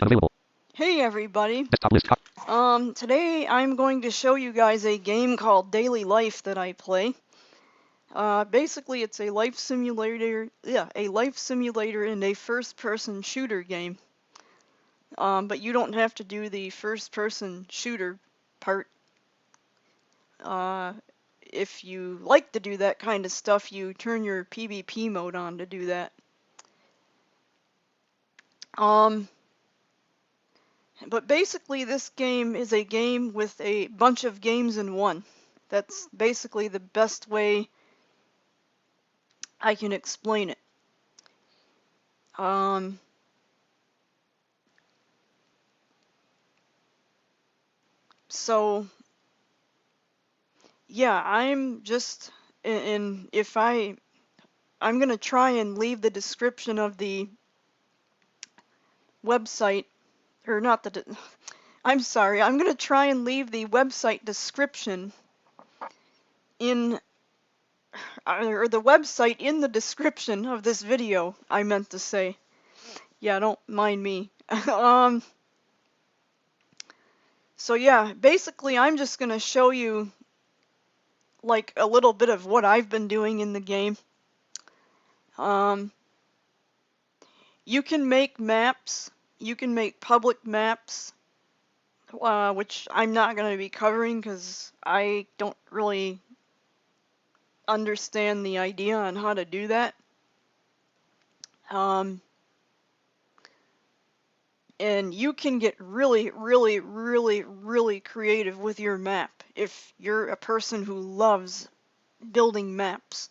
unavailable. Hey everybody. Desktop list. Today I'm going to show you guys a game called Daily Life that I play. Basically it's a life simulator, and a first-person shooter game. But you don't have to do the first-person shooter part. If you like to do that kind of stuff, you turn your PvP mode on to do that. But basically this game is a game with a bunch of games in one. That's basically the best way I can explain it. So yeah, I'm just and if I'm gonna try and leave the description of the website, or not the. I'm sorry. I'm gonna try and leave the website description in, or the website in the description of this video. I meant to say. Yeah, don't mind me. So yeah, basically I'm just gonna show you like a little bit of what I've been doing in the game. You can make maps, you can make public maps, which I'm not going to be covering because I don't really understand the idea on how to do that. And you can get really, really, really, really creative with your map if you're a person who loves building maps.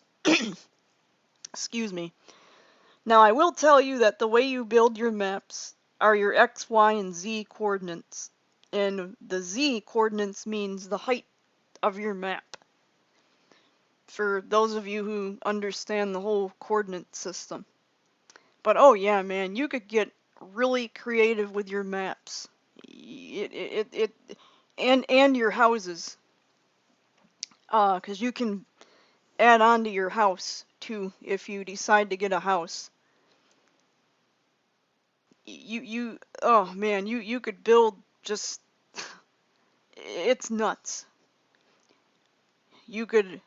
Excuse me. Now I will tell you that the way you build your maps are your X, Y, and Z coordinates. And the Z coordinates means the height of your map. For those of you who understand the whole coordinate system. But oh yeah, man, you could get really creative with your maps. And your houses. 'Cause you can add on to your house too if you decide to get a house. Oh man, you could build just, it's nuts. You could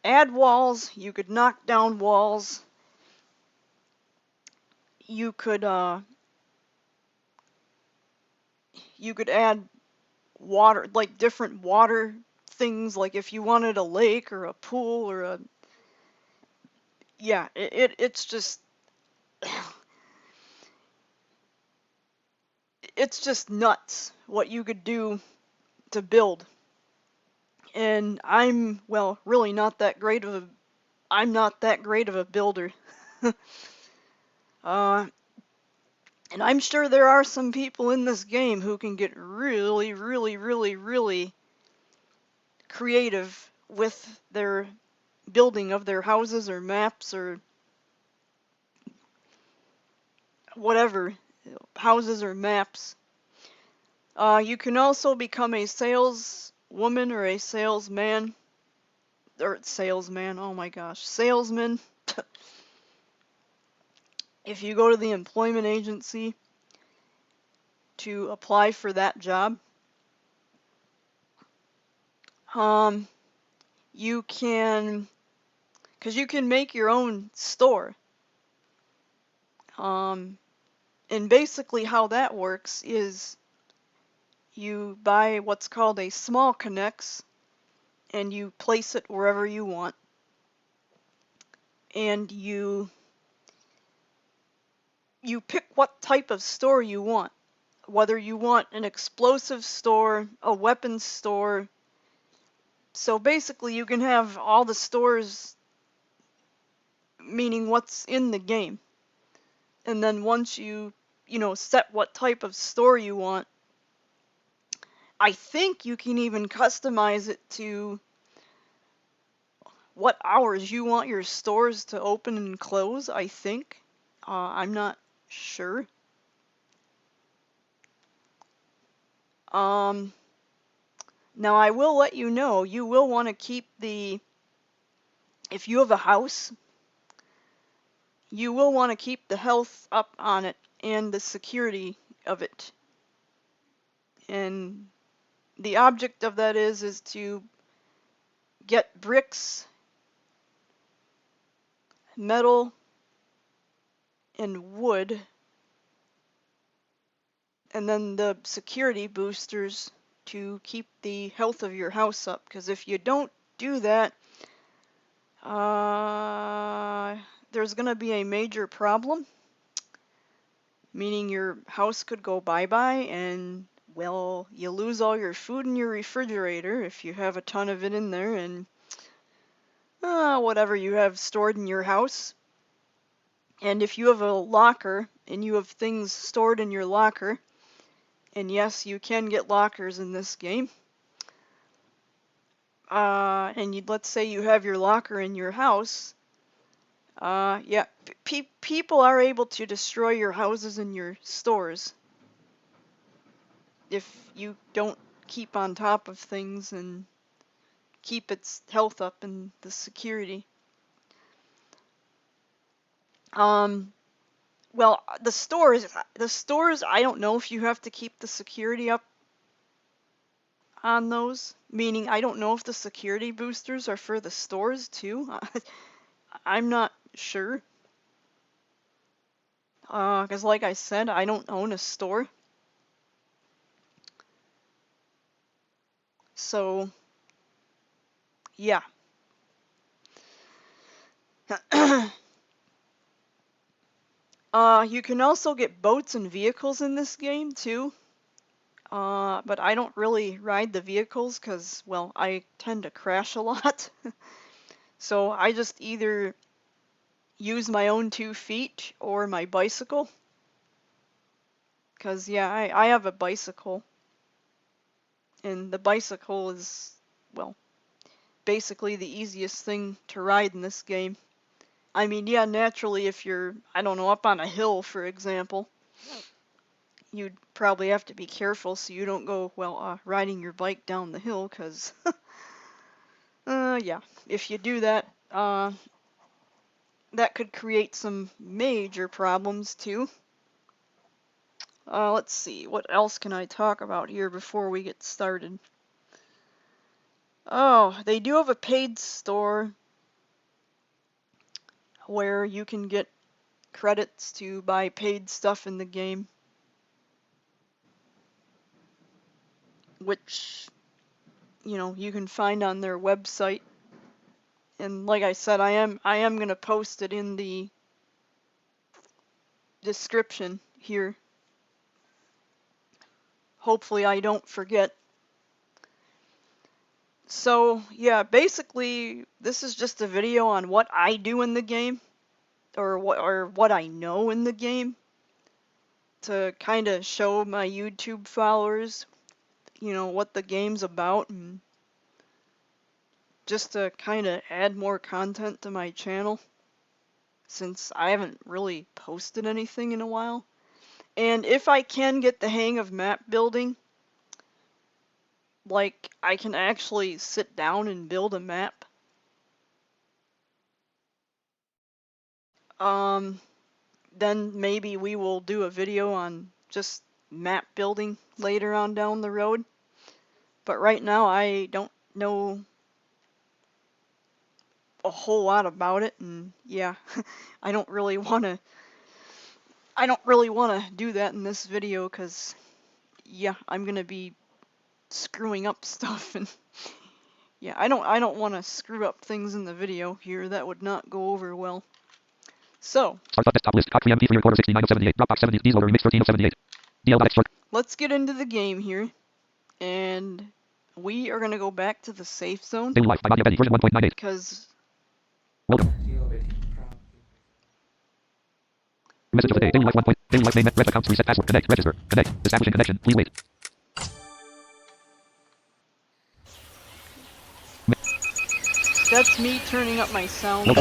add walls, you could knock down walls, you could add water, like different water things, like if you wanted a lake or a pool or a, yeah, it's just it's just nuts what you could do to build. And I'm, well, really not that great of a, I'm not that great of a builder. And I'm sure there are some people in this game who can get really, really, really, really creative with their building of their houses or maps or whatever, houses or maps. You can also become a saleswoman or a salesman, or salesman, oh my gosh, salesman. If you go to the employment agency to apply for that job. You can, because you can make your own store. And basically how that works is you buy what's called a small Connex and you place it wherever you want. And you pick what type of store you want. Whether you want an explosive store, a weapons store. So basically you can have all the stores, meaning what's in the game. And then once you set what type of store you want, I think you can even customize it to what hours you want your stores to open and close, I think. I'm not sure. Now I will let you know, you will want to keep if you have a house, you will want to keep the health up on it and the security of it. And the object of that is to get bricks, metal, and wood, and then the security boosters to keep the health of your house up. Because if you don't do that, there's going to be a major problem, meaning your house could go bye-bye, and well, you lose all your food in your refrigerator if you have a ton of it in there, and whatever you have stored in your house. And if you have a locker and you have things stored in your locker, and yes, you can get lockers in this game, and let's say you have your locker in your house, yeah, people are able to destroy your houses and your stores if you don't keep on top of things and keep its health up and the security. Well, the stores, I don't know if you have to keep the security up on those, meaning I don't know if the security boosters are for the stores too. I'm not sure. Because like I said, I don't own a store. So, yeah. You can also get boats and vehicles in this game too. But I don't really ride the vehicles because, well, I tend to crash a lot. So I just either use my own 2 feet or my bicycle. Because, yeah, I have a bicycle. And the bicycle is, well, basically the easiest thing to ride in this game. I mean, yeah, naturally, if you're, I don't know, up on a hill, for example, you'd probably have to be careful so you don't go, well, riding your bike down the hill, because, yeah, if you do that, that could create some major problems, too. Let's see, what else can I talk about here before we get started? Oh, they do have a paid store where you can get credits to buy paid stuff in the game, which, you know, you can find on their website. And like I said, I am going to post it in the description here. Hopefully I don't forget. So, yeah, basically this is just a video on what I do in the game, or what I know in the game, to kind of show my YouTube followers, you know, what the game's about, and just to kind of add more content to my channel, since I haven't really posted anything in a while. And if I can get the hang of map building, like I can actually sit down and build a map, then maybe we will do a video on just map building later on down the road. But right now I don't know a whole lot about it, and yeah, I don't really want to do that in this video, because yeah, I'm gonna be screwing up stuff, and yeah, I don't want to screw up things in the video here. That would not go over well. So, let's get into the game here, and we are gonna go back to the safe zone, because message of the day. Daily life 1. Daily life name. Red accounts reset password. Connect. Register. Connect. Establishing connection. Please wait. that's me turning up my sound. No.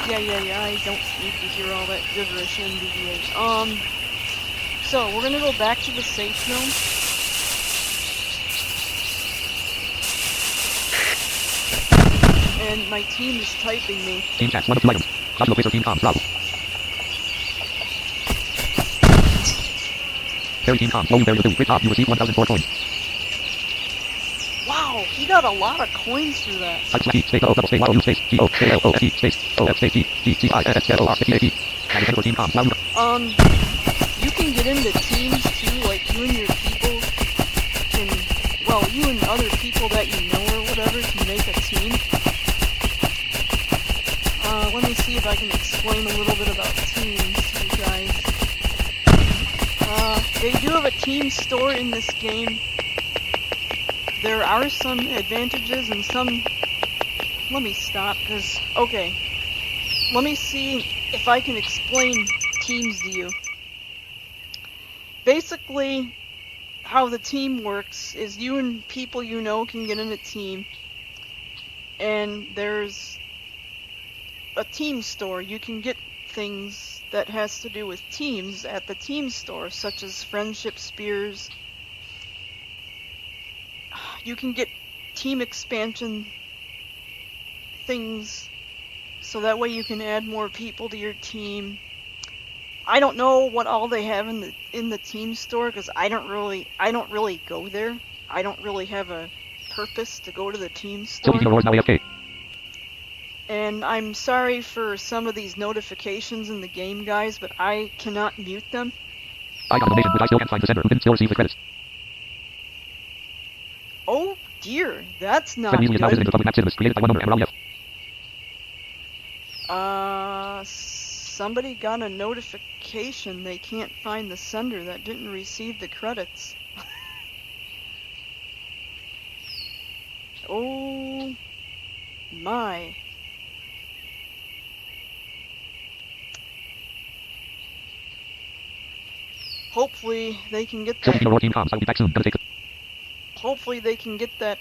Yeah, I don't need to hear all that gibberish NVDA. So we're gonna go back to the safe zone. And my team is typing me. Team chat. 1 of 2 items. Joshua Fraser. Team comms. Bravo. Fairy Team Com. Slowly Fairy Ability. Great job. You received 1,004 coins. Wow, he got a lot of coins for that. Type slash E space O double space Y O U space G O K L O S E space O F space T G C I N S K O R S T A P. And Fairy Team Com. Loud. You can get into teams too, like you and your people can, well, you and other people that you know or whatever can make a team. Let me see if I can explain a little bit about teams to you guys. They do have a team store in this game. There are some advantages and some... Let me stop, because... Okay. Let me see if I can explain teams to you. Basically, how the team works is you and people you know can get in a team. And there's a team store. You can get things that has to do with teams at the team store, such as friendship spears. You can get team expansion things, so that way you can add more people to your team. I don't know what all they have in the team store because I don't really go there. I don't really have a purpose to go to the team store. Sylvie Roars now AFK. And I'm sorry for some of these notifications in the game, guys, but I cannot mute them. I got a donation, which I still can't find the sender. Who didn't still receive the credits. Oh dear, that's not Send Weasley is now visiting good. the public map cinemas created by one owner, Emerald F. Somebody got a notification they can't find the sender that didn't receive the credits. Oh my. Hopefully they can get Sylvie that. Roar Team Comms. I'll be back soon. Gonna take it. Hopefully they can get that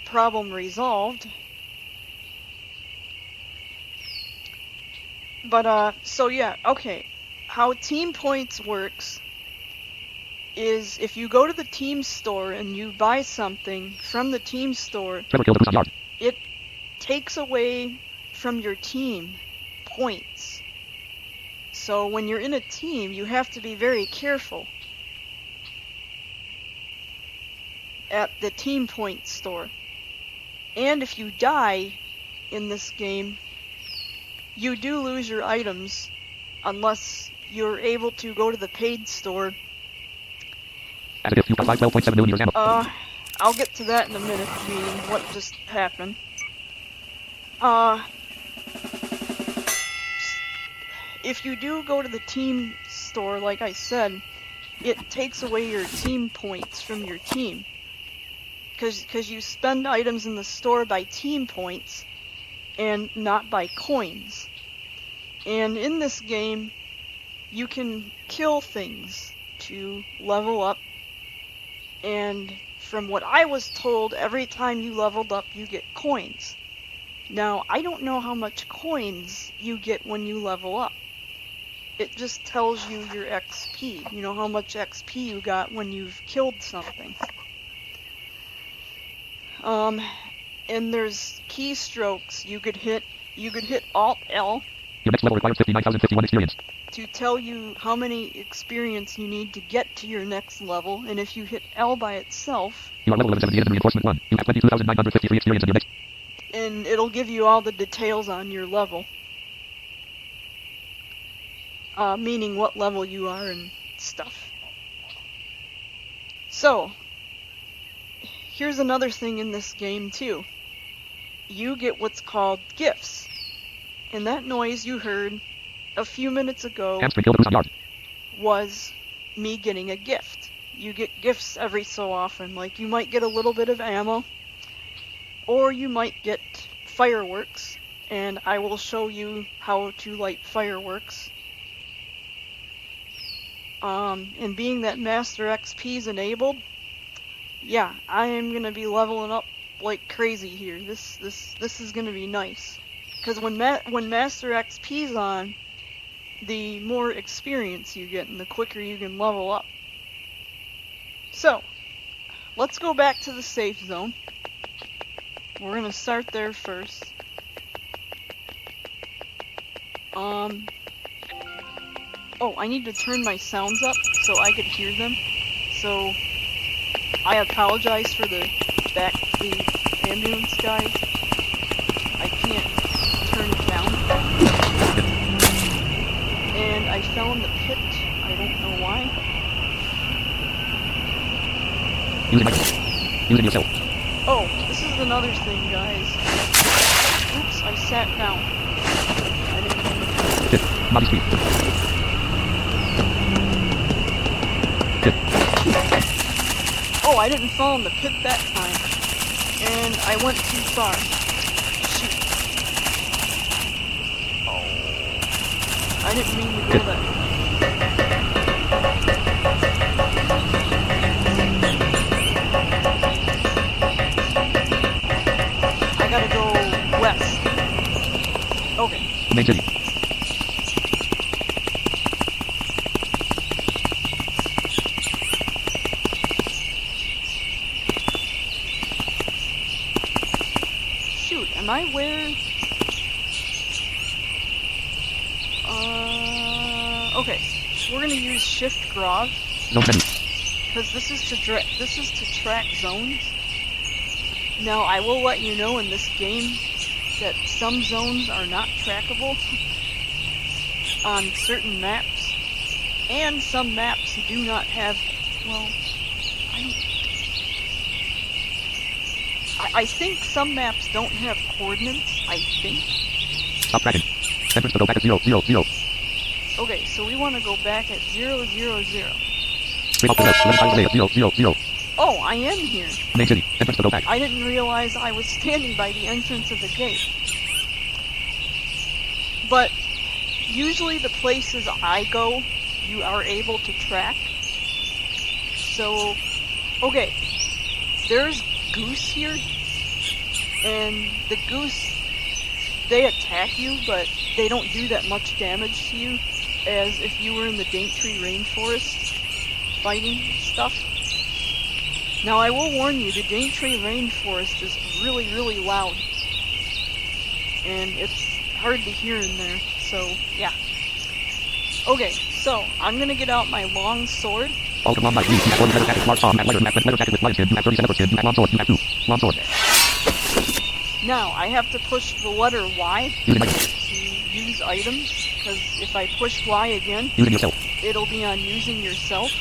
problem resolved. But so yeah, okay. How Team Points works is if you go to the team store and you buy something from the team store, Trevor killed the Busan Yard. it takes away from your team points. So when you're in a team, you have to be very careful at the team point store. And if you die in this game, you do lose your items unless you're able to go to the paid store. As it is, you've got 12.7 millimeters ammo. I'll get to that in a minute, meaning what just happened. If you do go to the team store, like I said, it takes away your team points from your team. Because you spend items in the store by team points and not by coins. And in this game, you can kill things to level up. And from what I was told, every time you leveled up, you get coins. Now, I don't know how much coins you get when you level up. It just tells you your XP. You know how much XP you got when you've killed something. And there's keystrokes you could hit. You could hit Alt L Your next level requires 59,051 experience. to tell you how many experience you need to get to your next level. And if you hit L by itself, You are level 1178 in reinforcement 1. You have 22,953 experience in your next. and it'll give you all the details on your level. Meaning what level you are and stuff. So, here's another thing in this game too. You get what's called gifts. And that noise you heard a few minutes ago Hamstring killed the Busan Yard. was me getting a gift. You get gifts every so often, like you might get a little bit of ammo, or you might get fireworks, and I will show you how to light fireworks. And being that Master XP is enabled, yeah, I am gonna be leveling up like crazy here. This is gonna be nice, because when Master XP is on, the more experience you get and the quicker you can level up. So, let's go back to the safe zone. We're gonna start there first. Oh, I need to turn my sounds up so I could hear them. So, I apologize for the ambulance guys. I can't turn it down. And I fell in the pit. I don't know why. Using yourself. Oh, this is another thing, guys. Oops, I sat down. I didn't mean to. Hit. Body speed. Hit. Oh, I didn't fall in the pit that time. And I went too far. Shoot. Oh. I didn't mean to go that. I gotta go west. Okay. Main city. Shoot, am I where? Okay. We're gonna use Shift Grov Zone menu. because this is to track zones. Now, I will let you know in this game that some zones are not trackable on certain maps, and some maps do not have, well, I think some maps don't have coordinates, I think. Stop tracking. Entrance to go back at 0, 0, 0. Okay, so we want to go back at 0, 0, 0. Straight off to the left. 11 times a day at 0, 0, 0. Oh, I am here. Main city. Entrance to go back. I didn't realize I was standing by the entrance of the gate. But usually the places I go, you are able to track. So, okay, there's Goose here, and the Goose, they attack you, but they don't do that much damage to you as if you were in the Daintree Rainforest fighting stuff. Now, I will warn you, the Daintree Rainforest is really, really loud. And it's hard to hear in there, so, yeah. Okay, so, I'm gonna get out my long sword. Alt command by 3. You have 1 leather jacket. Large arm. Matte leather jacket with lion skin. You have 37 leather skin. Matte long sword. You have 2. Long sword. Now, I have to push the letter Y Using item. to use items, because if I push Y again, Using yourself. it'll be on using yourself.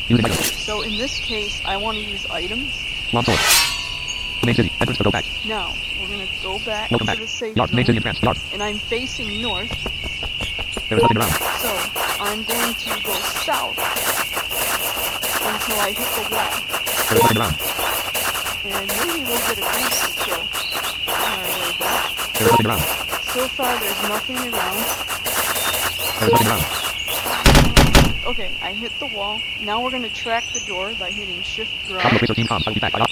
Using item. So in this case, I want to use items. Long sword. Main city. Entrance to go back. Now, we're going to go back Welcome to back. the safe Yard. Main city zone, in France. Yard. and I'm facing north, There is nothing around. so I'm going to go south until I hit the wall. There is nothing around. And maybe we'll get a goose to kill on our way back. There is nothing around. So far, there's nothing around. There is nothing around. Okay, I hit the wall. Now we're going to track the door by hitting Shift Copy Grab. location comms. I'll be back. Type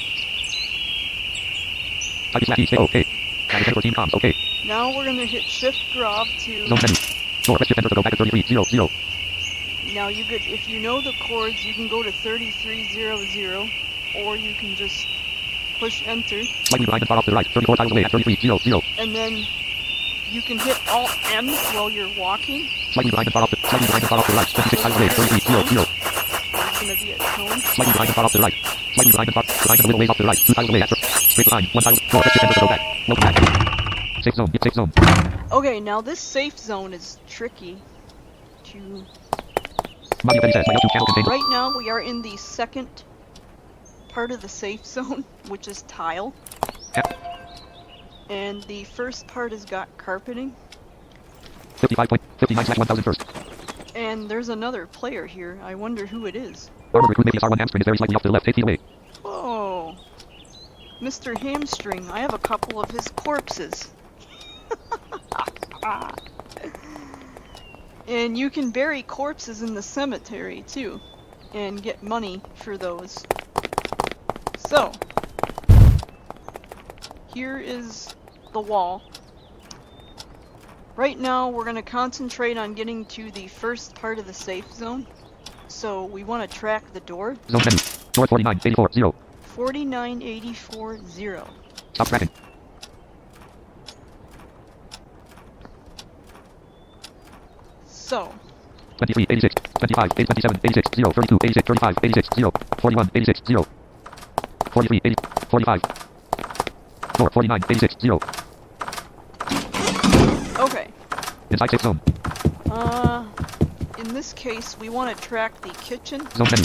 slash E. Stay okay. Manage center for team comms. Okay. Now we're going to hit Shift Grab to... Zone menu. Door. Let's shift enter to go back at 33, 0, 0. Now you could, if you know the chords, you can go to 3300, or you can just push enter, Slightly blind and far off to the right. 34 tiles away at 33, 0, 0. and then you can hit Alt M while you're walking. Slightly blind and far off to the right. 26 tiles away at 33, 0, 0. There's gonna be a tone. Slightly blind and far off to the right. Slightly blind and far blind and a little ways off to the right. 2 tiles away at straight line. 1 tile. Door. Let's shift enter to go back. Welcome back. Safe zone. Safe zone. Okay, now this safe zone is tricky to... Body of Eddie says my YouTube channel contains. Right now we are in the second part of the safe zone, which is tile. Yeah. And the first part has got carpeting. 55.59/1000 first. And there's another player here. I wonder who it is. Armored recruit Mavius R1 hamstring is very slightly off to the left. 8 feet away. Oh, Mr. Hamstring. I have a couple of his corpses. And you can bury corpses in the cemetery too, and get money for those. So, here is the wall. Right now we're going to concentrate on getting to the first part of the safe zone. So we want to track the door. Zone menu. Door 4984 0. 4984 0. Stop tracking. So, 23, 86, 25, 27, 86, 0, 32, 86, 35, 86, 0, 41, 86, 0, 43, 80, 45, 4, 49, 86, 0. Okay. Inside safe zone. In this case, we want to track the kitchen. Zone menu.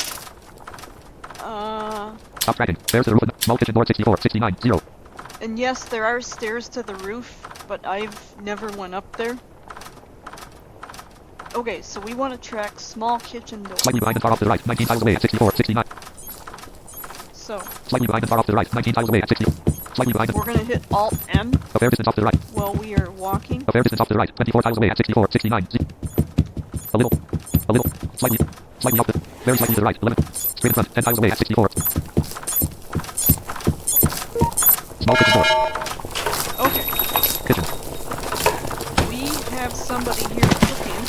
Stop tracking. There's the roof. Small kitchen board 64, 69, 0. And yes, there are stairs to the roof, but I've never went up there. Okay, so we want to track small kitchen door. Slightly behind and far off to the right. 19 tiles away at 64, 69. So, Slightly behind and far off to the right. 19 tiles away at 60. Slightly behind. we're going to hit Alt-M A fair distance off to the right. while we are walking. A fair distance off to the right. 24 tiles away at 64, 69. A little. Slightly off the. Very slightly to the right. 11. Straight in front. 10 tiles away at 64. Small kitchen door. Okay, Kitchen. we have somebody here cooking.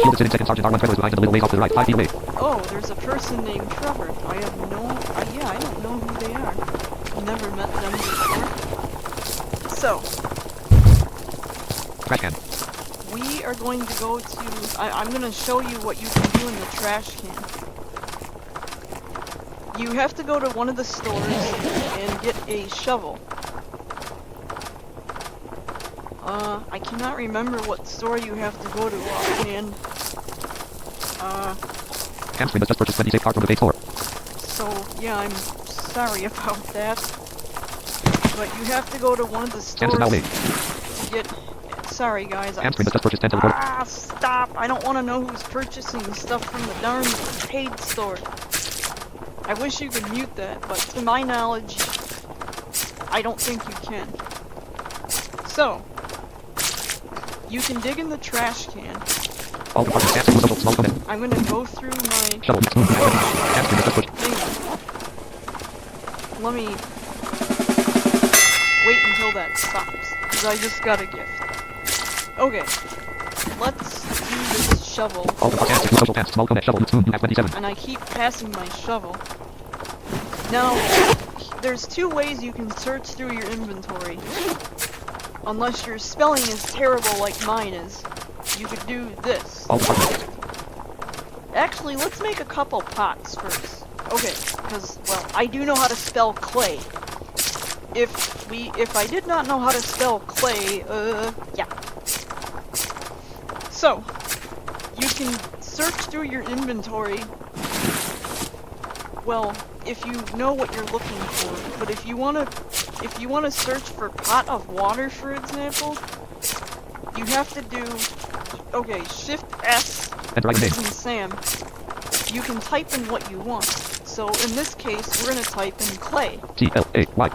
Shielded sitting second sergeant R1 Trevor's behind and a little ways off to the right. 5 feet away. Oh, there's a person named Trevor. I have no... yeah, I don't know who they are. Never met them before. So, Trash can. we are going to go to... I'm going to show you what you can do in the trash can. You have to go to one of the stores and get a shovel. I cannot remember what store you have to go to offhand. Hamstring has just purchased 26 cards from the base store. So, yeah, I'm sorry about that. But you have to go to one of the stores Hamstring now away. to get... Sorry, guys. Hamstring has just purchased 10 teleporter. Ah, stop! I don't want to know who's purchasing stuff from the darn paid store. I wish you could mute that, but to my knowledge, I don't think you can. So, you can dig in the trash can. All departments. Hamstring was small comment. I'm gonna go through my... Shovel next move. Hamstring has just purchased. Hang on. Let me wait until that stops, because I just got a gift. Okay, let's do this shovel. All departments. Social pass. Small comment. Shovel next move. At 27. And I keep passing my shovel. Now, there's two ways you can search through your inventory. Unless your spelling is terrible like mine is. You could do this. All departments. Actually, let's make a couple pots first. Okay, because, well, I do know how to spell clay. If I did not know how to spell clay, yeah. So, you can search through your inventory, well, if you know what you're looking for. But if you wanna search for pot of water, for example, you have to do, okay, Shift S Enter right name. and Sam. You can type in what you want. So in this case, we're gonna type in clay T-L-A-Y.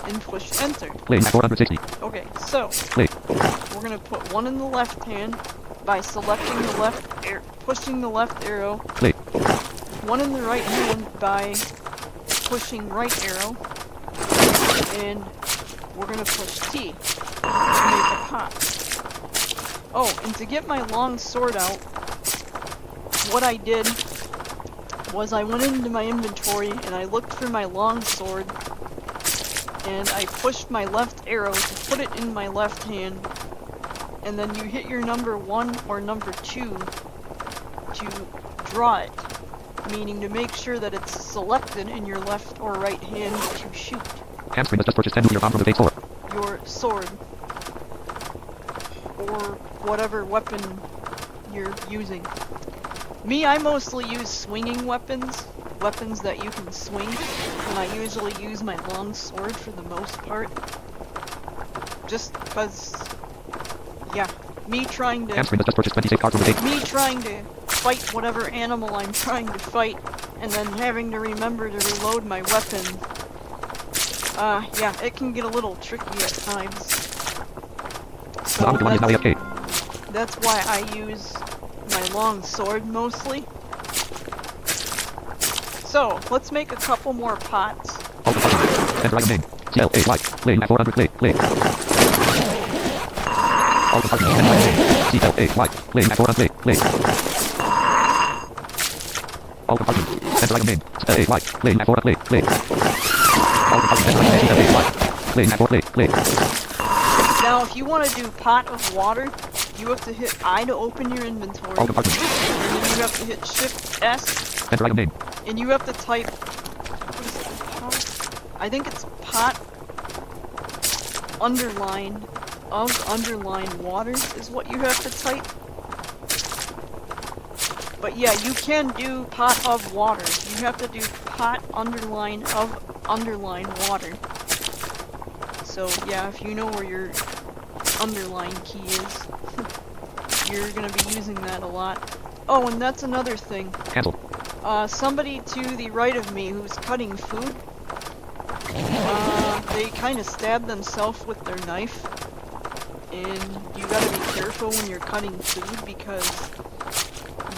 and push enter. Clay at 460. Okay, so Clay. we're gonna put one in the left hand by selecting the left pushing the left arrow. Clay. One in the right hand by pushing right arrow. And we're gonna push T to make a pot. Oh, and to get my long sword out, what I did was I went into my inventory and I looked for my long sword and I pushed my left arrow to put it in my left hand, and then you hit your number 1 or number 2 to draw it, meaning to make sure that it's selected in your left or right hand to shoot Hamstring has just purchased 10 nuclear bomb from the base store. your sword or whatever weapon you're using. Me, I mostly use swinging weapons that you can swing, and I usually use my long sword for the most part. Just because, yeah, me trying to Hamstring has just purchased 26 cards from the base. me trying to fight whatever animal I'm trying to fight, and then having to remember to reload my weapon. Yeah, it can get a little tricky at times. So The one is now AFK. that's why I use my long sword mostly. So, let's make a couple more pots. All departments. Enter right name. T-L-A-Y. Clay at 400. Clay. All departments. Enter right name. T-L-A-Y. Clay at 400. Clay. All departments. Enter right name. T-L-A-Y. Clay at 400. Clay. All departments. Enter right name. T-L-A-Y. Clay at 400. Clay. Now, if you want to do pot of water, you have to hit I to open your inventory. All compartments. And then you have to hit Shift S, Enter item name. and you have to type. What is it? Pot? I think it's pot underline of underline water is what you have to type. But yeah, you can do pot of water. You have to do pot underline of underline water. So yeah, if you know where your underline key is, you're gonna be using that a lot. Oh, and that's another thing. Cancel. Somebody to the right of me who's cutting food, they kind of stabbed themselves with their knife. And you gotta be careful when you're cutting food because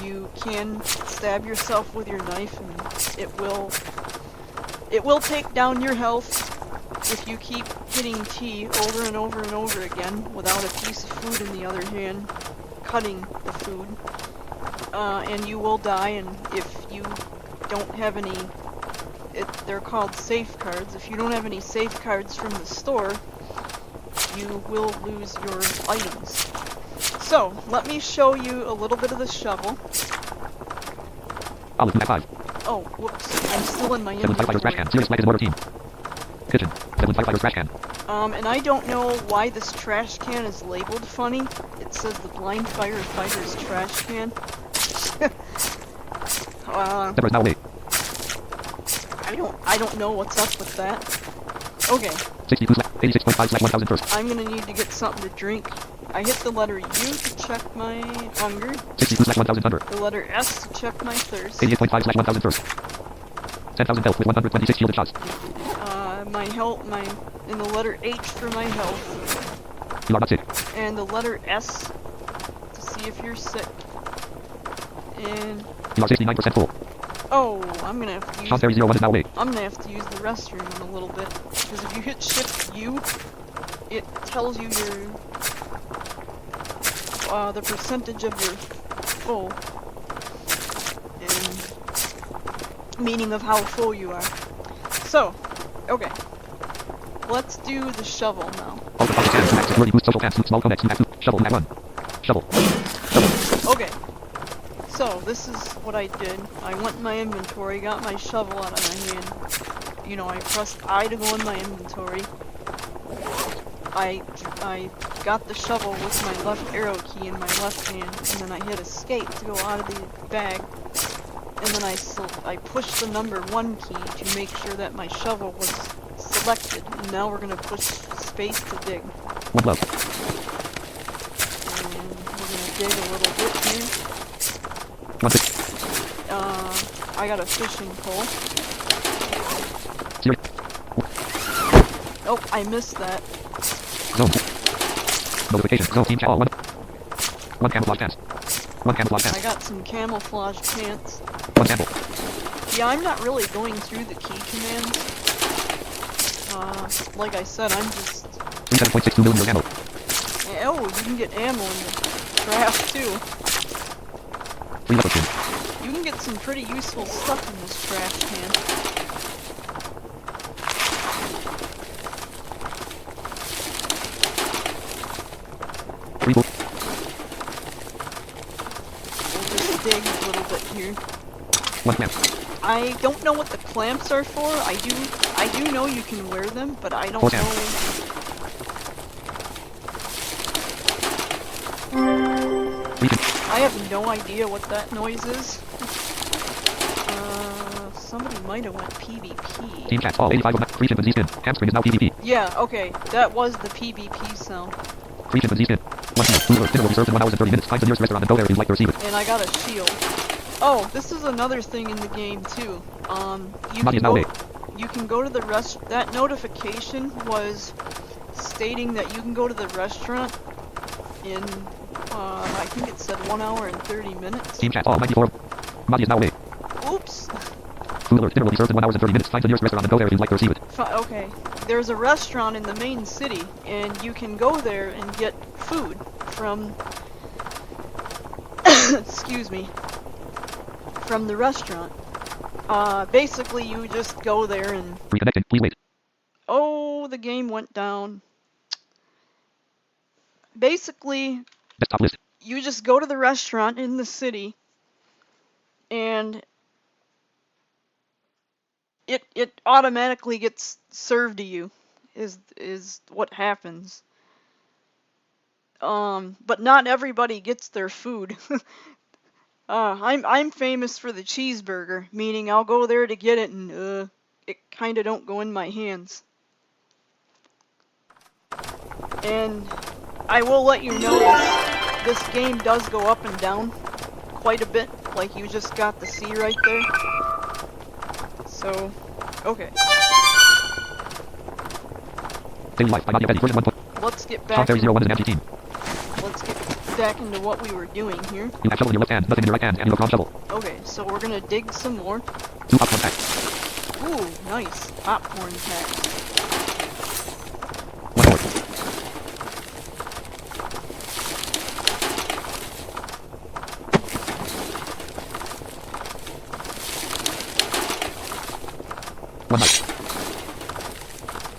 you can stab yourself with your knife and it will take down your health if you keep hitting T over and over and over again without a piece of food in the other hand, cutting the food. And you will die, and if you don't have any, they're called safeguards. If you don't have any safeguards from the store, you will lose your items. So, let me show you a little bit of the shovel. Olive, map 5. Oh, whoops, I'm still in my 7 firefighters trash inventory. can. Serious black is mortar team. Kitchen. 7 firefighters trash can. And I don't know why this trash can is labeled funny. It says the blind firefighter's trash can. Deborah is now away. I don't know what's up with that. Okay, 86.5/1000 first. I'm gonna need to get something to drink. I hit the letter U to check my hunger, 62/1000 hunger. the letter S to check my thirst, 88.5/1000 first. 10,000 health with 126 shielded shots. my health, and the letter H for my health, You are not sick. and the letter S to see if you're sick. And You are 69% full. oh, I'm gonna have to use Sean Perry 01 is now away. I'm gonna have to use the restroom in a little bit because if you hit Shift U, it tells you your the percentage of your full, and meaning of how full you are. So, okay, let's do the shovel now. All the public cans. Max security boost social cans. Small codex. Max 2. Shovel. Max 1. Shovel. Shovel. Okay, so this is what I did. I went in my inventory, got my shovel out of my hand. You know, I pressed I to go in my inventory. I got the shovel with my left arrow key in my left hand, and then I hit escape to go out of the bag. And then I pushed the number 1 key to make sure that my shovel was selected. And now we're gonna push space to dig. One love. And we're gonna dig a little bit here. 1 6. I got a fishing pole. Zero. Oh, I missed that. Zone. Notification. Zone team chat. All 1. 1 camouflage pants. 1 camouflage I pants. got some camouflage pants. 1 sample. Yeah, I'm not really going through the key commands. Like I said, I'm just... 37.62 millimeter ammo. Oh, you can get ammo in the craft too. 3 level skin. You can get some pretty useful stuff in this trash can. Three book. We'll just dig a little bit here. 1 clamp. I don't know what the clamps are for. I do know you can wear them, but I don't Okay. know. I have no idea what that noise is. Somebody might have went PvP. Team chat. All 85 of free chimpanzee skin. Hamstring is now PvP. Yeah, okay, that was the PvP sound. Free chimpanzee skin. 1 meal. Food or dinner will be served in 1 hour and 30 minutes. Find the nearest restaurant and go there if you'd like to receive it. And I got a shield. Oh, this is another thing in the game too. You Money can is now go, made. you can go to the that notification was stating that you can go to the restaurant in, I think it said 1 hour and 30 minutes. Team chat. All 94. Money is now made. Oops. Food alert. Dinner will be served in 1 hour and 30 minutes. Find the nearest restaurant and go there if you'd like to receive it. Okay. There's a restaurant in the main city, and you can go there and get food from, excuse me, from the restaurant. Basically you just go there and... Reconnecting. Please wait. Oh, the game went down. Basically, Desktop list. You just go to the restaurant in the city, and it automatically gets served to you, is what happens. But not everybody gets their food. I'm famous for the cheeseburger, meaning I'll go there to get it, and it kind of don't go in my hands. And I will let you know this game does go up and down quite a bit, like you just got to see right there. So, okay. Daily life by Nadia Betty. Version 1. Let's get Tom back. Ferry 01 is an empty team. Let's get back into what we were doing here. You have shovel in your left hand, nothing in your right hand, and you have shovel. Okay, so we're gonna dig some more. 2 popcorn packs. Ooh, nice popcorn packs. 1 more. One knife.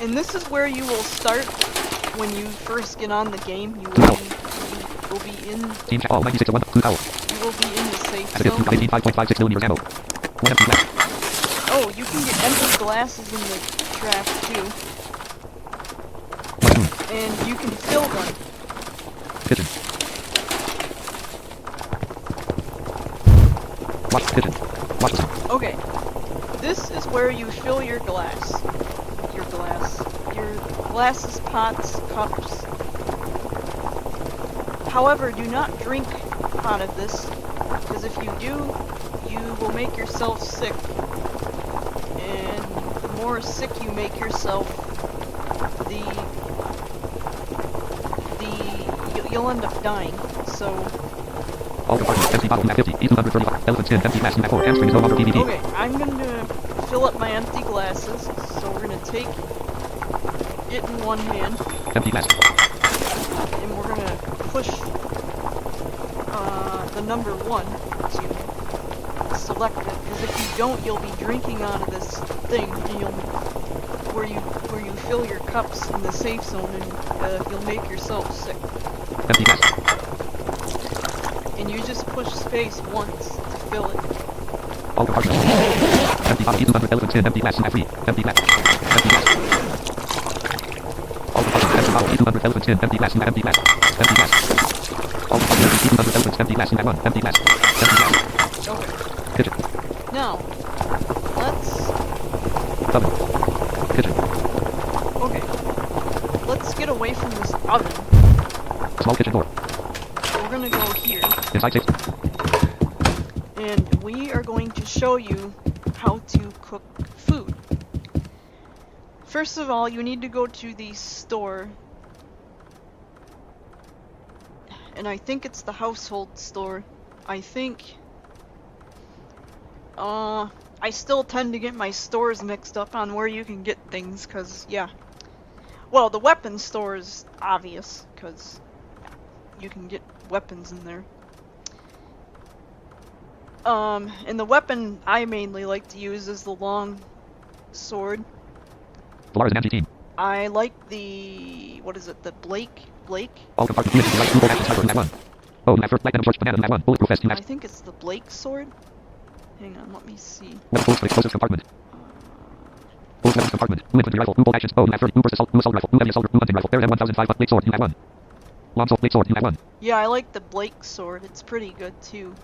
And this is where you will start when you first get on the game. You will be in Team check all 96 to 1. Blue towel. you will be in the safe As it is, zone. 5.56 millimeters ammo. 1 empty glass. Oh, you can get empty glasses in the trash too, 1 spoon. and you can fill them. Kitchen. Wash kitchen. Wash the sink. Okay, this is where you fill your glass. Your glasses, pots, cups. However, do not drink out of this, because if you do, you will make yourself sick. And the more sick you make yourself, you'll end up dying. So, All compartments. Empty bottle. Map 50. E235. Elephant skin. Empty glass. Map 4. Hamstrings no longer PvP. okay, I'm gonna fill up my empty glasses. So we're gonna take it in one hand, Empty glass. and we're gonna push the number 1 to select it. Because if you don't, you'll be drinking out of this thing, and where you fill your cups in the safe zone, and you'll make yourself sick. Empty glass. And you just push space once to fill it. All compartments. Empty bottle. E200. Elephant skin. Empty glass. Map 3. Empty glass. Empty glass. All compartments. Empty bottle. E200. Elephant skin. Empty glass. Empty glass. Empty glass. All compartments. E200. Elephant. Empty glass. Map 1. Empty glass. Empty glass. Okay. Kitchen. Now, let's Oven. Kitchen. okay. Let's get away from this oven. Small kitchen door. We're gonna go here, Inside safe. and we are going to show you how to cook food. First of all, you need to go to the store, and I think it's the household store. I think, I still tend to get my stores mixed up on where you can get things, cause yeah. Well, the weapons store is obvious, cause you can get weapons in there. And the weapon I mainly like to use is the long sword. Valar is an empty team. I like the, what is it, the Blake? All compartments. Right. Google Maps. Sniper. Map 1. Oh, map 4. Light and torch. Banana. Map 1. Bulletproof vest. I Map. think it's the Blake sword. Hang on, let me see. Weapon full split. Closest compartment. Full weapons compartment. New infantry rifle. New bolt actions. Bow. Map 30. New versus assault. New assault rifle. New heavy assault. New hunting rifle. Bear M1005. Blade sword. Map 1. Long sword. Blade sword. Map 1. Yeah, I like the Blake sword. It's pretty good too.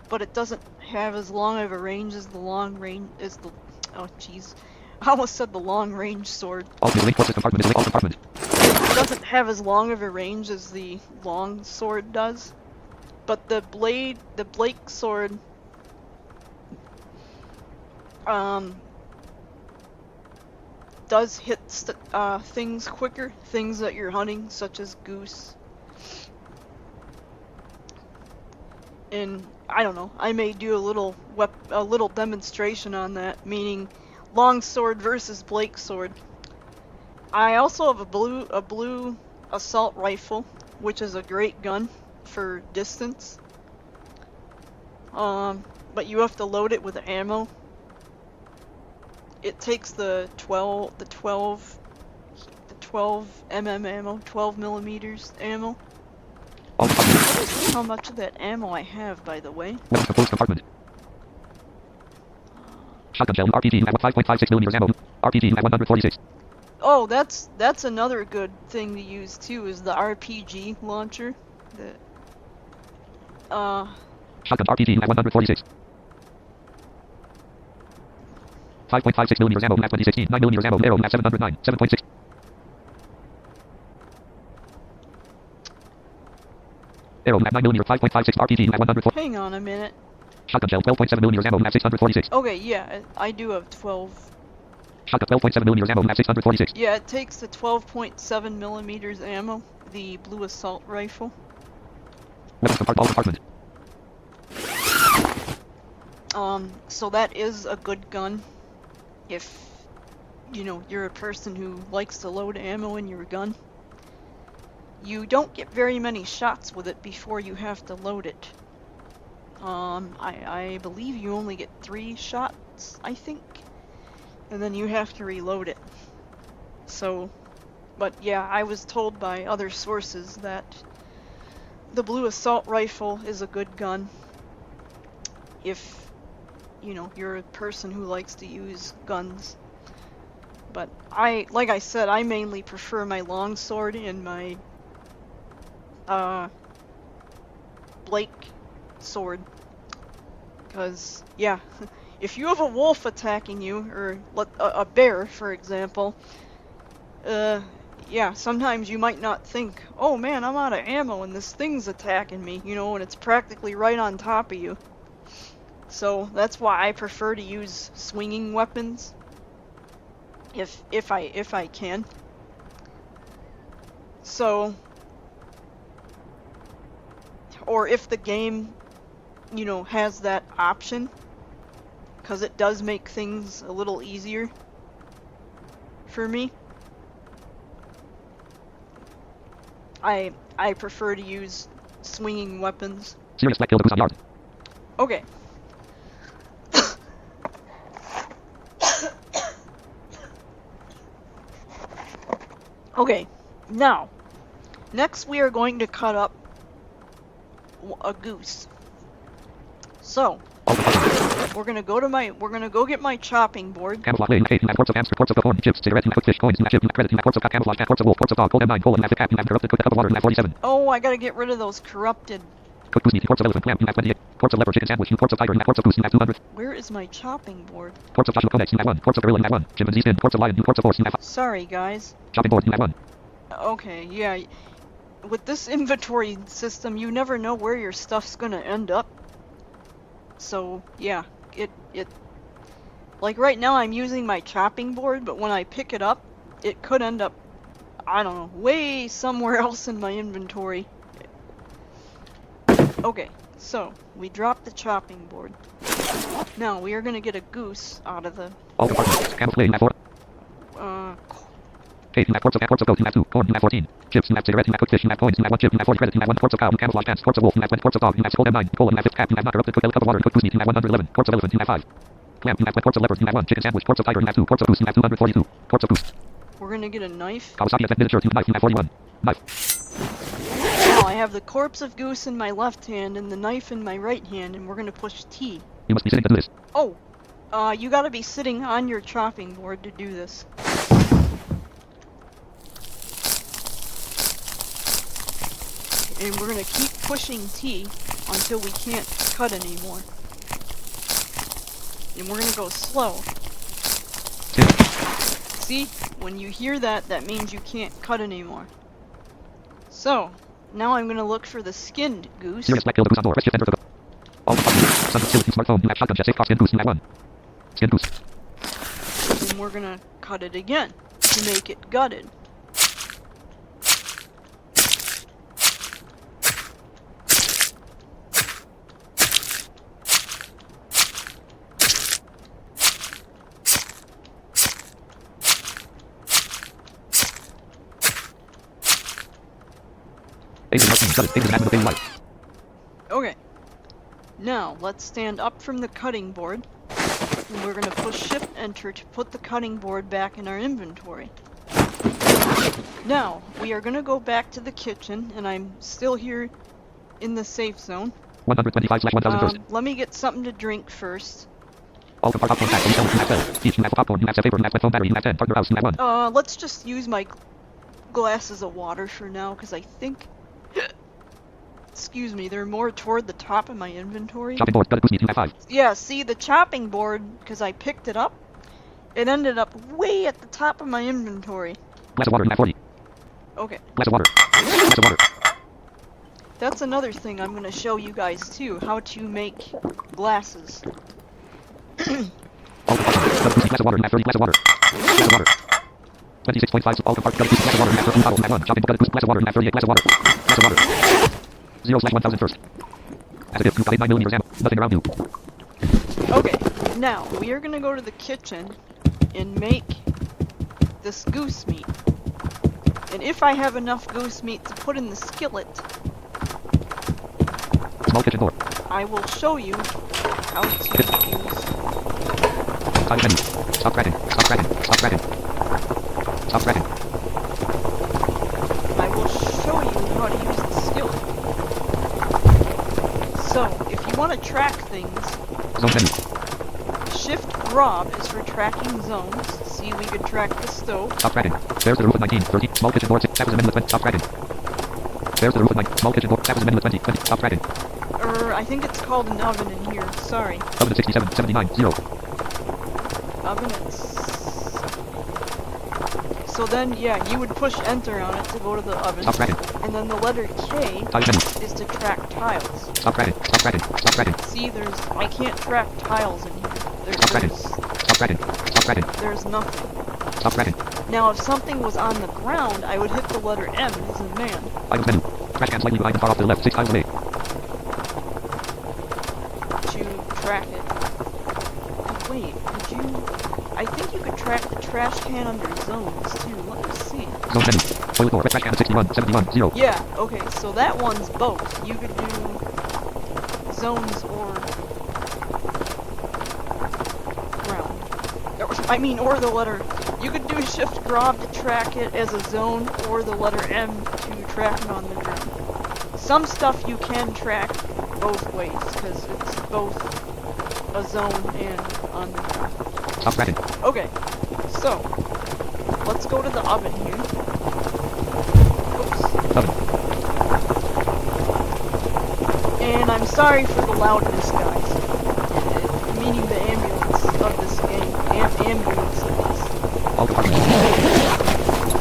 But it doesn't have as long of a range as the oh jeez. I almost said the long range sword. All link forces compartment. Is all compartment. It doesn't have as long of a range as the long sword does. But the Blake sword, does hit things quicker, things that you're hunting, such as goose. And I don't know, I may do a little demonstration on that, meaning long sword versus Blake sword. I also have a blue assault rifle, which is a great gun for distance. But you have to load it with ammo. It takes the 12 mm ammo, 12 millimeters ammo. All compartments. me see how much of that ammo I have, by the way. Weapons composed compartment. Shotgun shell. RPG at 5.56 millimeters ammo. RPG at 146. Oh, that's another good thing to use too, is the RPG launcher. Shotgun RPG at 146. 5.56 millimeters ammo at 2016. 9 millimeters ammo. Arrow at 709. 7.6. Arrow at 9 millimeter. 5.56 RPG at 104. Hang on a minute. Shotgun shell. 12.7 millimeters ammo at 646. Okay, yeah, I do have 12. Shotgun 12.7 millimeters ammo at 646. Yeah, it takes the 12.7 millimeters ammo, the blue assault rifle. Weapons compartment. So that is a good gun if, you know, you're a person who likes to load ammo in your gun. You don't get very many shots with it before you have to load it. I believe you only get 3 shots, I think, and then you have to reload it. So, but yeah, I was told by other sources that the blue assault rifle is a good gun if, you know, you're a person who likes to use guns. But like I said, I mainly prefer my longsword and my Blake sword. Because, yeah, if you have a wolf attacking you, or a bear, for example, yeah, sometimes you might not think, oh man, I'm out of ammo and this thing's attacking me, you know, and it's practically right on top of you. So that's why I prefer to use swinging weapons, if I can. So, or if the game, you know, has that option, because it does make things a little easier for me. I prefer to use swinging weapons. Serious black kill the goose on yard. Okay. Okay, now, next we are going to cut up a goose. So, we're gonna go get my chopping board. Camouflage lane, cake, quarts of hamster, quarts of corn, chips, cigarettes, quick fish, coins, chip, credit, quarts of camouflage, quarts of wolf, quarts of dog, cold M9, colon, cat, corrupted, cooked cup of water, 47. Oh, I gotta get rid of those corrupted. Cooked goose meat, quarts of elephant, lamb, 28. Quarts of leopard, chicken sandwich, quarts of tiger, quarts of goose, 200. Where is my chopping board? Quarts of Joshua Codex, 1. Quarts of gorilla, 1. Chimpanzee skin, quarts of lion, quarts of horse, 5. Sorry, guys. Chopping board, 1. Okay, yeah. With this inventory system, you never know where your stuff's gonna end up. So, yeah, it like right now I'm using my chopping board, but when I pick it up, it could end up, I don't know, way somewhere else in my inventory. Okay, so we dropped the chopping board. Now we are gonna get a goose out of the all compartments. Camouflage, 4. Cake, quarts of goat, 2. Corn, 14. Chips, cigarettes, cooked fish, coins, 1 chip, 4 credit, 1 quarts of cow, camouflage pants, quarts of wolf, 20 quarts of dog, cold M9, colon, 5 cat, not corrupted, cooked cup of water, cooked goose meat, 111. Quarts of elephant, 5. Clam, quarts of leopard, 1. Chicken sandwich, quarts of tiger, 2. Quarts of goose, 242. Quarts of goose. We're gonna get a knife. Kawasaki FX miniature, knife, 41. Knife. Now I have the corpse of goose in my left hand and the knife in my right hand, and we're gonna push T. You must be sitting to do this. Oh, you gotta be sitting on your chopping board to do this. And we're gonna keep pushing T until we can't cut anymore. And we're gonna go slow. See? When you hear that, that means you can't cut anymore. So, now I'm gonna look for the skinned goose. Serious black kill the goose on door. Press shift enter to go. All compartments. Smartphone, you have shotgun, safe car, skin goose, 1. Skin goose. And we're gonna cut it again to make it gutted. Okay. Now, let's stand up from the cutting board. And we're going to push Shift Enter to put the cutting board back in our inventory. Now, we are going to go back to the kitchen, and I'm still here in the safe zone. 125/1000 first. Let me get something to drink first. All the popcorn pack. You have 12. Each you have popcorn. You have favorite. You have phone battery. You have 10. Partner house. You have 1. Let's just use my glasses of water for now, because I think... Excuse me, they're more toward the top of my inventory. Chopping board. Gutted goose meat. You have 5. Yeah, see, the chopping board, because I picked it up, it ended up way at the top of my inventory. Glass of water. You have 40. Okay. Glass of water. Glass of water. That's another thing I'm going to show you guys, too, how to make glasses. All the popcorn. Gutted goose meat. Glass of water. You have 30. Glass of water. Glass of water. 26.5. All the part. Gutted goose meat. Glass of water. You have 13 bottles. You have 1. Chopping gutted goose. Glass of water. You have 38. Glass of water. Glass of water. 0/1000 first. As it is, you have 9 millimeters ammo. Nothing around you. Okay, now we are gonna go to the kitchen and make this goose meat. And if I have enough goose meat to put in the skillet, Small kitchen door. I will show you how to use... Time menu. Stop cracking. Stop cracking. Stop cracking. Stop cracking. I will show you how to use the skillet. So, if you want to track things, Zone menu. Shift Rob is for tracking zones. See, we could track the stove. Stop cracking. There's the roof of 19. 30. Small kitchen door. 6. Tap is amendment 20. Stop cracking. There's the roof of 9. Small kitchen door. Tap is amendment 20. 20. Stop cracking. I think it's called an oven in here. Sorry. Oven at 67. 79. 0. Oven at... So then, yeah, you would push enter on it to go to the oven. Stop cracking. And then the letter K Time menu. is to track tiles. Stop cracking. Stop cracking. Stop cracking. See, I can't track tiles in here. Stop cracking. Stop cracking. Stop cracking. There's nothing. Stop cracking. Now, if something was on the ground, I would hit the letter M as in man. Items menu. Trash can slightly behind and far off to the left. 6 tiles away. To track it. Wait, could you... I think you could track the trash can under zones, too. Let me see. Zone menu. Toilet door. Red trash can at 61. 71. 0. Yeah, okay, so that one's both. You could do zones or ground. Or the letter... You could do Shift Grab to track it as a zone, or the letter M to track it on the ground. Some stuff you can track both ways, because it's both a zone and on the ground. Stop cracking. Okay, so, let's go to the oven here. Oops. Oven. And I'm sorry for the loudness, guys. Meaning the ambulance of this game. Ambulance of this. All departments.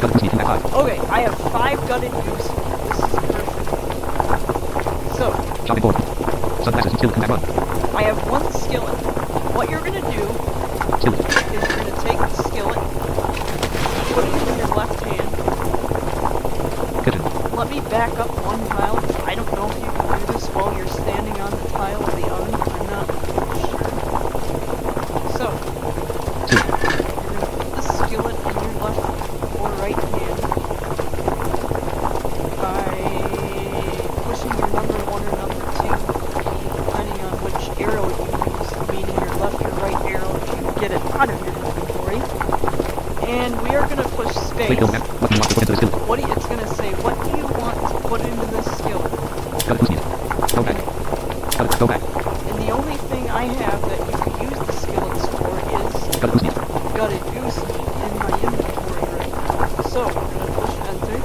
Gutted goose meat. You have 5. Okay, I have 5 gutted goose meat. This is perfect. So, Chopping board. Sunglasses. Skillet. You have 1. I have 1 skillet. What you're gonna do Skillet. is you're gonna take the skillet, put it in your left hand. Kitchen. Let me back up 1 tile. I don't know if you can do this while you're standing on the tile of the oven. I'm not sure. So, you're gonna put the skillet in your left or right hand by pushing your number 1 or number 2, depending on which arrow you use, meaning your left or right arrow to get it out of your inventory. And we are going to push space. Wait, go back. What do you want to put into the skillet? It's going to say, what do you want to put into this skillet? Gutted goose meat. Go back. Go back. And the only thing I have that you can use the skillets for is Gutted goose meat. gutted goose meat in my inventory right now. So, we're going to push enter,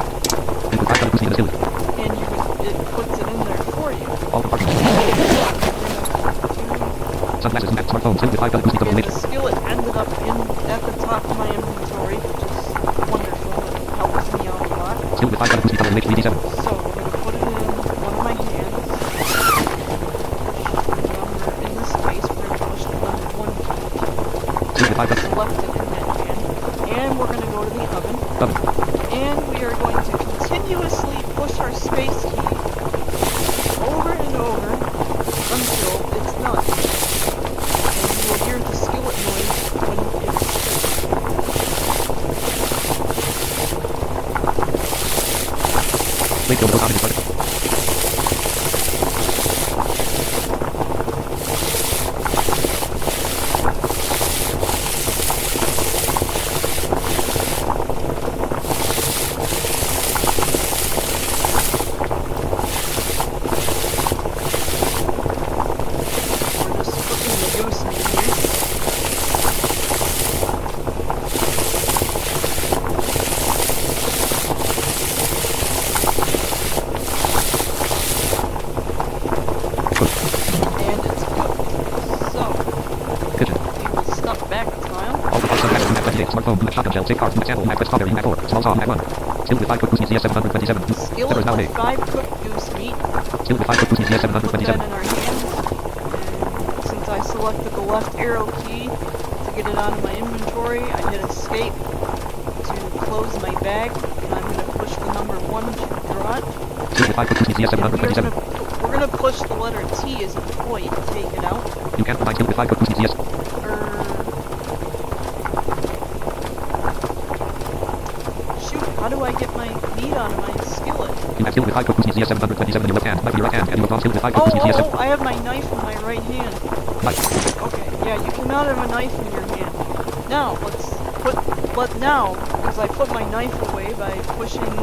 Input 5 gutted goose meat in the skillet. and it puts it in there for you. All departments. Sunglasses. You have smartphone. Skillet with 5 gutted goose meat. Double And image. the skillet ended up at the top of my inventory, which is wonderful. It helps me out a lot. Skillet with 5 gutted goose meat. Double image. 3D7. So, we're going to put it in one of my hands. In this case, we're going to push the number 1 key. Skillet with 5 gutted. Select it in that hand. And we're going to go to the oven. Oven. And we are going to continuously push our space key over and over until it's done. And you will hear the skillet noise when it's Wait till the oven is started. Sunglasses, map 28. Smartphone, map shotgun shell, take card, map sample, map quest strawberry, map 4. Small saw, map 1. Still with 5 cooked goose meat, CS727. Skillet Servers now with A. 5 cooked goose meat. Still with 5 cooked goose meat, Put that CS727. in our hands. And since I selected the left arrow key to get it out of my inventory, I hit escape to close my bag, and I'm going to push the number 1 to draw it. Still with 5 cooked goose meat, And CS727. we're going to push the letter T as a toy to take it out. You can't combine still with 5 cooked goose meat, CS. Shoot, how do I get my meat out of my skillet? You have still with 5 cooked goose meat, CS727 in your left hand. Knife in your right hand, and you have gone still with 5 cooked goose meat, CS7. Oh, I have my knife in my right hand. Knife. Okay, yeah, you cannot have a knife in your hand. Now, because I put my knife away by pushing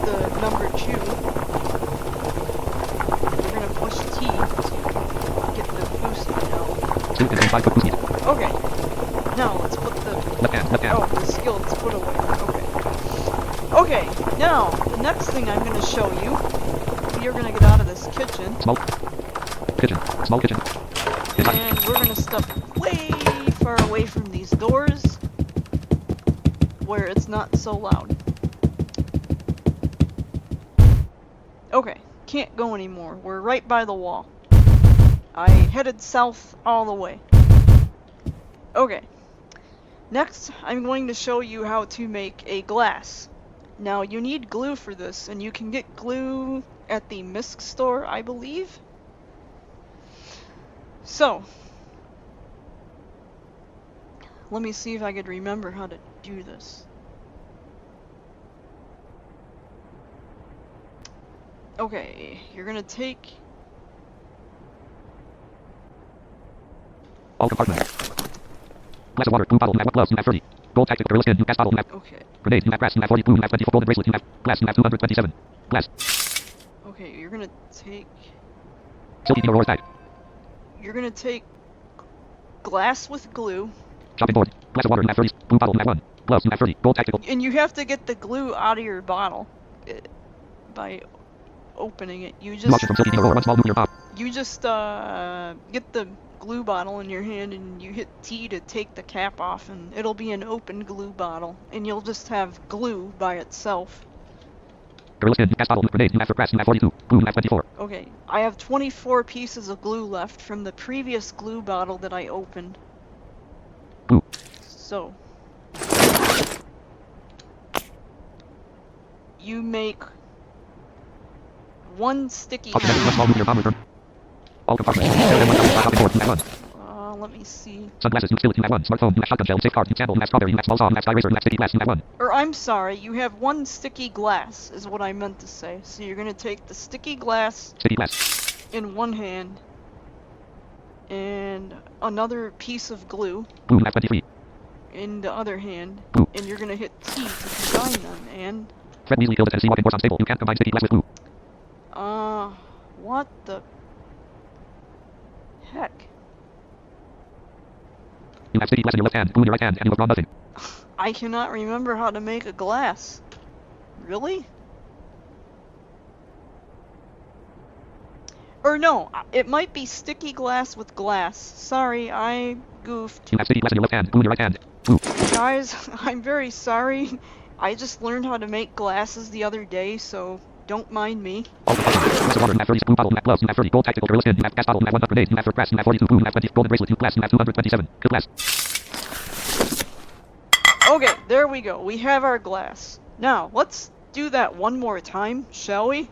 the number 2. We're gonna push T to get the boost out. Still contain 5 cooked goose meat. Okay. Now, let's put the... Left hand, left hand. Oh, the skillet's put away. Okay. Okay, now, the next thing I'm gonna show you, you're gonna get out of this kitchen. Small kitchen. Small kitchen. And we're gonna step way far away from these doors where it's not so loud. Okay, can't go anymore. We're right by the wall. I headed south all the way. Okay. Next, I'm going to show you how to make a glass. Now, you need glue for this, and you can get glue at the Misk store, I believe. So, let me see if I could remember how to do this. Okay, you're gonna take... All compartments. Glass of water, blue bottle, map gloves, map 30. Gold tactical gorilla skin, gas bottle, map. Okay. Grenade, map grass, map 40, blue, map 24, golden bracelet, map. Glass, map 227. Glass. Okay, you're gonna take... Silky Dio Roar's tag. You're gonna take glass with glue. Chopping board. Glass of water, map 30. Blue bottle, map 1. Gloves, map 30. Gold tactical. And you have to get the glue out of your bottle by opening it. You Launcher from Silky Dio Roar, one small nuclear pop. You just get the glue bottle in your hand and you hit T to take the cap off, and it'll be an open glue bottle, and you'll just have glue by itself. Gorilla skin, gas bottle, grenade, map for grass, map 42. Blue, map 24. Okay, I have 24 pieces of glue left from the previous glue bottle that I opened. Blue. So, you make one sticky One small nuclear bomb return. All compartments. Chopping board, map 1. let me see. Sunglasses, skillet, map 1. Smartphone, map shotgun shell, take card, sample, map strawberry, map small saw, map sky razor, map sticky glass, map 1. Or I'm sorry, you have one sticky glass, is what I meant to say. So you're gonna take the sticky glass Sticky glass. in one hand, and another piece of glue Blue, map 23. in the other hand, Blue. and you're gonna hit T to combine them, and... Fred Weasley killed a Tennessee walking horse unstable. You can't combine sticky glass with glue. What the heck? You have sticky glass in your left hand, glue in your right hand, and you have drawn nothing. I cannot remember how to make a glass. Really? Or no, it might be sticky glass with glass. Sorry, I goofed. You have sticky glass in your left hand, glue in your right hand. Glue. Guys, I'm very sorry. I just learned how to make glasses the other day, so don't mind me. All compartments. Glass of water, map 30, blue bottle, map gloves, map 30, gold tactical gorilla skin, map gas bottle, map 1 grenade, map for grass, map 42, blue, map 20, golden bracelet, glass, map 227. Good glass. Okay, there we go. We have our glass. Now, let's do that one more time, shall we?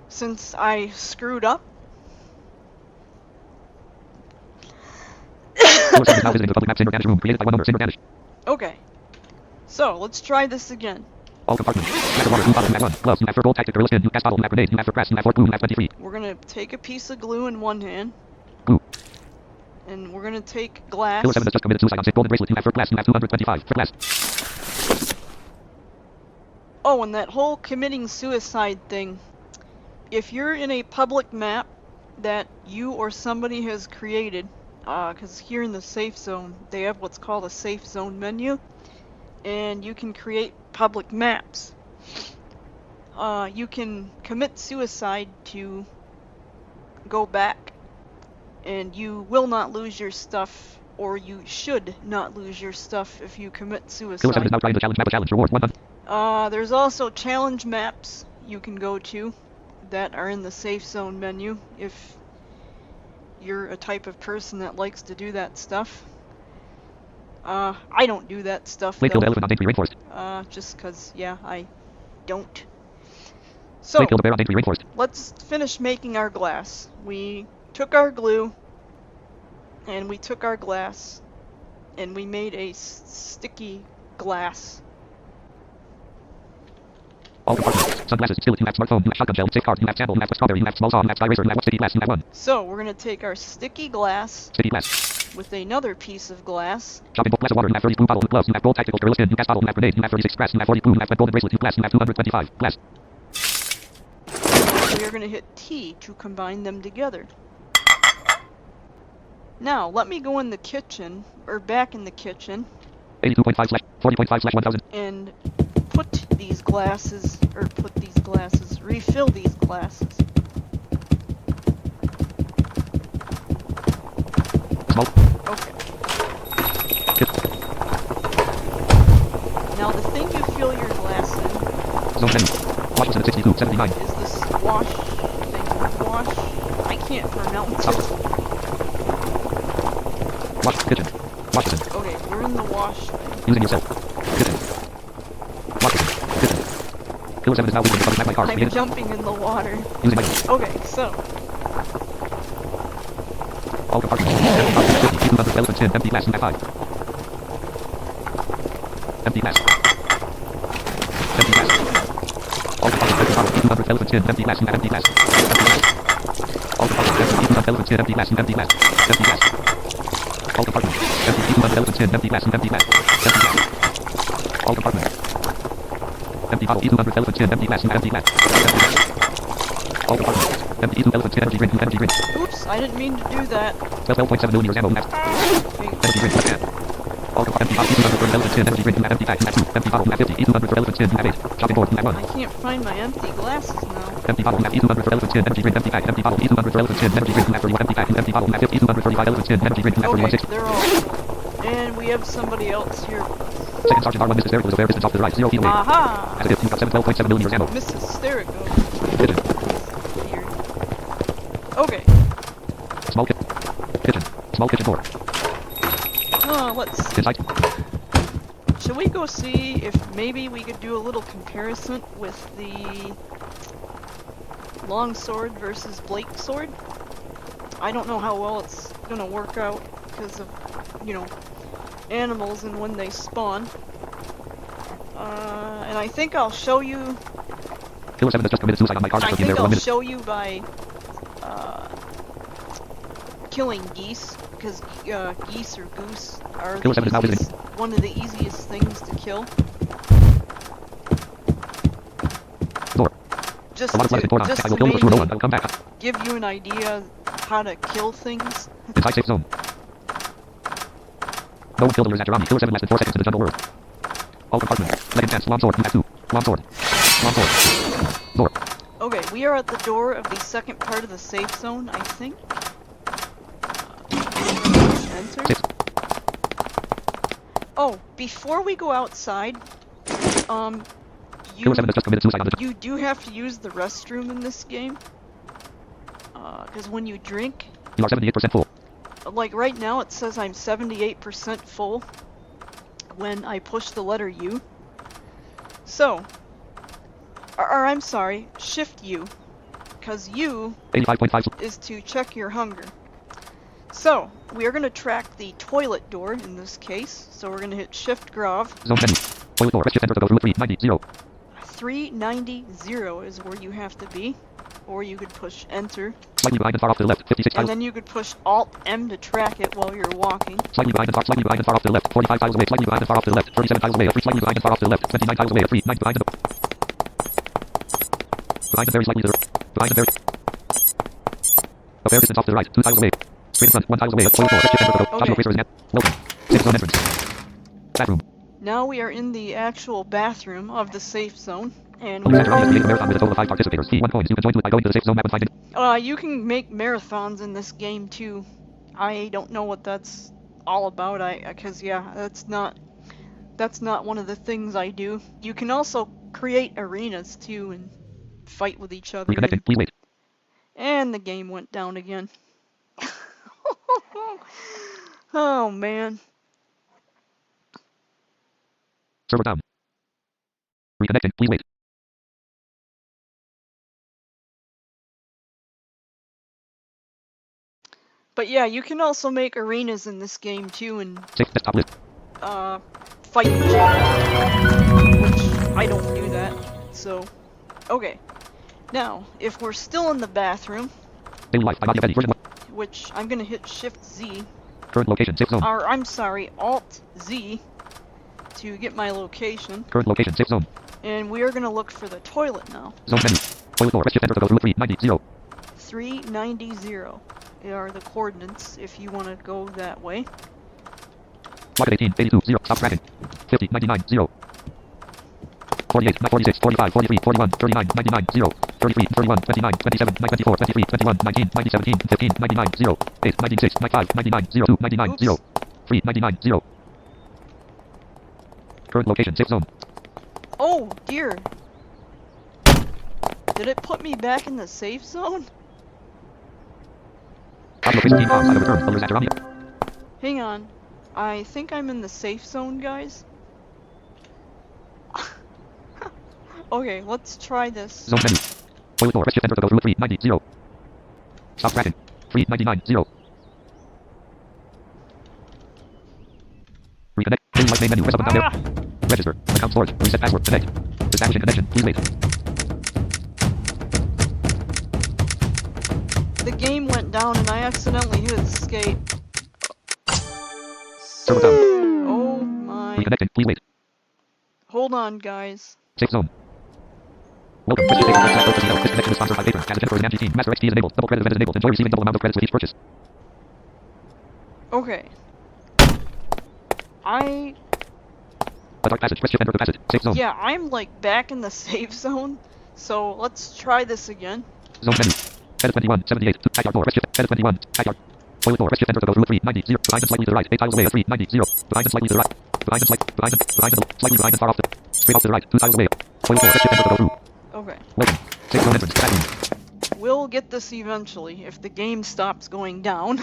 Since I screwed up. Now visiting the public map Cinder Danish room, created by one owner, Cinder Danish. Okay. So, let's try this again. All compartments. Glass of water, blue bottle, map 1. Gloves, map for gold tactical gorilla skin, gas bottle, map grenade, map for grass, map 4, blue, map 23. We're gonna take a piece of glue in one hand. Glue. And we're gonna take glass. Killer 7 has just committed suicide on 6 golden bracelet, map for glass, map 225. For glass. Oh, and that whole committing suicide thing. If you're in a public map that you or somebody has created, because here in the safe zone, they have what's called a safe zone menu, and you can create public maps. You can commit suicide to go back And you will not lose your stuff, or you should not lose your stuff if you commit Killer 7 suicide. is now trying to challenge map. A challenge reward 100. There's also challenge maps you can go to that are in the safe zone menu if you're a type of person that likes to do that stuff. I don't do that stuff Blade killed though. elephant on Daintree Rainforest. Just cause, yeah, I don't. So, Blade killed a bear on Daintree Rainforest. let's finish making our glass. We took our glue, and we took our glass, and we made a sticky glass. All departments. Sunglasses. Utility map. Smartphone. Map. Shotgun shell. Safe card. Map. Candle. Map. Strawberry. Map. Small saw. Map. Sky racer. Map. Sticky glass. Map 1. So, we're gonna take our sticky glass Sticky glass. with another piece of glass. Shopping book. Glass of water. Map 30. Blue bottle. Gloves. Map. Gold tactical. Gorilla skin. Gas bottle. Map. Grenade. Map 36. Grass. Map 40. Boom. Map. Golden bracelet. Glass. Map 225. Glass. We are gonna hit T to combine them together. Now, let me go in the kitchen, or back in the kitchen, 82.5/40.5/1000. and refill these glasses. Small. Okay. Kit. Now the thing you fill your glass in Zone menu. Wash was at 62.79. is this wash thing. Wash. I can't pronounce Stop. it. Wash. Kitchen. Wash was in. Okay, we're in the wash thing. Using yourself. Kitchen. Wash was in. Kitchen. Killer 7 is now leaving the public my car. I'm Created. jumping in the water. Using my Okay, so all compartments. Empty box. 50. 200. Elephant chin. Empty glass. Map 5. Empty glass. Empty glass. All compartments. Empty bottle. 200. Elephant chin. Empty glass. Map. Empty glass. Empty glass. All compartments. Empty 200. Elephant chin. Empty glass. Empty glass. Empty glass. All compartments. Empty 200. Elephant chin. Empty glass. Empty glass. Empty glass. All compartments. Empty bottle. 200. Elephant chin. Empty glass. Empty glass. Empty glass. All compartments. Empty 2 elephant chin. Energy drink. Energy drink. oops, I didn't mean to do that. 12.7 millimeters ammo. Map. Okay, Energy drink. Left hand. All compartments. Empty bottle. 200 for elephant chin. Energy drink. Map. Empty pack. Map 2. Empty bottle. Map 50. 200 for elephant chin. Map 8. Shopping board. Map 1. I can't find my empty glasses now. Empty bottle. Map 200 for elephant chin. Energy drink. Empty pack. Empty bottle. 200 for elephant chin. Energy drink. Map 31. Empty pack. Empty bottle. Map 50. 235 elephant chin. Energy drink. Map 41. Okay, 60. they're all. And we have somebody else here. Second Sergeant R1 Mrs. Hysterical is aware distance off to the right. 0 feet away. Aha! As it is, you've got 12.7 millimeters ammo. Mrs. Hysterical. Kitchen. Weird. Okay. Small kitchen. Small kitchen door. Let's see. Inside. Should we go see if maybe we could do a little comparison with the longsword versus Blake sword? I don't know how well it's gonna work out because of, animals and when they spawn. And I think I'll show you. Killer 7 has just committed suicide on my car. I There think for 1 I'll minute. show you by killing geese, because geese or goose are Killer 7 is now the visiting. one of the easiest things to kill. Door. Just A lot of blood has been poured on. just I will to kill those who are no one. mainly I will come back. give you an idea how to kill things. Inside safe zone. No one killed the Jerami. Killer 7 less than 4 seconds in the jungle world. All compartments. Leg and chance. Long sword. Map 2. Long sword. Long sword. Door. Okay, we are at the door of the second part of the safe zone, I think. Enter. 6. Oh, before we go outside, Killer 7 has just committed suicide on the you do have to use the restroom in this game. Because when you drink, You are 78% full. like right now it says I'm 78% full when I push the letter U. So, or I'm sorry, Shift U, because U 85.5. is to check your hunger. So, we are going to track the toilet door in this case, so we're going to hit Shift Grov. Zone menu. Toilet door. Rest shift enter to go through 390. 0. 390 is where you have to be, or you could push Enter, Slightly behind and far off to the left. 56 and tiles. then you could push Alt M to track it while you're walking. Slightly behind and far off to the left. 45 tiles away. Slightly behind and far off to the left. 37 tiles away. Slightly behind and far off to the left. 29 tiles away. 3. 9 behind and very slightly to the behind and very. A fair distance off to the right. 2 tiles away. Straight in front. 1 tiles away. Toilet door. Rest shift enter to go. Joshua Fraser is net. Welcome. Safe zone entrance. Bathroom. Now we are in the actual bathroom of the safe zone. And Alexander Ramos created a marathon with a total of 5 participators. Key 1 coins. You can join by going to the safe zone map and find it. you can make marathons in this game too. I don't know what that's all about. Cause yeah, that's not one of the things I do. You can also create arenas too and fight with each other. Reconnecting. Please wait. And the game went down again. Oh man. Server down. Reconnecting. Please wait. But yeah, you can also make arenas in this game too and Safe desktop list. fight each other. Which I don't do that. So, okay. Now, if we're still in the bathroom, Daily life by Nadia Betty. Version 1. which I'm gonna hit Shift Z, Current location. Safe zone. or I'm sorry, Alt Z to get my location, Current location. Safe zone. and we are gonna look for the toilet now. Zone menu. Toilet door. Rest shift enter to go through 390. 390 are the coordinates if you want to go that way. Rocket 18. 82. 0. Stop tracking. 50. 99. 0. 48, 46, 45, 43, 41, 39, 99, 0, 33, 31, 29, 27, 24, 23, 21, 19, 90, 17, 15, 99, 0, 8, 96, 95, 99, 0, 2, 99, 0, 3, 99, 0. Current location, safe zone. Oh dear. Did it put me back in the safe zone? Audio location team comms. I have returned. Alexander Ramos. Hang on. I think I'm in the safe zone, guys. Okay, let's try this. Zone menu. Toilet door. Rest shift enter to go through 390. 0. Stop tracking. 399. 0. Reconnect. Daily life main menu. Press button down there. Register. Account storage. Reset password. Connect. Establishing connection. Please wait. The game went down and I accidentally hit escape. Server down. Oh my. Reconnecting. Please wait. Hold on, guys. Safe zone. Welcome. Press shift enter to go. This connection is sponsored by Patreon. As a Jennifer and Angie team. Master XP is enabled. Double credit event is enabled. Enjoy receiving double amount of credits with each purchase. Okay. A dark passage. Press shift enter to passage. Safe zone. Yeah, I'm like back in the safe zone. So let's try this again. Zone menu. Edit 21. 78. Backyard door. Press shift. Edit 21. Backyard. Toilet door. Press shift enter to go through 390. 0. Behind and slightly to the right. 8 tiles away. 390. 0. Behind and slightly to the right. Behind and slightly behind and far off the. Straight off to the right. 2 tiles away. Toilet door. Press shift enter to go through. Okay. Welcome. Safe zone entrance. Bathroom. We'll get this eventually if the game stops going down.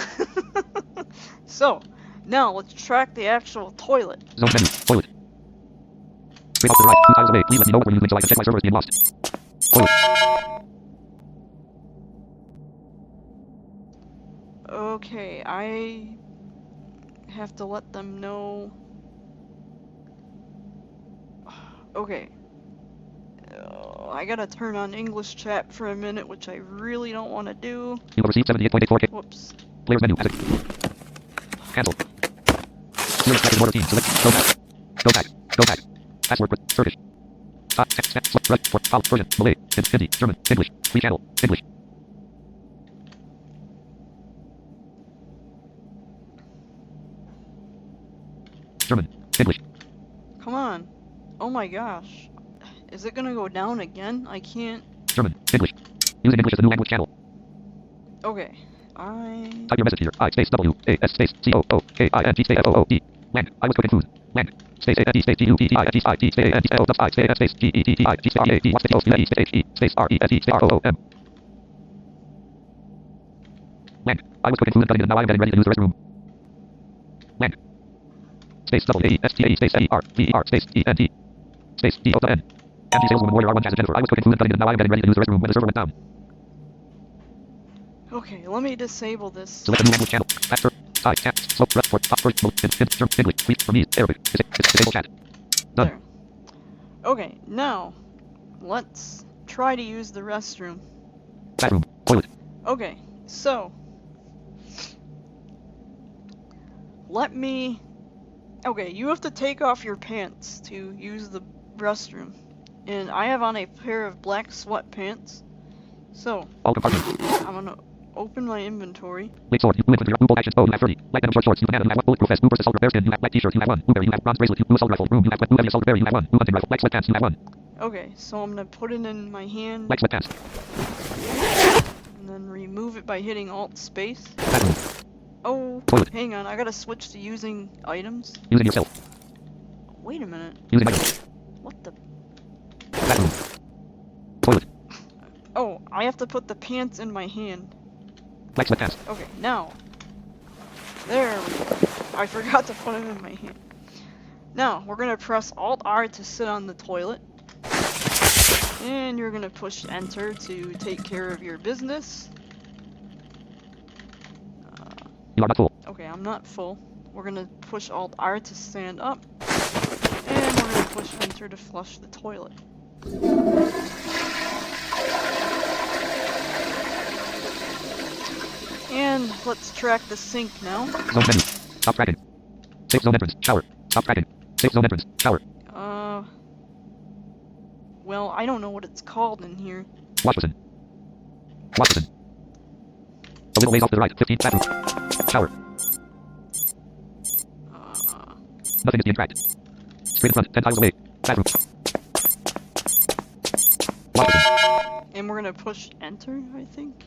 So, now let's track the actual toilet. Zone menu. Toilet. Straight off to the right. 2 tiles away. Please let me know when you're using so I can check my server is being lost. Toilet. Okay, I have to let them know. Okay. I gotta turn on English chat for a minute, which I really don't want to do. You will receive 78.84K. Whoops. Players menu. Exit. Cancel. Serious back in order team. Select. Go back. Go back. Go back. Password. Turkish. Version. Malay. Hindi. German. English. Free channel. English. German. English. Come on. Oh my gosh. Is it gonna go down again? I can't. German. English. Using English as a new language channel. Okay. Type your message here. I space W A S space C O O K I N G space F O O D. Lang. I was cooking food. Lang. Space A N D space G U T T I N G I T space A N D L I space A N space G E T T I G space R E A D space O space H E space R E S E space R O O M. Lang. I was cooking food and cutting it and now I am getting ready to use the restroom. Lang. Space double A E S T A E space E R V E R space E N D space D O N. Angie saleswoman warrior R1 Jazz Jennifer. I was cooking food and cutting it and now I am getting ready to use the restroom when the server went down. Okay, let me disable this. Select a new language channel. Faster. I can't. Slow. Rest for top first. English. Please for me. Arabic. Disable chat. Done. There. Okay, now let's try to use the restroom. Bathroom. Toilet. Okay, so let me. Okay, you have to take off your pants to use the restroom, and I have on a pair of black sweatpants. So All compartments. I'm gonna open my inventory. Late sword. You blue infantry. Blue bolt actions. Bow. You have 30. Light denim short shorts. You have banana. You have bulletproof vest. Blue versus assault bear skin. You have black t-shirt. You have 1. Blueberry. You have bronze bracelet. You blue assault rifle. Room. You have blue heavy assault berry. You have 1. Blue hunting rifle. Black sweatpants. You have 1. Okay, so I'm gonna put it in my hand Black sweatpants. and then remove it by hitting Alt Space. Bathroom. Oh, Toilet. hang on, I gotta switch to using items. Using yourself. Wait a minute. Using item. What the? Bathroom. Toilet. Oh, I have to put the pants in my hand. Black sweatpants. Okay, now. There we go. I forgot to put them in my hand. Now, we're gonna press Alt R to sit on the toilet. And you're gonna push Enter to take care of your business. You are not full. Okay, I'm not full. We're gonna push Alt R to stand up. And we're gonna push Enter to flush the toilet. And let's track the sink now. Zone menu. Stop tracking. Safe zone entrance. Shower. Stop tracking. Safe zone entrance. Shower. Well, I don't know what it's called in here. Wash basin. Wash basin. A little ways off to the right. 15. Bathroom. Shower. Nothing is being tracked. Straight in front. 10 tiles away. Bathroom. Wash basin. And we're gonna push Enter, I think.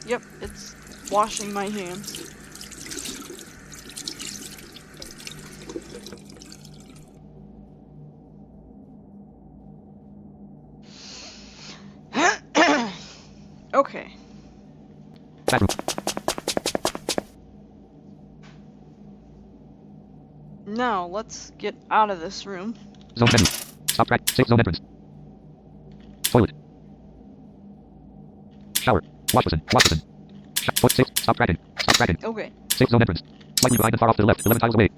Yep, it's washing my hands. Okay. Bathroom. Now, let's get out of this room. Zone menu. Stop track. Safe zone entrance. Toilet. Shower. Wash basin. Wash basin. Safe. Stop tracking. Stop tracking. Okay. Safe zone entrance. Slightly behind and far off to the left. 11 tiles away.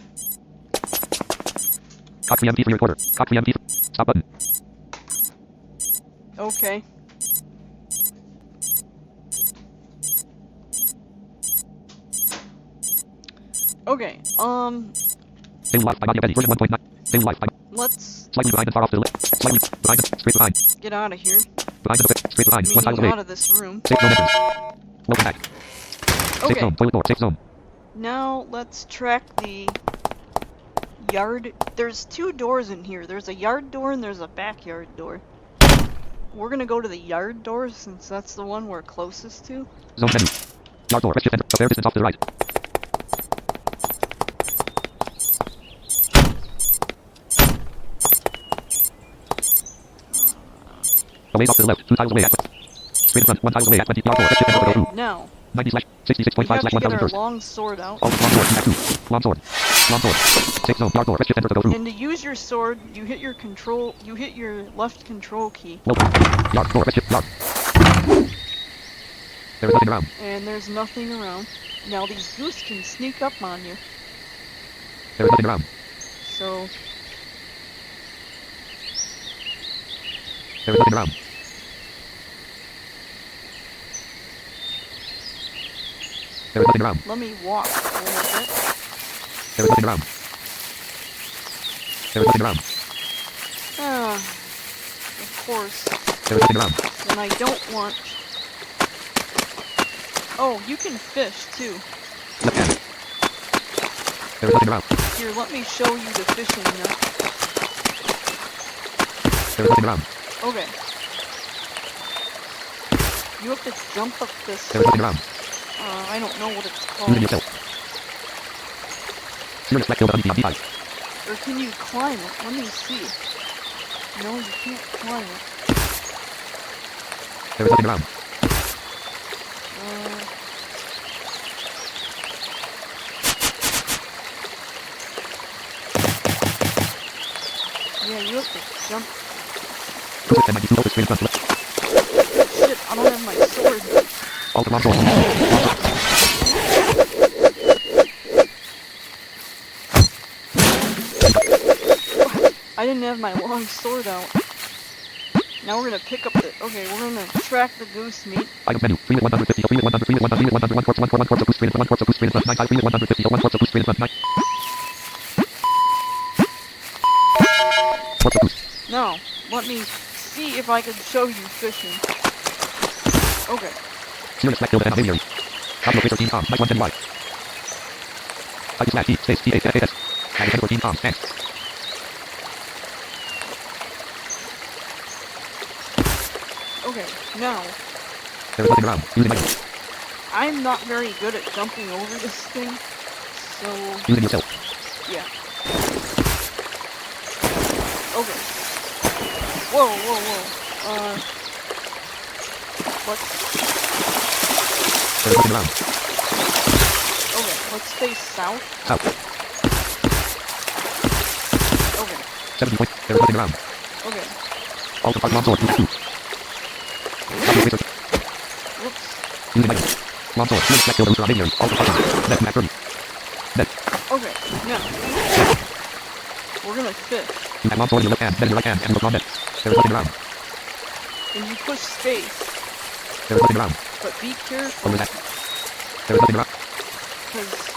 Cock preempty for your recorder. Cock preempty. Stop button. Okay. Okay, Stay live by Body Betty version 1.9. Stay live by. let's Slightly behind and far off to the left. Slightly behind. Straight behind. get out of here. Behind the straight behind. 1 tile Meaning away. out of this room. Safe zone entrance. Welcome back. Safe Okay, zone. Toilet door. Safe zone. now let's track the yard. There's two doors in here. There's a yard door and there's a backyard door. We're gonna go to the yard door since that's the one we're closest to. Zone menu. Yard door. Shift enter. A fair distance off to the right. A ways off to the left. 2 tiles away at. Straight in front. 1 tile away at 20. Yard door. Shift enter to go through. Now, 90 slash we 66.5 have slash to get 1000 our first. long sword out. Long sword. Back 2. Long sword. Long sword. Safe zone. Yard door. Shift enter to go through. And to use your sword, you hit your left control key. Welcome. Yard door. Shift. Yard. There is nothing around. And there's nothing around. Now these goose can sneak up on you. There is nothing around. So, There is nothing around. There is nothing around. let me walk a little bit. There is nothing around. There is nothing around. Ah, of course. There is nothing around. And I don't want... Oh, you can fish too. Left hand. There is nothing around. Here, let me show you the fishing net. There is nothing around. Okay. You have to jump up this... There is nothing around. I don't know what it's Using called. yourself. Serious black field underneath the eyes. Or can you climb it? Let me see. No, you can't climb it. There is nothing around. Yeah, you have to jump. Cruiser 1092 focus screen front left. Shit, I don't have my sword. Alter long sword. Long sword. I didn't have my long sword out. Now we're gonna pick up the... Okay, we're gonna track the goose meat. Items menu. 3 with 150. 3 with 100. 3 with 100. 3 with 100. 1 corpse. 1 corpse of goose screen in front. 1 corpse of goose screen in front. 9 tiles. 3 with 150. 1 corpse of goose screen in front. 9. Corpse of goose. Now, let me see if I can show you fishing. Okay. Serious black field and aviary. Audio 13 com. Mic 110 wide. IP slash E space T A S. Magazine 14 com. Thanks. Okay, now, There is nothing around. Using items. I'm not very good at jumping over this thing, so, Using yourself. yeah. Okay. Whoa, whoa, whoa. Let's, There is nothing around. okay, let's stay south. South. Okay, 70 point. There is nothing around. okay. All the park long sword. Use 2. Copy research. Whoops. Using items. Long sword. Link black builder surrounding area. All the park. Net map 30. Net. Okay, now, we're gonna fish, You have long sword in your left hand. Net in your right hand. And look on net. There is nothing around. and you push space, There is nothing around. but be careful, Over that. There is nothing around. because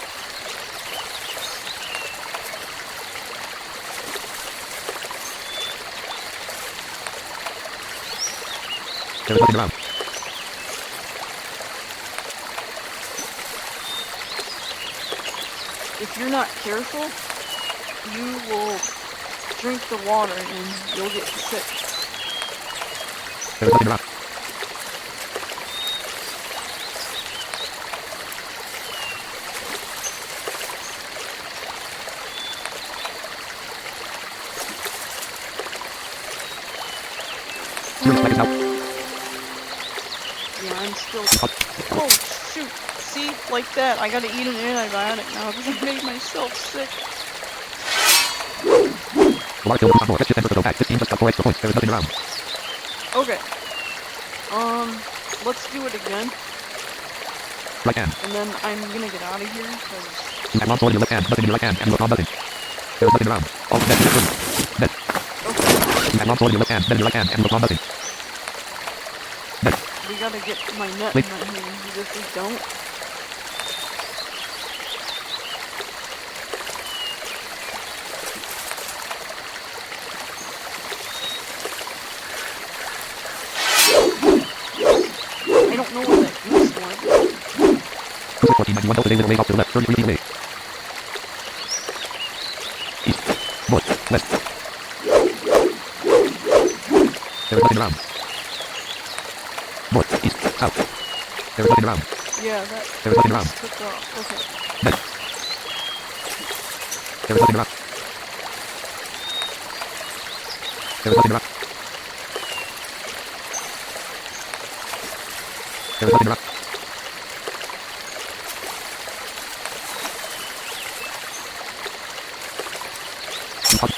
There is nothing around. if you're not careful, you will drink the water and you'll get sick. There is nothing around. Serious flag is out. Yeah, I'm still. Oh, shoot. See? Like that. I gotta eat an antibiotic now because I made myself sick. Large builder on board. Let's just enter the go back. 15 just got 4 extra points. There is nothing around. Okay. Let's do it again. Right hand. And then I'm gonna get out of here because. You have long sword in your left hand. Nothing in your right hand. And look on nothing. There is nothing around. All net. Net. Okay. You have long sword in your left hand. Net in your right hand. And look on nothing. Net. We gotta get my net Wait. in my hand because if we don't. I don't know where that goose went. Cruiser 1491 Delta Day little ways off to the left. 33 feet away. East. North. West. There is nothing around. North. East. South. There is nothing around. Yeah, that There is nothing around. goose took off. Okay. Net. There is nothing around. There is nothing around. There is nothing around. God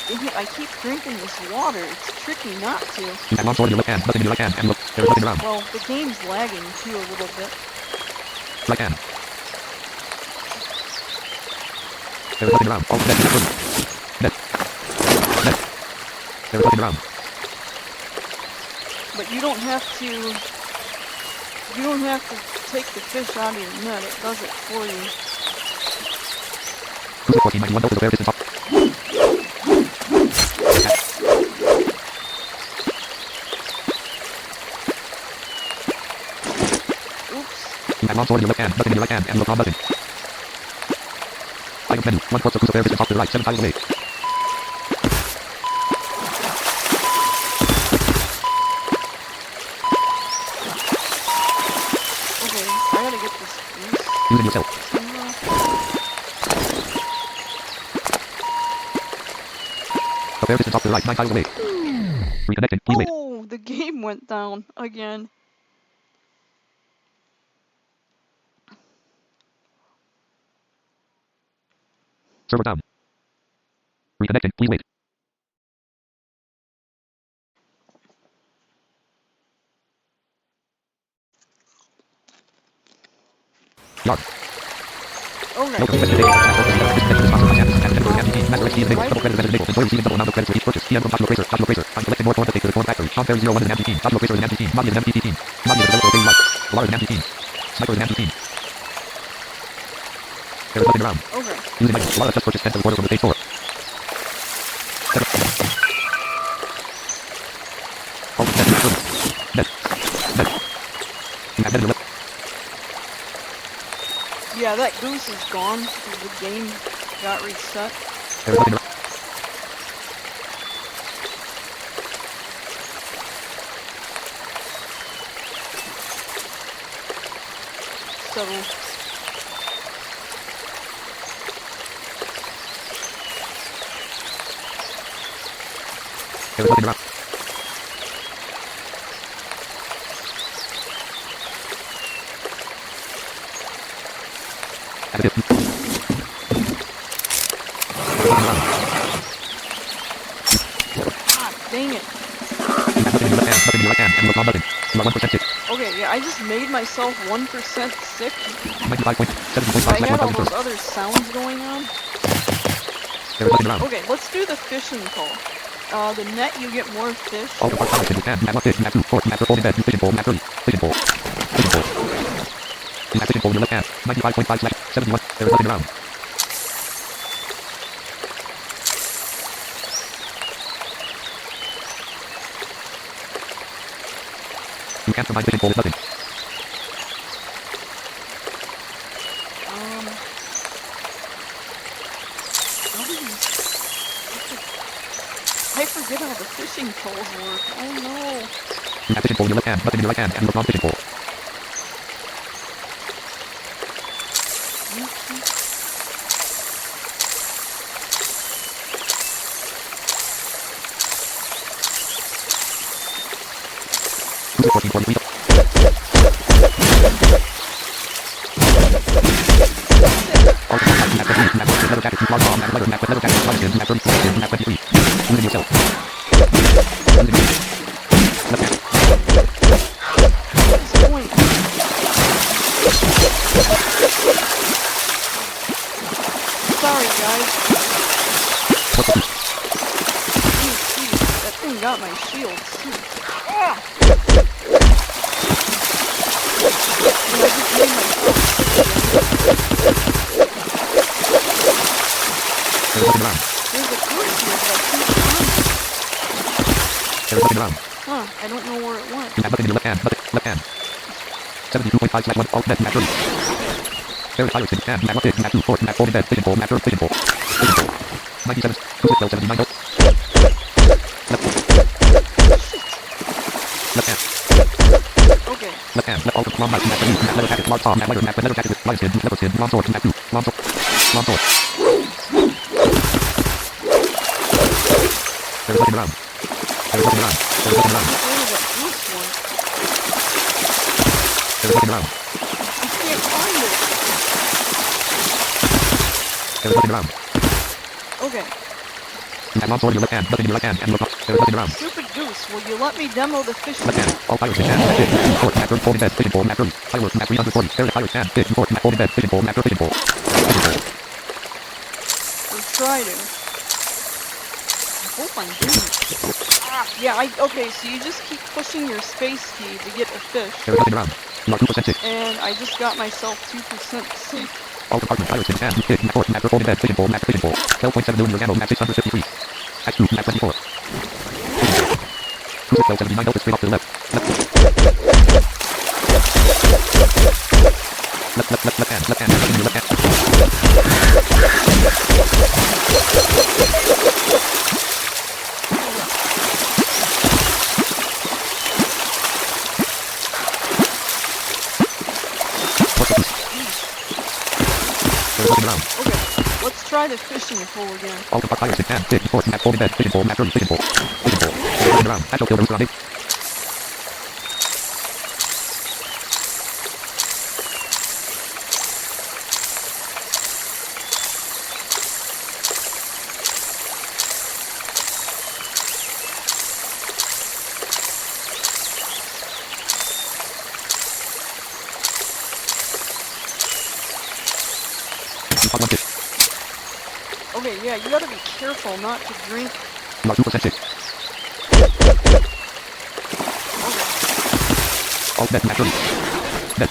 dang it, I keep drinking this water. It's tricky not to. You have long sword in your left hand. Nothing in your right hand. And look. There is nothing around. Well, the game's lagging too a little bit. Right hand. There is nothing around. All net. Net. Net. There is nothing around. But you don't have to. You don't have to take the fish out of your net. It does it for you. Cruiser 1491 Delta Bear distance off. Oops. You have long sword in your left hand. Nothing in your right hand. And look on nothing. Item menu. 1 corpse of Cruiser Bear distance off to the right. 7 tiles away. Okay, I gotta get this goose. Using yourself. A bear distance off to the right. 9 tiles away. Reconnecting. Please wait. Oh, the game went down again. Server down. Reconnecting. Please wait. Yard. Okay. No credit today. This sponsor by Canvas. Canvas Temporary MTT. Master XP enabled. Double credit event enabled. Enjoy receiving double amount of credits with each purchase. PM from Joshua Fraser. Joshua Fraser. I'm collecting more corn to take to the corn factory. Sean Ferry 01 is an MT team. Joshua Fraser is an MT team. Monty is an MTT team. Monty is a developer of daily life. Solar is an MT team. Sniper is an MT team. There is nothing around. Okay. Using items. Solar just purchased 10 to the border from the stage 4. All net. Net. Net. You have net in your left. Yeah, that goose is gone because the game got reset. There is nothing around. settle. There is nothing around. As it is. God dang it. You have nothing in your left hand, nothing in your right hand, and you have nothing. You are 1% sick. Okay, yeah, I just made myself 1% sick. 95.7.5 I had all 1000 those first. other sounds going on. There is nothing around. Okay, let's do the fishing pole. The net, you get more fish. All the parts in your hand. You have 1 fish, you have 2 fork, you have 4 in bed, fishing pole, you have 3. Fishing pole. Fishing pole. You have fishing pole in your left hand. 95.5/71. There is nothing around. You can't combine fishing pole with nothing. How do you... I forget how the fishing poles work. Oh no. You have fishing pole in your left hand, nothing in your right hand, and you have non-fishing pole. Who's it working for you? All the parts, you have 3, you have 6 leather jackets, you large bomb, you have leather, you have leather jackets, large skins, you have 30, skins, you have 23. Use it yourself. Use it yourself. Left hand. What's the point? Sorry, guys. What's the piece? Jeez, that thing got my shield, too. Ah! And I just made myself There is nothing around. There's a torch here, but I can't find it. There is nothing around. Huh, I don't know where it went. You have nothing in your left hand, nothing, left hand. 72.5/1, all bed, you have 30. There is fire in your hand, you have 1 fish, you have 2 fork, you have 4 in bed, fishing pole, you have 3, fishing pole. Fishing pole. 97, 2, 79, left. Left hand. Okay, Left hand, left all the long knife, you have 3, you have leather jacket, large palm, you have leather, you have leather jacket with lion skin, leather skin, long sword, you have 2, long sword. Long sword. There is nothing around. There is nothing around. There is nothing around. where did that goose one? There is nothing around. I can't find it. There is nothing around. Okay, You have long sword in your left hand, nothing in your right hand, and look up. There is nothing around. stupid goose, will you let me demo the fishing Left hand, all fire in hand, you have fish, you have fork, you have 4 in bed, fishing pole, you have 30. Fireworks, you have 340. There is fire in hand, fish, fork, you have 4 in bed, fishing pole, you have 3, fishing pole. Fishing pole. We'll try to. I hope I'm doing it. Ah, yeah, okay, so you just keep pushing your space key to get a fish. There is nothing around. You are 2% sick. And I just got myself 2% sick. All department fire in hand, fish, you have fork, you have 4 in bed, fishing pole, you have fishing pole. 12.7 million candle, you have 653. Act 2, you have 24. 1279, open straight off to the left. Left hand, left hand, left hand, left hand. What's the piece? There is nothing around. Okay, let's try the fishing pole again. All the fire in hand, fish, fork, you have 4 in bed, fishing pole, you have 30, fishing pole. Fishing pole. There is nothing around. Actual kill, there is nothing. You caught 1 fish. Okay, yeah, you gotta be careful not to drink. You are 2% sick. Okay, All bed, you have 30. Bed.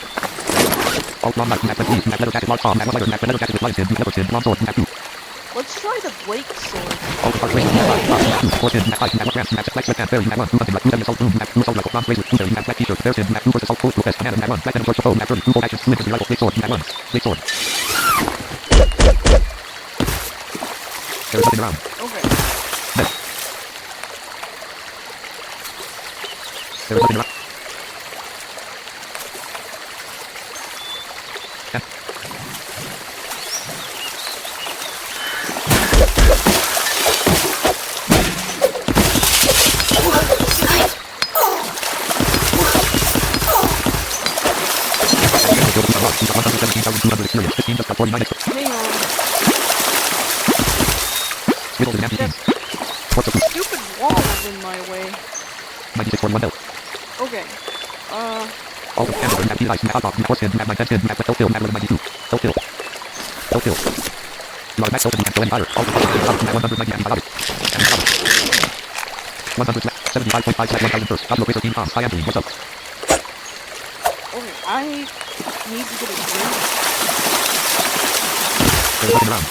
All long knife, you have 20, you have leather jacket, large palm, you have leather, you have leather jacket with lion skin, you have leather skin, long sword, you have 2. let's try the Blake sword. All the parts, you have 5, you have 2, 4 skins, you have 5, you have 1 grams, you have 6 flex, left hand, berry, you have 1, 2 hunting, like 2 assault room, you have 2 assault rifle, bronze razor, 2 berry, you have black t-shirt, bear skin, you have 2 versus assault full vest, banana, you have 1, black venom torch, bow, you have 30, 2 bolt actions, slim rifle, big sword, you have 1, big sword. There is nothing around. Okay, Bed. There is nothing around. Experience. 15 just got 49 extra. Hang on. Skittles is an empty That team. Corpse of Goose. stupid wall is in my way. 9641 belt. Okay. All the candles and ice, map off, force spin, map 9, 10 spin, map self kill, map 92. Self kill. Self kill. You are max opening and go any higher. All the forces out, map 190 antibiotic. 100 75.5 slash 1000 first. Osmo Racer Team Comms. Hi Anthony, what's up? Okay, I need to get a drink. There's nothing around.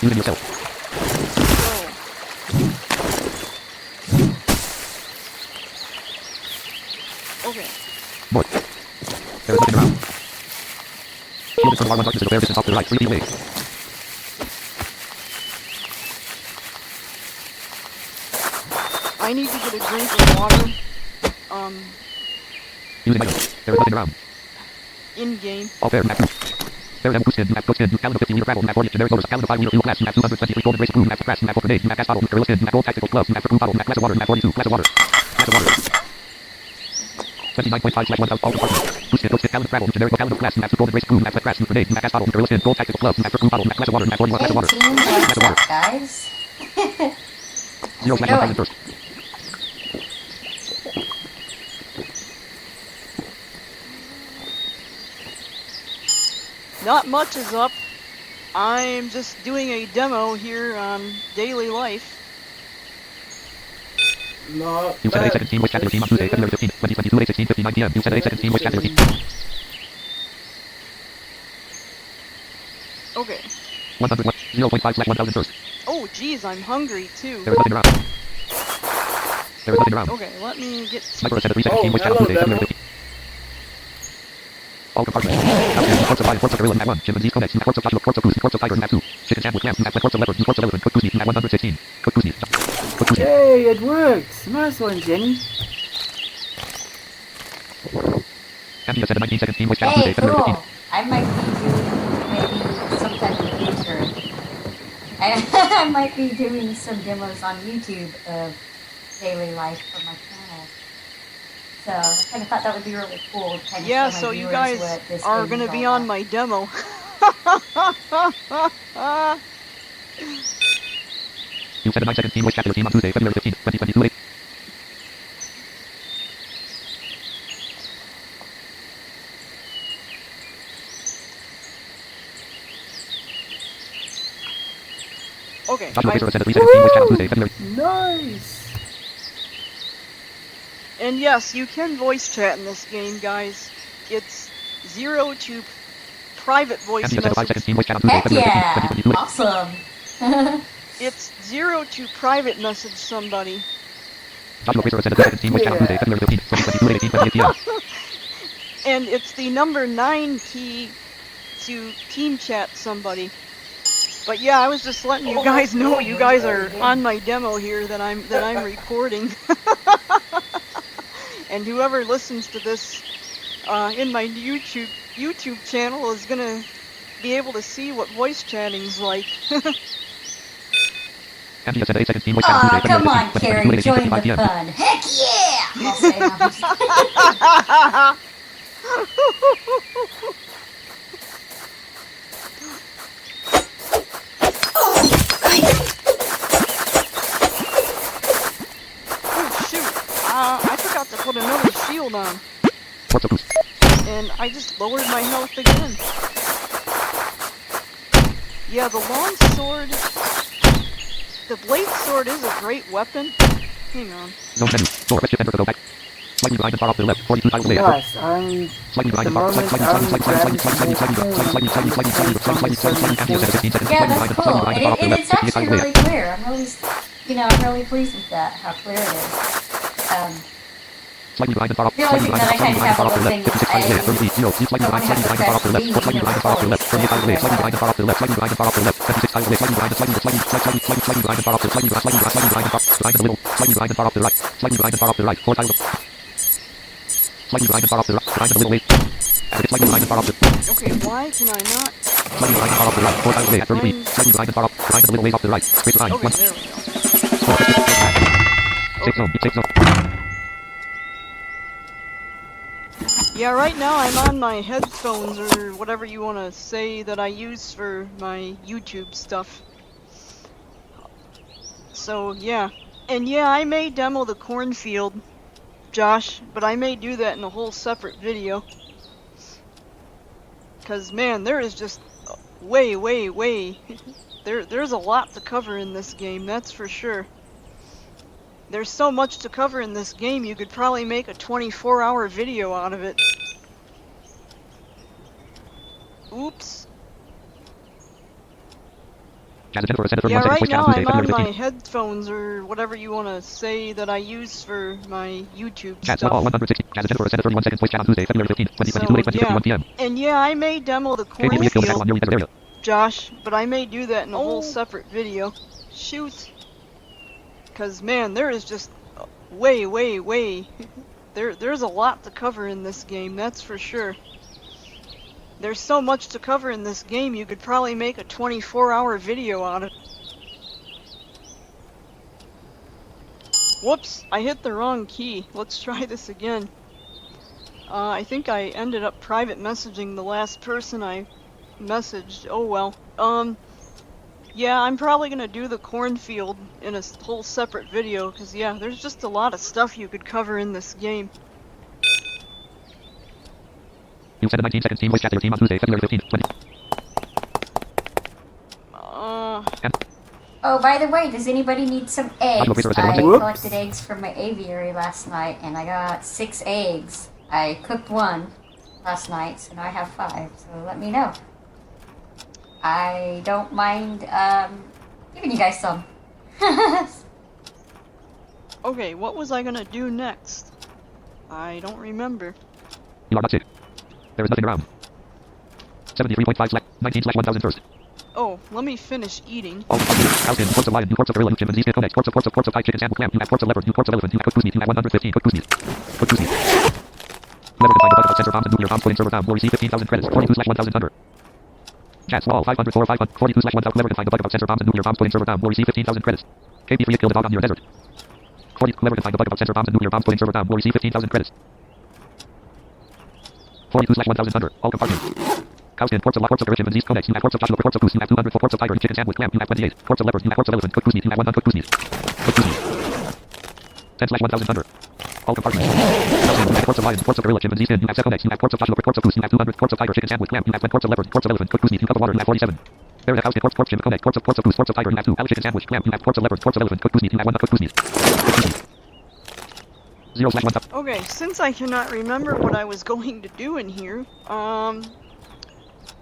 Use it yourself. So. Okay. More. There is nothing around. Shielded from R1 darkness is a fair distance off to the right. 3 feet away. I need to get a drink of water. Using item. There is nothing around. In game. All fair, map 2. Fair level goose skin, map goat skin, calendar 50 liter travel, map 40 generic motors, calendar 5 liter fuel glass, map 223 golden race brew, map grass, map for grenade, map gas bottle, gorilla skin, map gold tactical gloves, map for brew bottle, map glass of water, map 42, glass of water. Glass of water. 29.5 slash 1000 all department. Goose skin, goat skin, calendar travel, generic calendar glass, map 2 golden race brew, map glass, map grenade, map gas bottle, gorilla skin, gold tactical gloves, map for brew bottle, map glass of water, map 41, glass of water. 18, Glass of water. guys. 0 slash 1000 first. Not much is up. I'm just doing a demo here on Daily Life. Not You said bad. A17 voice chat team on Tuesday, February 15th, 2022 at 16:59 p.m. You said A17 voice chat team. Okay. 101, 0.5 slash 1000 first. Oh, geez, I'm hungry too. There is nothing around. There is nothing around. Okay, let me get. Sniper said 317 voice chat on Tuesday, February 15th. All compartments. Outstanding. Corpse of lion, corpse of gorilla, map 1. Chimpanzees codex, corpse of joshua, corpse of goose, corpse of tiger, map 2. Chicken sandwich, lamb, map 1, corpse of leopard, corpse of elephant, cooked goose meat, map 116. Cooked goose meat. Cooked goose meat. Yay, it worked! Nice one, Jenny. Anthea said 1917 voice chat on Hey, Tuesday, February cool. 15th. I might be doing maybe some type of feature. I might be doing some demos on YouTube of daily life for my channel. So I kind of thought that would be really cool. To kind of Yeah, show my so you viewers guys what this are game gonna is be all on about. my demo. You said 917 voice chat team on Tuesday, February 15th, 2022 at 8. Okay. Joshua Racer I, said 317 voice chat on Tuesday, February. Nice! and yes, you can voice chat in this game, guys. It's 0 to private voice Anthea said message. 517 voice chat on Tuesday, Heck February 15th, yeah! 2022 at 8. Awesome! It's 0 to private message somebody. Joshua Racer said 317 voice chat on Tuesday, February 15th, 2022 at 18:28 p.m. And it's the number 9 key to team chat somebody. But yeah, I was just letting you guys know you guys are on my demo here that I'm recording. And whoever listens to this in my YouTube channel is gonna be able to see what voice chatting's like. Anthea said 817 voice chat on Aw, Tuesday, come February on, 15th, Carrie, 2022 join at 18:55 the p.m. fun. Heck yeah! I'll say that. Oh shoot! I forgot to put another shield on, Corpse of goose. and I just lowered my health again. Yeah, the long sword, the blade sword is a great weapon. Hang on. Zone menu. Door. Red shift enter to go back. Slightly behind and far off to the left. 42 tiles away. Guys, I'm Slightly behind the and far. moment Slightly I'm Yeah, that's cool. And it's actually really clear. I'm really pleased with that, how clear it is. Slightly behind and far off. The only Slightly thing that I behind kind of and far off have to the a left. little 56 tiles away. thing, 38. 0. Slightly behind and far off to the left. Slightly behind and far off to the left. 28 tiles away. Slightly behind and far off to the left. Slightly behind and far off to the left. 76 tiles away. Slightly behind and slightly behind and far off to the slightly behind and far behind the middle. Slightly behind and far off to the right. Slightly behind and far off to the right. 4 tiles. Slightly behind and far off to the right. Behind the middle way. It's slightly behind and far off the... Okay, why can I not? Slightly behind and far off the right. 4 times a day at 33. Slightly behind and far off. Behind and a little ways off to the right. Straight behind. Okay, 1. there we go. 4. 6 zone. 6 zone. Yeah, right now I'm on my headphones or whatever you want to say that I use for my YouTube stuff. So, yeah. And yeah, I may demo the cornfield, Josh, but I may do that in a whole separate video. Cause man, there is just way there's a lot to cover in this game, that's for sure. There's so much to cover in this game, you could probably make a 24-hour video out of it. Oops. Yeah, right now I'm on my headphones or whatever you want to say that I use for my YouTube stuff. So, yeah. And yeah, I may demo the cornfield, Josh, but I may do that in a whole separate video. Shoot. Cause man, there is just way there's a lot to cover in this game, that's for sure. There's so much to cover in this game, you could probably make a 24-hour video out of it. Whoops, I hit the wrong key. Let's try this again. I think I ended up private messaging the last person I messaged. Oh well. Yeah, I'm probably gonna do the cornfield in a whole separate video, cause yeah, there's just a lot of stuff you could cover in this game. You sent a 19-second team voice chat to your team on Tuesday, February 15th, 20. Oh, by the way, does anybody need some eggs? I collected eggs from my aviary last night, and I got 6 eggs. I cooked 1 last night, so now I have 5, so let me know. I don't mind giving you guys some. Okay, what was I gonna do next? I don't remember. You are not safe. There is nothing around. 73.5/19/1000 first. Oh, let me finish eating. All house in, corpse of lion, new corpse of gorilla, new chimpanzee, skin conex, corpse of Thai chicken, sandwich, clam, new corpse of leopard, new corpse of elephant, new cooked goose meat, new 115, cooked goose meat. Cooked goose meat. Never can find a bug about sensor bombs and nuclear bombs, put in server found, will receive 15,000 credits, 42/1000 under. Chats wall 504 500 42/1000, clever can find a bug about sensor bombs and nuclear bombs, put in server found, will receive 15,000 credits. KB3 killed a dog on your desert. 40 clever can find a bug about sensor bombs and nuclear bombs, put in server found, will receive 15,000 credits. 42/1000 under. All compartments. Cowskin, corpse of lot, corpse of chimpanzee, conex, new corpse of joshua, corpse of goose, you have 204, corpse of tiger, chicken sandwich, clam, you have 28, corpse of leopard, you have corpse of elephant, cooked goose meat, you have 100 cooked goose meat. Cooked goose meat. 10/1000 under. All compartments. Cowskin, you have corpse of lion, corpse of gorilla, chimpanzee skin, you have 7 conex, you have corpse of joshua, corpse of goose, you have 200, corpse of tiger, chicken sandwich, clam, you have 10, corpse of leopard, corpse of elephant, cooked goose meat, you cup of water, you have 47. There is a cowskin, corpse, chimp, conex, corpse of goose, corpse of tiger, you have 2, chicken sandwich, clam, you have corpse of leopard, corpse of elephant, cooked goose meat, you have 1 cooked goose meat. 0/1. Okay, since I cannot remember what I was going to do in here,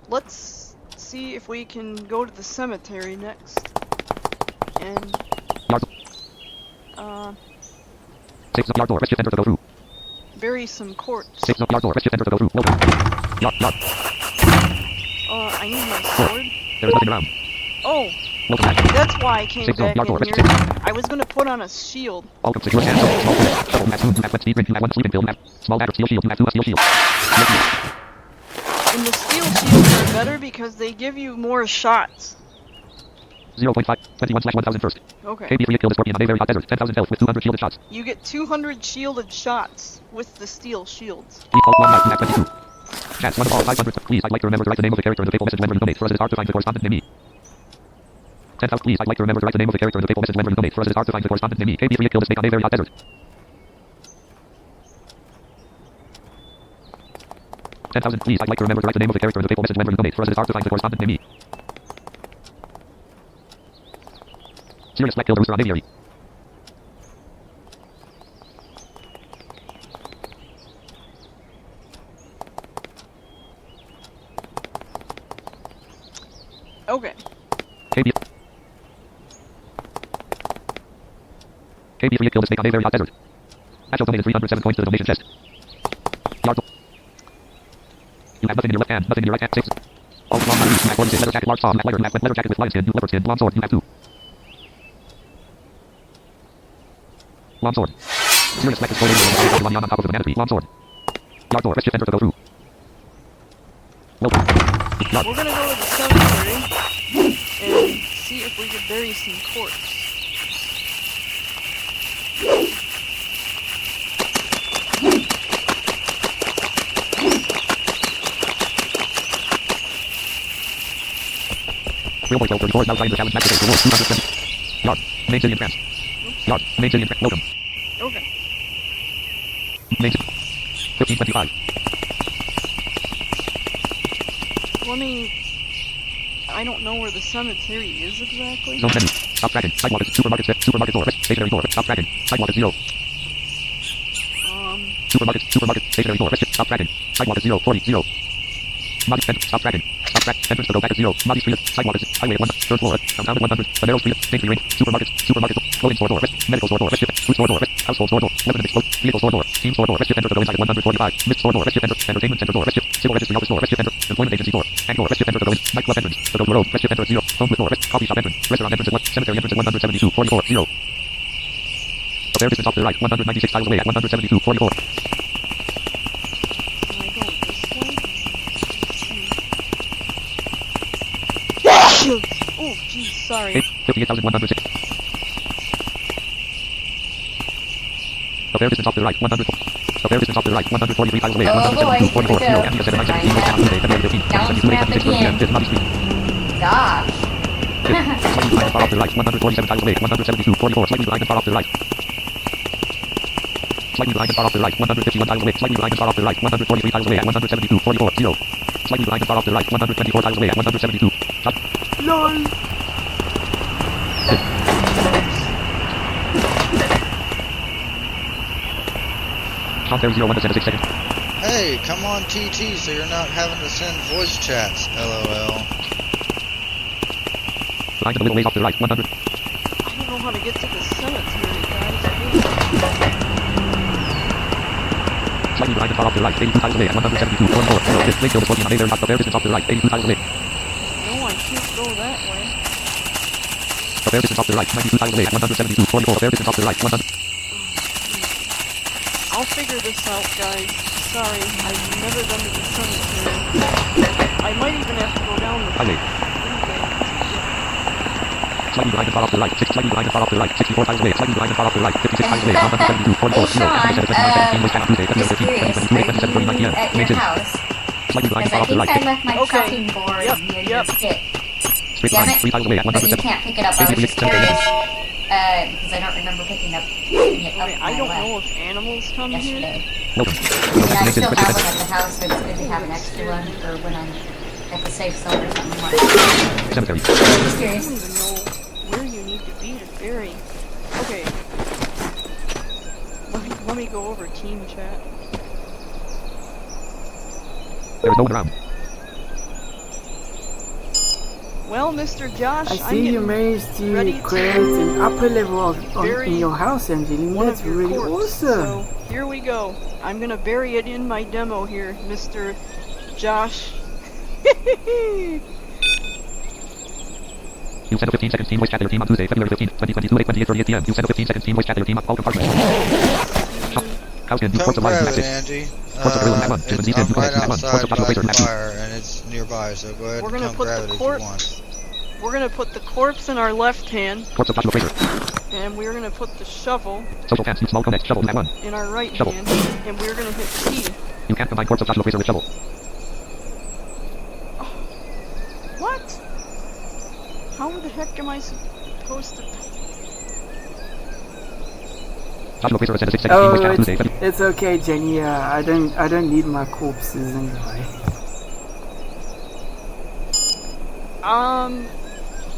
let's see if we can go to the cemetery next. And, Six of yard door, rescue enter to go through. bury some corpse. 6 of yard door, rescue enter to go through. Welcome. Yard. I need my sword. There is nothing around. Oh, Welcome back. that's why I came 6 of back yard door, in rescue. here. I was gonna put on a shield. All secure hands, small finish, double map, spoon, map, wet speed, drink, you have 1 sleeping pill, map, small battery, steel shield, you have 2 steel shield. And the steel shields are better because they give you more shots. 0.5, 21/1000 first. Okay. KB3 killed a scorpion on a very hot desert, 10,000 health with 200 shielded shots. You get 200 shielded shots with the steel shields. Default 1 life, you have 22. Chats 1 of all 500. Please, I'd like to remember to write the name of the character in the faithful message whenever you donate, for us it is hard to find the correspondent name. 10,000. Please, I'd like to remember to write the name of the character in the faithful message whenever you donate, for us it is hard to find the correspondent name. KB3 killed a snake on a very hot desert. 10,000. Please, I'd like to remember to write the name of the character in the faithful message whenever you donate, for us it is hard to find the correspondent name. Sirius Black killed a rooster on aviary. Okay. KB3 killed a snake on a very hot desert. Ashel donated 307 coins to the donation chest. Yard. You have nothing in your left hand, nothing in your right hand. 6. All long on loose, forty-six, leather jacket, large saw, leather jacket with lion skin, new leopard skin, long sword, you have 2. Long sword. Sirius Black is holding on top of the banana tree, long sword. Yard door, rescue enter to go through. Welcome. Not. We're gonna go to the cemetery and see if we can bury some corpse. Real Boy 34 is now trying to challenge Max War 220. Yard. Main city in France. Yard. Main city in France. Welcome. Okay. Main city. 1525. Let me... I don't know where the cemetery is exactly. Zone menu. Stop tracking. Sidewalk is supermarket set. Supermarket door. Stationary door. Stop tracking. Sidewalk is 0. Supermarket. Stationary door. Stop tracking. Sidewalk is 0. 40. 0. Muddy Street. Stop tracking. Stop track. Entrance to go back is 0. Muddy Street. Sidewalk is highway 1. Third floor. Downtown 100. Banero Street. Dainty Range. Supermarket. Clothing store door. Medical store door. Food store door. Household store door. Weapon and explosive. Vehicle store door. Team store door. Enter to go inside 145. Mist store door. Enter. Entertainment center door. Civil registry office door. Enter. Employment agency door. Bank door. Enter to go in. Nightclub entrance. To go to road. Enter 0. Phone booth door. Coffee shop entrance. Restaurant entrance at 1. Cemetery entrance at 172. 44. 0. There distance off the right. 196 tiles away at 172. 44. Can I go this way? Oh, geez, sorry. 58,106. There distance off the right. 100. There distance off the right. 143 tiles away at Oh boy, 172. 44. here we 0. go. Andy said Right 19. now. Tuesday, February 15. Down map again. Muddy Street. Gosh. Slightly behind and far off the right. 147 tiles away. 172. 44. Slightly behind and far off the right. Slightly behind and far off the right. 151 tiles away. Slightly behind and far off the right. 143 tiles away at 172. 44. 0. Slightly behind and far off the right. 124 tiles away at 172. Shot. LOL. Shot there 0 1 to 6 seconds. Hey, come on TT so you're not having to send voice chats, LOL. Behind a little ways off the right. 100. I don't know how to get to the cemetery, guys. Slightly behind and far off the right. 82 tiles away at 172. 44. 0. This place is 14 on there. Not there. Distance off the right. 82 tiles away. No, I can't go that way. There distance off the right. 92 tiles away at 172. 44. There distance off the right. 100. I'll figure this out, guys. Sorry, I've never been to the cemetery. I might even have to go down the Highway. Slightly behind and far off the right. Slightly behind and far off the right. 64 tiles away. Slightly behind and far off the right. 56 tiles away. 172. 44. 0. Just curious, are you at your house? Slightly behind Because and far I off the right. think I left my Okay. chopping board Yep, near yep. your stick. Straight Damn line. it. 3 tiles away at But you 107. can't pick it up. I was just curious. Because I don't remember picking it up Okay, when I don't know left if animals come here. yesterday. Welcome. And I still have one at the house, so it's good to have an extra one for when I'm at the safe zone or something like that. Cemetery. Just I curious. don't even know where you need to be to bury. Okay. Let me go over team chat. There is no one around. Well, Mr. Josh, I I'm see you getting managed ready to to create an upper level bury in your house engine. one That's of your really corpse. awesome. So here we go. I'm gonna bury it in my demo here, Mr. Josh. You sent a 15 seconds team voice chat to your team on Tuesday, February 15, 2022, 8:28 p.m. You sent a 15 seconds team voice chat to your team on all compartments. House in Come Ports of Lions grab it, Maxis. Angie. Ports of Gorilla Nat 1. I'm Children's East End, right Nat 1. Ports outside of Joshua by Fraser the Maxis. fire, and it's nearby, so go ahead We're and gonna come put grab the it if you corpse- want. We're gonna put the corpse in our left hand, Ports of Joshua Fraser. and we're gonna put the shovel Social pants, small connect, shovel, Nat 1. in our right Shovel. hand, and we're gonna hit T. You can't combine Ports of Joshua Fraser with shovel. What? How the heck am I supposed to... Joshua Fraser sent a 6 seconds team voice chat on Tuesday, February. It's okay, Jenny. I don't need my corpses anyway.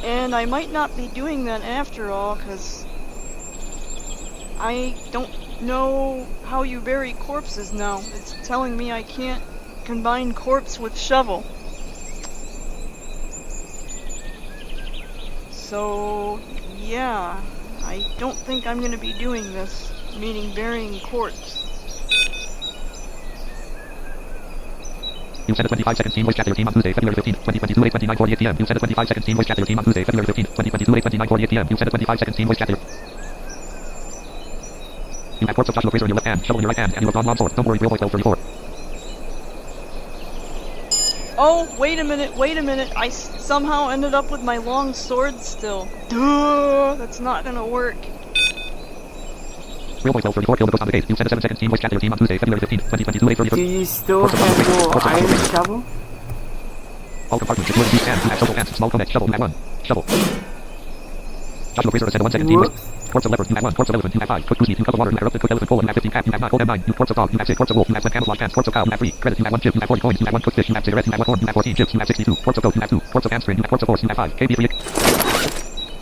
And I might not be doing that after all, because I don't know how you bury corpses now. It's telling me I can't combine corpse with shovel. So, yeah, I don't think I'm going to be doing this, meaning burying corpse. You sent a 25 seconds team voice chat to your team on Tuesday, February 15, 2022, 8:29:48 p.m. You sent a 25 seconds team voice chat to your team on Tuesday, February 15, 2022, 8:29:48 p.m. You sent a 25 seconds team voice chat to your... You have Corpse of Joshua Fraser in your left hand, shovel in your right hand, and you have gone long sword. Don't worry, real voice 34. Oh, wait a minute. I somehow ended up with my long sword still. Duh, that's not gonna work. Real voice well 34 killed the ghost on the gate. You sent a 7-second team voice chat to your team on Tuesday, February 15, 2022, 8:30. Do you still have your iron shovel? All compartments, including deep cans, have shovel cans, small connect, shovel, you have 1. Shovel. Joshua Fraser sent a 1-second team voice. Corpse of leopard, you have 1. Corpse of elephant, you have 5. Cook goose meat, you cup of water, you have erupted cooked elephant colon, you have 15 cat, you have 9. Cold, you have 9. You corpse of dog, you have 6. Corpse of wolf, you have 7 camouflage pants. Corpse of cow, you have 3. Credit, you have 1 chip, you have 40 coins, you have 1 cooked fish, you have cigarettes, you have 1 corn, you have 14 chips, you have 62. Corpse of goat, you have 2. Corpse of hamstring, you have corpse of horse, you have 5. KB3.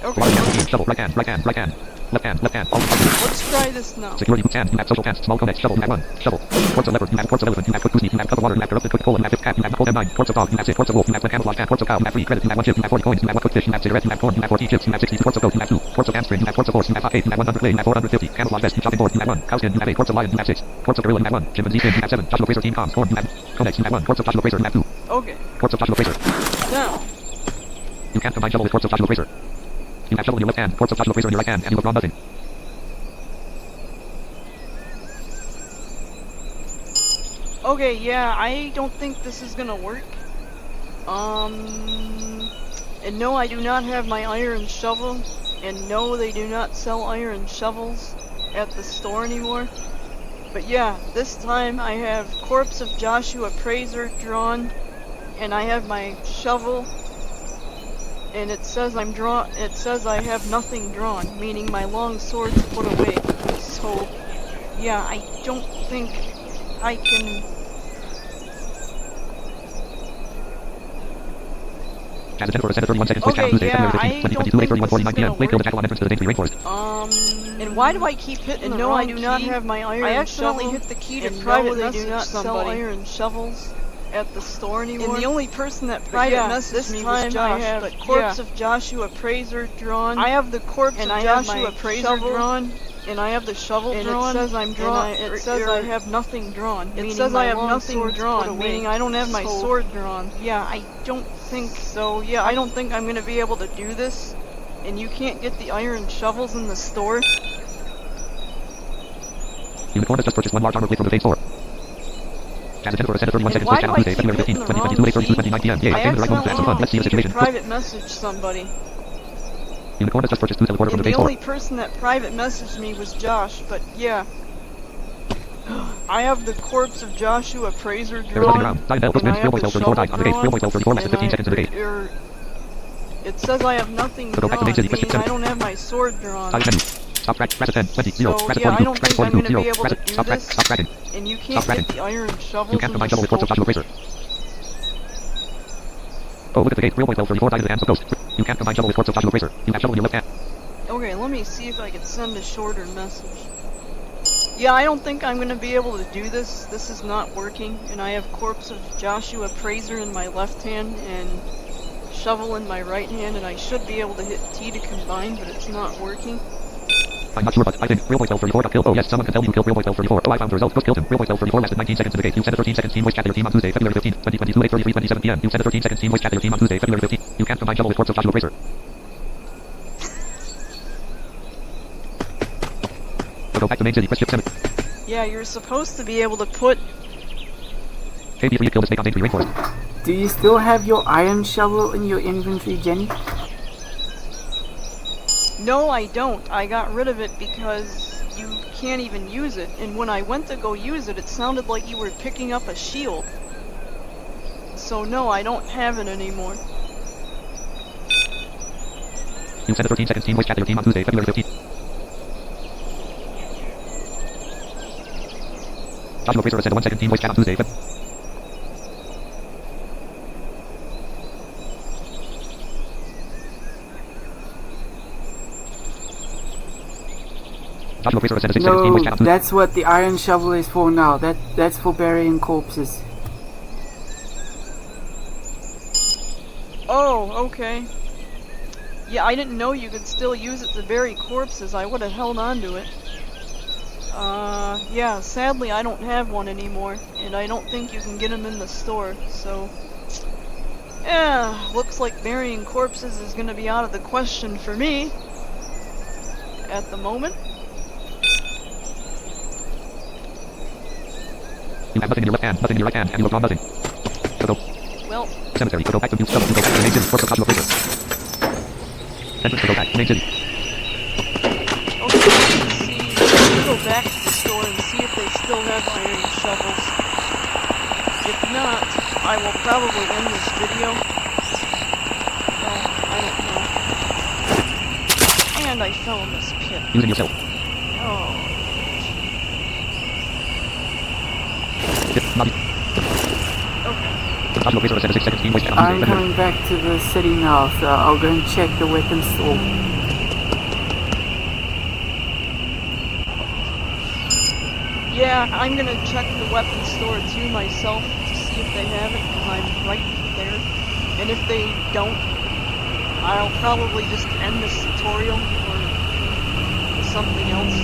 Okay, Water, you have 15. Shovel, right hand, right hand, right hand. Left hand, left hand. All compartments. let's try this now. Security boots, hands, you have social pants, small connect, shovel, you have 1. Shovel. Corpse of leopard, you have corpse of elephant, you have cooked goose meat, you have cup of water, you have erupted cooked colon, you have 5 cat, you have cold, you have 9. Corpse of dog, you have 6. Corpse of wolf, you have 7 camouflage pants. Corpse of cow, you have 3. Credit, you have 1 chip, you have 40 coins, you have 1 cooked fish, you have cigarettes, you have corn, you have 14 chips, you have 62. Corpse of goat, you have 2. Corpse of hamstring, you have corpse of horse, you have 8, you have 100 clay, you have 450. Camouflage vest, chopping board, you have 1. Cow skin, you have 8. Corpse of lion, you have 6. Corpse of gorilla, you have 1. Chimpanzee skin, you have 7. Joshua Fraser team comms, corn, you have codex, you have 1. Corpse of Joshua Fraser, you have 2. Okay, Corpse of Joshua Fraser. now. You can't combine shovel with corpse of Joshua Fraser. You have shovel in your left hand, corpse of Joshua Fraser in your right hand, and you have drawn nothing. Okay, yeah, I don't think this is gonna work. And no, I do not have my iron shovel. And no, they do not sell iron shovels at the store anymore. But yeah, this time I have Corpse of Joshua Fraser drawn. And I have my shovel. And it says it says I have nothing drawn, meaning my long sword's put away. So, yeah, I don't think I can... As a 10 for a set of 31 seconds, voice Okay, channel Tuesday, yeah, February 15, I don't 2022, think 8:31 this is p.m. gonna Wait till the work. jackal on entrance to the Daintree Rainforest. And why do I keep hitting and the no, wrong I do not key? have my iron I accidentally shovel, hit the key to and private no, they message do not sell somebody. iron shovels at the store anymore. And the only person that But private yeah, messaged this me time was Josh, I have but Corpse yeah. of Joshua Fraser drawn. I have the corpse and of I have Joshua my Fraser shovel drawn, and I have the shovel and drawn. it says I'm and drawn. it says I have nothing drawn. It meaning says my I have long nothing sword's drawn, put away. meaning I don't have my So, sword drawn. Yeah, I don't think so. Yeah, I don't think I'm gonna be able to do this. And you can't get the iron shovels in the store. Unicorn has just purchased 1 large armor plate from the Fade store. As a 10 for a set of 31 And seconds, why voice channel do I Tuesday, keep February 15, hitting the 2022, wrong 8:32, 29 p.m. Yay, I I came to the right moment to have some fun. Let's see the accidentally situation. private message somebody. Unicorn has just purchased 2 teleporter from And the the Fade store. only person that private messaged me was Josh, but yeah. I have the corpse of Joshua Fraser There is nothing drawn, around. Dial bell, and I wins, real have voice the well 34 died shovel on the gate. Real drawn, voice well 34 lasted and 15 seconds in the gate. It says I have nothing So go back to drawn, main city, meaning question I don't have my sword drawn. Dial menu. Stop track. Press it 10, 20, 0. So, Press it yeah, 42. I don't Press it think I'm 42, gonna 0. be able Press to it. do Stop track. this. Stop tracking. And you Stop can't tracking. get the iron You shovels can't in combine the shovel with corpse of store. Joshua Fraser. Oh, look at the gate. Real voice well 34 died in the hands of ghost. You can't combine shovel with corpse of Joshua Fraser. You have shovel in your left hand. Okay, let me see if I can send a shorter message. Yeah, I don't think I'm gonna be able to do this. This is not working, and I have corpse of Joshua Fraser in my left hand and shovel in my right hand, and I should be able to hit T to combine, but it's not working. I'm not sure, but I think real voice well 34 got killed. Oh yes, someone can tell me who killed real voice well 34. Oh, I found the result. Ghost killed him. Real voice well 34 lasted 19 seconds in the gate. You sent a 13 seconds team voice chat to your team on Tuesday, February 15, 2022, 8:33, 27 p.m. You sent a 13 seconds team voice chat to your team on Tuesday, February 15. You can't combine shovel with corpse of Joshua Fraser. So go back to main city. Press shift 7. Yeah, you're supposed to be able to put... KB3 killed a snake on Daintree Rainforest. Do you still have your iron shovel in your inventory, Jenny? No, I don't. I got rid of it because you can't even use it. And when I went to go use it, it sounded like you were picking up a shield. So no, I don't have it anymore. You sent a 13 seconds team voice chat to your team on Tuesday, February 15. Joshua Fraser sent a 1 second team voice chat on Tuesday, Joshua Fraser sent a 6 seconds team No, voice chat on Tuesday. that's what the iron shovel is for now. That's for burying corpses. Oh, okay. Yeah, I didn't know you could still use it to bury corpses. I would have held on to it. Yeah, sadly I don't have one anymore, and I don't think you can get them in the store, so... Yeah, looks like burying corpses is gonna be out of the question for me. At the moment. You have nothing in your left hand, nothing in your right hand, and you have drawn nothing. So go. Well, Cemetery. Go back to view stuff. Go back to main city. Corpse of Joshua Fraser. Entrance to go back. Main city. okay, let's see. Let's go back to the store and see if they still have iron shovels. If not, I will probably end this video. Well, I don't know. And I fell in this pit. Using yourself. Oh. Hit. Lobby. Okay. Joshua Fraser said 6 seconds. Team waste. I'm going back to the city now, so I'll go and check the weapons store. Yeah, I'm gonna check the weapons store too myself to see if they have it, because I'm right there. And if they don't, I'll probably just end this tutorial or something else.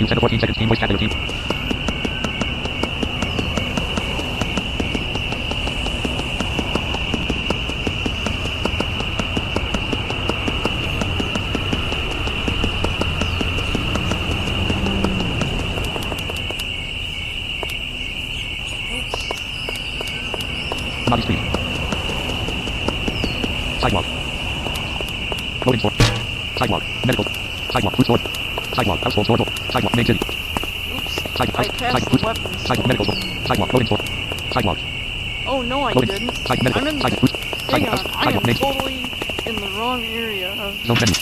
You said 14 seconds. Team waste. Team. Lobby street. Sidewalk. Loading store. Sidewalk. Medical. Sidewalk. Food store. Sidewalk. Household store. Sidewalk. Main city. Oops, Sidewalk. I passed the weapons Sidewalk. Medical store. Sidewalk. Loading store. Sidewalk. Oh no, I Loading. didn't. Sidewalk. Medical. I'm in Sidewalk. Food. Hang Sidewalk. on, I Sidewalk. am Main. totally in the wrong area of... Zone menu.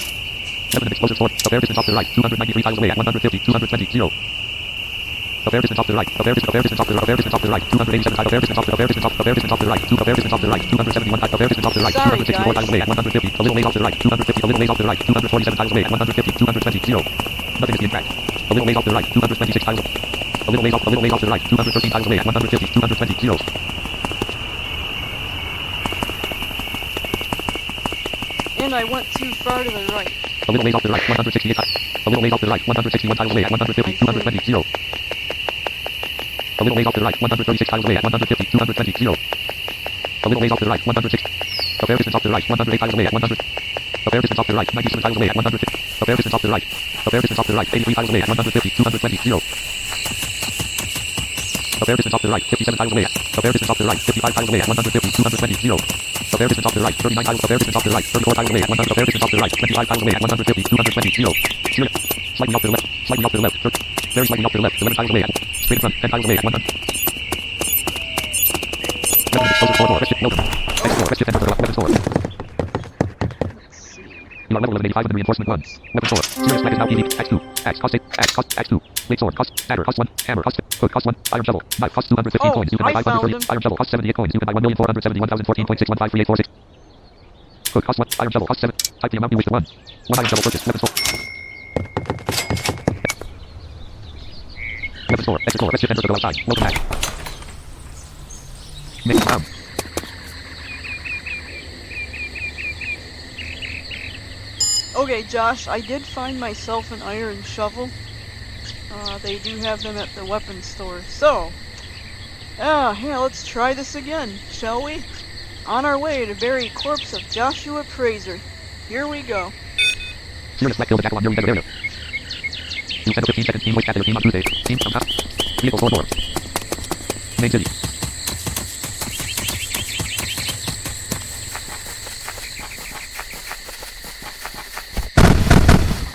Weapon and explosive store. A fair distance off to the right. 293 tiles away at 150. 220. 0. A fair distance off to the right. A fair distance off to the right. A fair distance off to the right. 287 tiles. A fair distance off to the right. A fair distance off to the right. A fair distance off to the right. 271 tiles. A fair distance off to the right. Sorry, 264 tiles away at 150. A little ways off to the right. 250. A little ways off to the right. 247 tiles away at 150. 220. 0. Nothing is being tracked. A little ways off to the right. 226 tiles. A little ways off to the right. 213 tiles away at 150. 220. 0. And I went too far to the right. A little ways off to the right. 168 tiles. A little ways off to the right. 161 tiles away at 150. 220. 0. A little ways off to the right. 136 tiles away at 150. 220. 0. A little ways off to the right. 106. A fair distance off to the right. 108 tiles away at 100. A fair distance off to the right. 97 tiles away at 150. A fair distance off to the right. A fair distance off to the right. 83 tiles away at 150. 220. 0. A fair distance off to the right. 57 tiles away at. A fair distance off to the right. 55 tiles away at 150. 220. 0. A fair distance off to the right. 39 tiles. A fair distance off to the right. 34 tiles away at 100. A fair distance off to the right. 25 tiles away at 150. 220. 0. Slightly off to the left. Slightly off to the left. Very slightly off to the left. 11 tiles away at. Straight in front. 10 tiles away at 100. Weapon explosive store. Rest ship. Welcome. Next floor. Rest ship. Enter the weapon store. Let's see. You are level 1185 with the reinforcement 1. Weapon store. Serious flag is now PV. Axe 2. Axe cost 8. Axe cost. Axe 2. Blade sword. Cost. Dagger. Cost 1. Hammer. Cost. Hook. Cost 1. Iron shovel. Knife. Cost 215 Oh, coins. You can buy I found 530. him. Iron shovel. Cost 78 coins. You can buy 1,471,014.6153846. Hook. Cost 1. Iron shovel. Cost 7. Type the amount you wish to 1. 1 iron shovel purchase. Weapon store. Weapon store. Exit door. Rest ship. Enter to go outside. Welcome back. Mix round. Okay, Josh, I did find myself an iron shovel. They do have them at the weapons store. So, yeah, let's try this again, shall we? On our way to bury corpse of Joshua Fraser. Here we go. Serious flag killed the jackal on your desert area. You said 15 seconds. Team waste team on Tuesday. Team on top. Vehicle 4. Main city.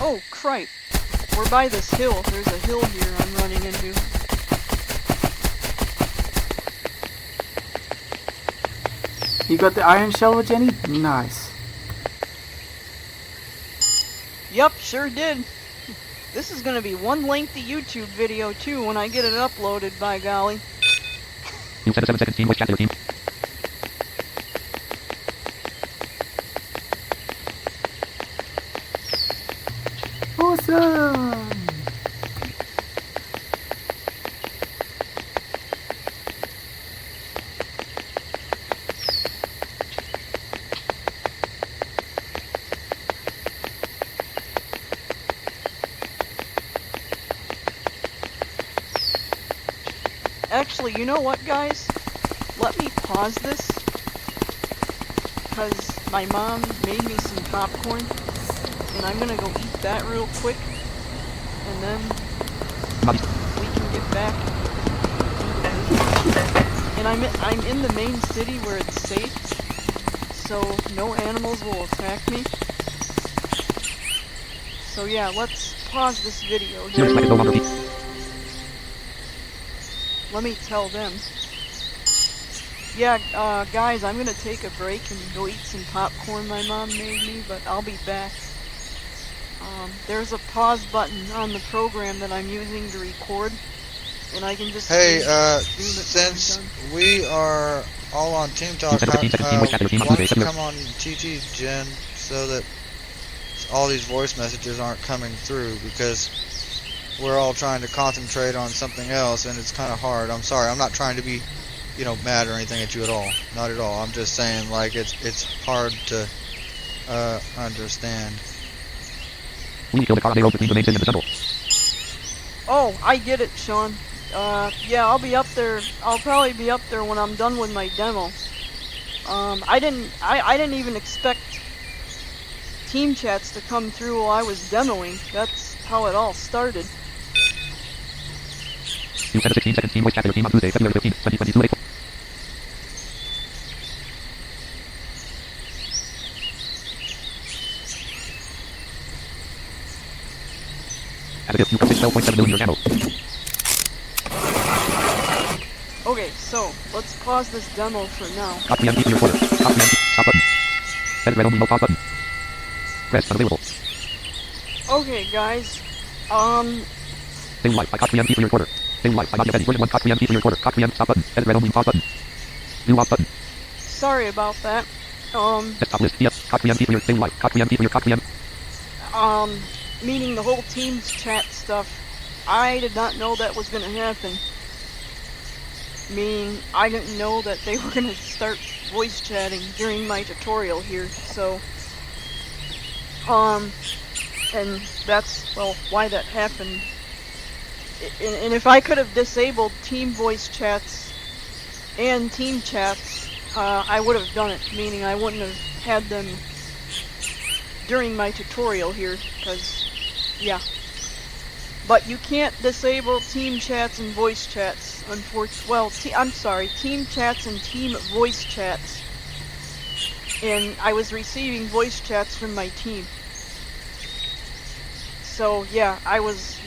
Oh, cripe. We're by this hill. There's a hill here I'm running into. You got the iron shovel, Jenny? Nice. Yep, sure did. This is gonna be one lengthy YouTube video too when I get it uploaded, by golly. You said 7 seconds. Team waste team. Awesome! Actually, you know what, guys? Let me pause this, because my mom made me some popcorn, and I'm gonna go eat that real quick, and then Lobby. we can get back. And and I'm in the main city where it's safe, so no animals will attack me. So yeah, let's pause this video. Serious life is no longer peak. Let me tell them. Yeah, guys, I'm gonna take a break and go eat some popcorn my mom made me, but I'll be back. There's a pause button on the program that I'm using to record, and I can just... Hey, zoom it when I'm since done. we are all on Team Talk, You said 15 seconds, team voice chat, your team on why don't Tuesday, you come on TT, Jen, so that all these voice messages aren't coming through, because we're all trying to concentrate on something else, and it's kind of hard. I'm sorry, I'm not trying to be, you know, mad or anything at you at all. Not at all. I'm just saying, like, it's hard to understand. We need to kill the car on the road between the main city and the jungle. Oh, I get it, Sean. Yeah, I'll be up there. I'll probably be up there when I'm done with my demo. I didn't even expect team chats to come through while I was demoing. That's how it all started. You sent a 16 seconds team voice chat to your team on Tuesday, February 15th, 2022 late. As it is, you purchased 12.7 million your channel. Okay, so let's pause this demo for now. Top preemptive for your recorder. Top preemptive. Stop button. Edit red only no pause button. Rest unavailable. Okay, guys. Same life. I got preemptive for your recorder. Same life. I got Yeti version 1 got preemptive for your recorder. Got preempt stop button. Edit red only pause button. New off button. Sorry about that. Desktop list. Yes. Got preemptive for your same life. Got preemptive for your got preempt. Meaning the whole Teams chat stuff. I did not know that was gonna happen. Meaning, I didn't know that they were gonna start voice chatting during my tutorial here, so... and that's, well, why that happened. And if I could have disabled team voice chats and team chats, I would have done it, meaning I wouldn't have had them during my tutorial here, because, yeah. But you can't disable team chats and voice chats, unfortunately. Well, I'm sorry, team chats and team voice chats. And I was receiving voice chats from my team. So, yeah, I was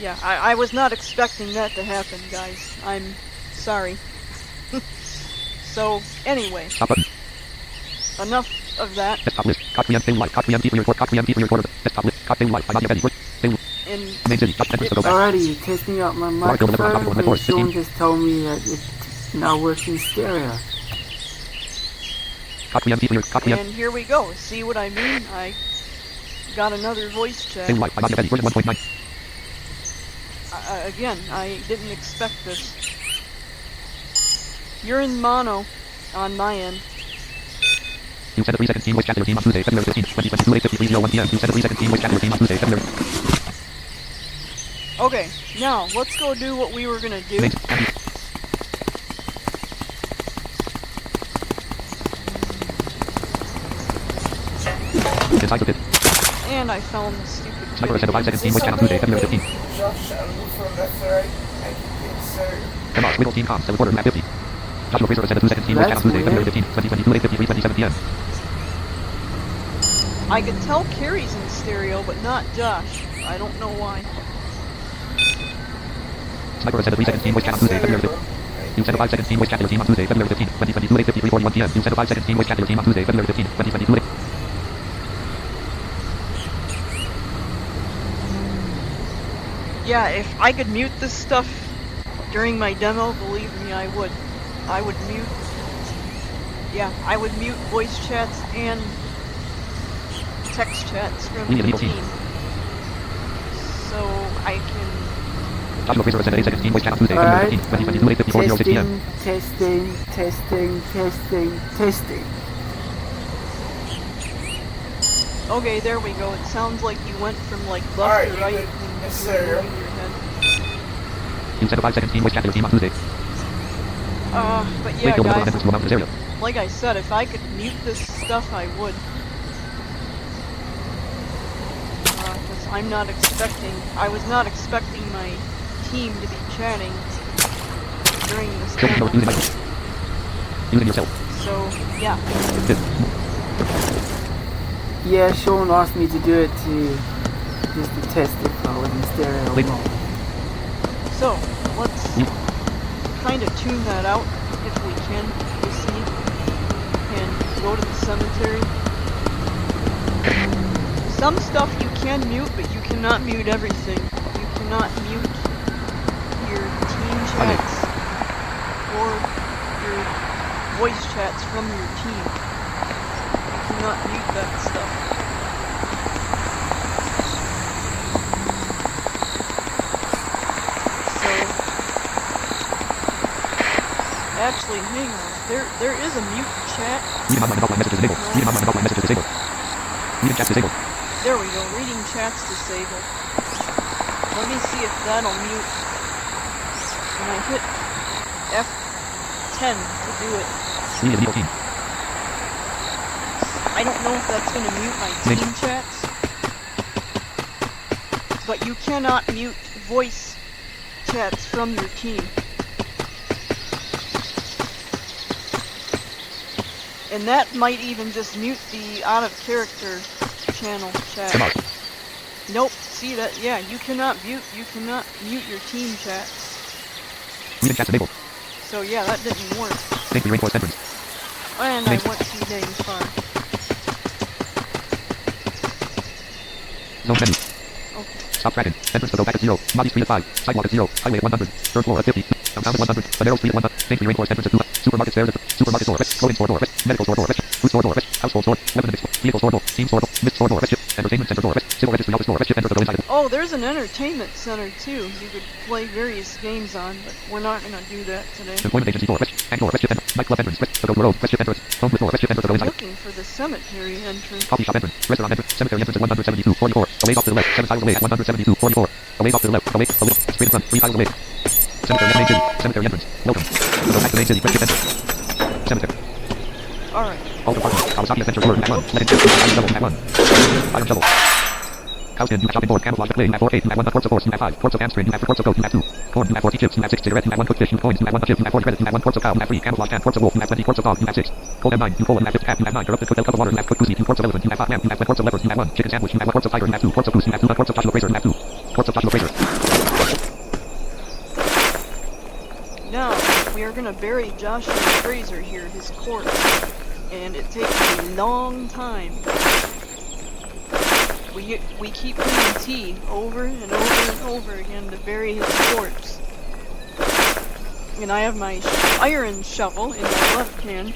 not expecting that to happen, guys. I'm sorry. So, anyway. Stop button. Enough of that. Desktop list. Got preempt same life. Got preemptive for your recorder. Got preemptive for your recorder. Desktop list. Got same life. I got Yeti version. Same And main city. Just enter to go back. Alrighty, testing out my microphone, and Sean just told me that it now works in stereo. Got preemptive for your got preempt. And here we go. See what I mean? I got another voice chat. Same life. I got Yeti version 1.9. Again, I didn't expect this. You're in mono on my end. You sent a 3 second team voice chat to your team on Tuesday, February 15th, 2022 late 53:01 p.m. You sent a 3 second team voice chat to your team on Tuesday, February. Okay, now let's go do what we were gonna do. Main Inside the pit. And I fell in the stupid Sniper pit sent a 5 again. second team voice chat on Tuesday, February 15th. Come on, Squiggle team comms, teleporter map 50. Joshua Fraser sent a 2 second team voice chat on Tuesday, February 15th, 2022 late 53:27 p.m. I could tell Carrie's in stereo, but not Josh. I don't know why. Sniper sent a 3 second team voice chat on Tuesday, February 15th. You sent a 5 second team voice chat to your team on Tuesday, February 15th, 2022 late 53:41 p.m. You sent a 5 second team voice chat to your team on Tuesday, February 15th, 2022 late. Yeah, if I could mute this stuff during my demo, believe me, I would. I would mute. Yeah, I would mute voice chats and text chats from the team. So I can. Joshua Fraser sent a 8 second team voice chat on Tuesday, February 15th, 2022 late 54:06 p.m. Testing. Okay, there we go. It sounds like you went from like left to right when you were moving your head. You sent a 5 second team voice chat to your team on Tuesday. But yeah, Wait, guys, entrance to a mountainous area. like I said, if I could mute this stuff, I would. Because I was not expecting my team to be chatting during this Kill demo. using microphone. Use it yourself. So, yeah. Tip. Yeah, Sean asked me to do it to just to test if I was in stereo or Wait. not. So, let's kind of tune that out if we can, you see, and go to the cemetery. Some stuff you can mute, but you cannot mute everything. You cannot mute your team chats or your voice chats from your team. You cannot mute that stuff. So, actually, hang on. There is a mute chat. Reading online and offline messages disabled. Reading online and offline messages disabled. Reading chats disabled. There we go. Reading chats disabled. Let me see if that'll mute. When I hit F10 to do it. Reading is Neo team. I don't know if that's going to mute my team chats. But you cannot mute voice chats from your team. And that might even just mute the out of character channel chat. Smart. Nope. See that? Yeah, you cannot mute your team chats. Reading chats enabled. So yeah, that didn't work. Safely reinforced entrance. And I went too dang far. Zone menu. Okay. Stop tracking. Entrance to go back at 0. Modi Street at 5. Sidewalk at 0. Highway at 100. Third floor at 50. Downtown at 100. Panero Street at 100. Safely reinforced entrance at 2. Supermarket stairs at supermarket store. Clothing store door. Medical store door. Food store door. Household store. Weapon and vehicle store door. Team store door. Mist store door. Entertainment center door. Civil registry office door. Enter to go inside. Oh, there's an entertainment center too. You could play various games on, but we're not gonna do that today. Employment agency door. Bank door. Enter. Nightclub entrance. To go to road. Entrance. Home store. Enter to go inside. Looking for the cemetery entrance. Coffee shop entrance. Restaurant entrance. Cemetery entrance at 172. 44. Away off to the left. 7 tiles away at 172. 44. Away off to the left. Away. Straight in front. 3 tiles away. Cemetery main city. Cemetery entrance. Welcome. To go back to main city. Entrance. Cemetery. Alright. All departments. Kawasaki Adventure Tour. Map 1. Let it go. Iron shovel. Map 1. Iron shovel. House in. Shopping board. Camouflage display. Map 4. 8. Map 1. Corpse of horse. Map 5. Corpse of hamstring. Map 4. Corpse of goat. Map 2. Corn. Map 4. Chips. Map 6. Cigarette. Map 1. Cooked fish. Coins. Map 1. Chips. Map 4. Credit. Map 1. Corpse of cow. Map 3. Camouflage can. Corpse of wolf. Map 20. Corpse of dog. Map 6. Cold M9. Colon. Map 5. Cat. Map 9. Corrupted cooked cup of water. Map cooked goosey. 2. Corpse of elephant. Map 5. Map 1. Corpse of leopard. Map 1. Chicken sandwich. Map 1. Corpse of tiger. Map 2. Corpse of goose. Map 2. Corpse of Joshua Fraser. Map 2. Corpse of Joshua Fraser. Now, we are gonna bury Joshua Fraser here, his corpse. And it takes a long time. We keep hitting T over and over and over again to bury his corpse. And I have my iron shovel in my left hand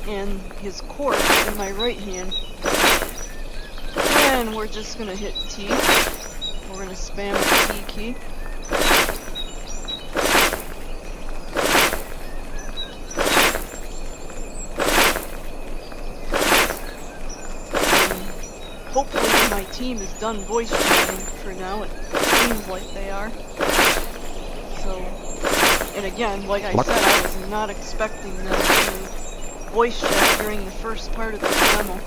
and his corpse in my right hand. And we're just gonna hit T. We're gonna spam the T key. Hopefully my team is done voice chatting for now. It seems like they are. So, and again, like I said, I was not expecting them to voice chat during the first part of this demo.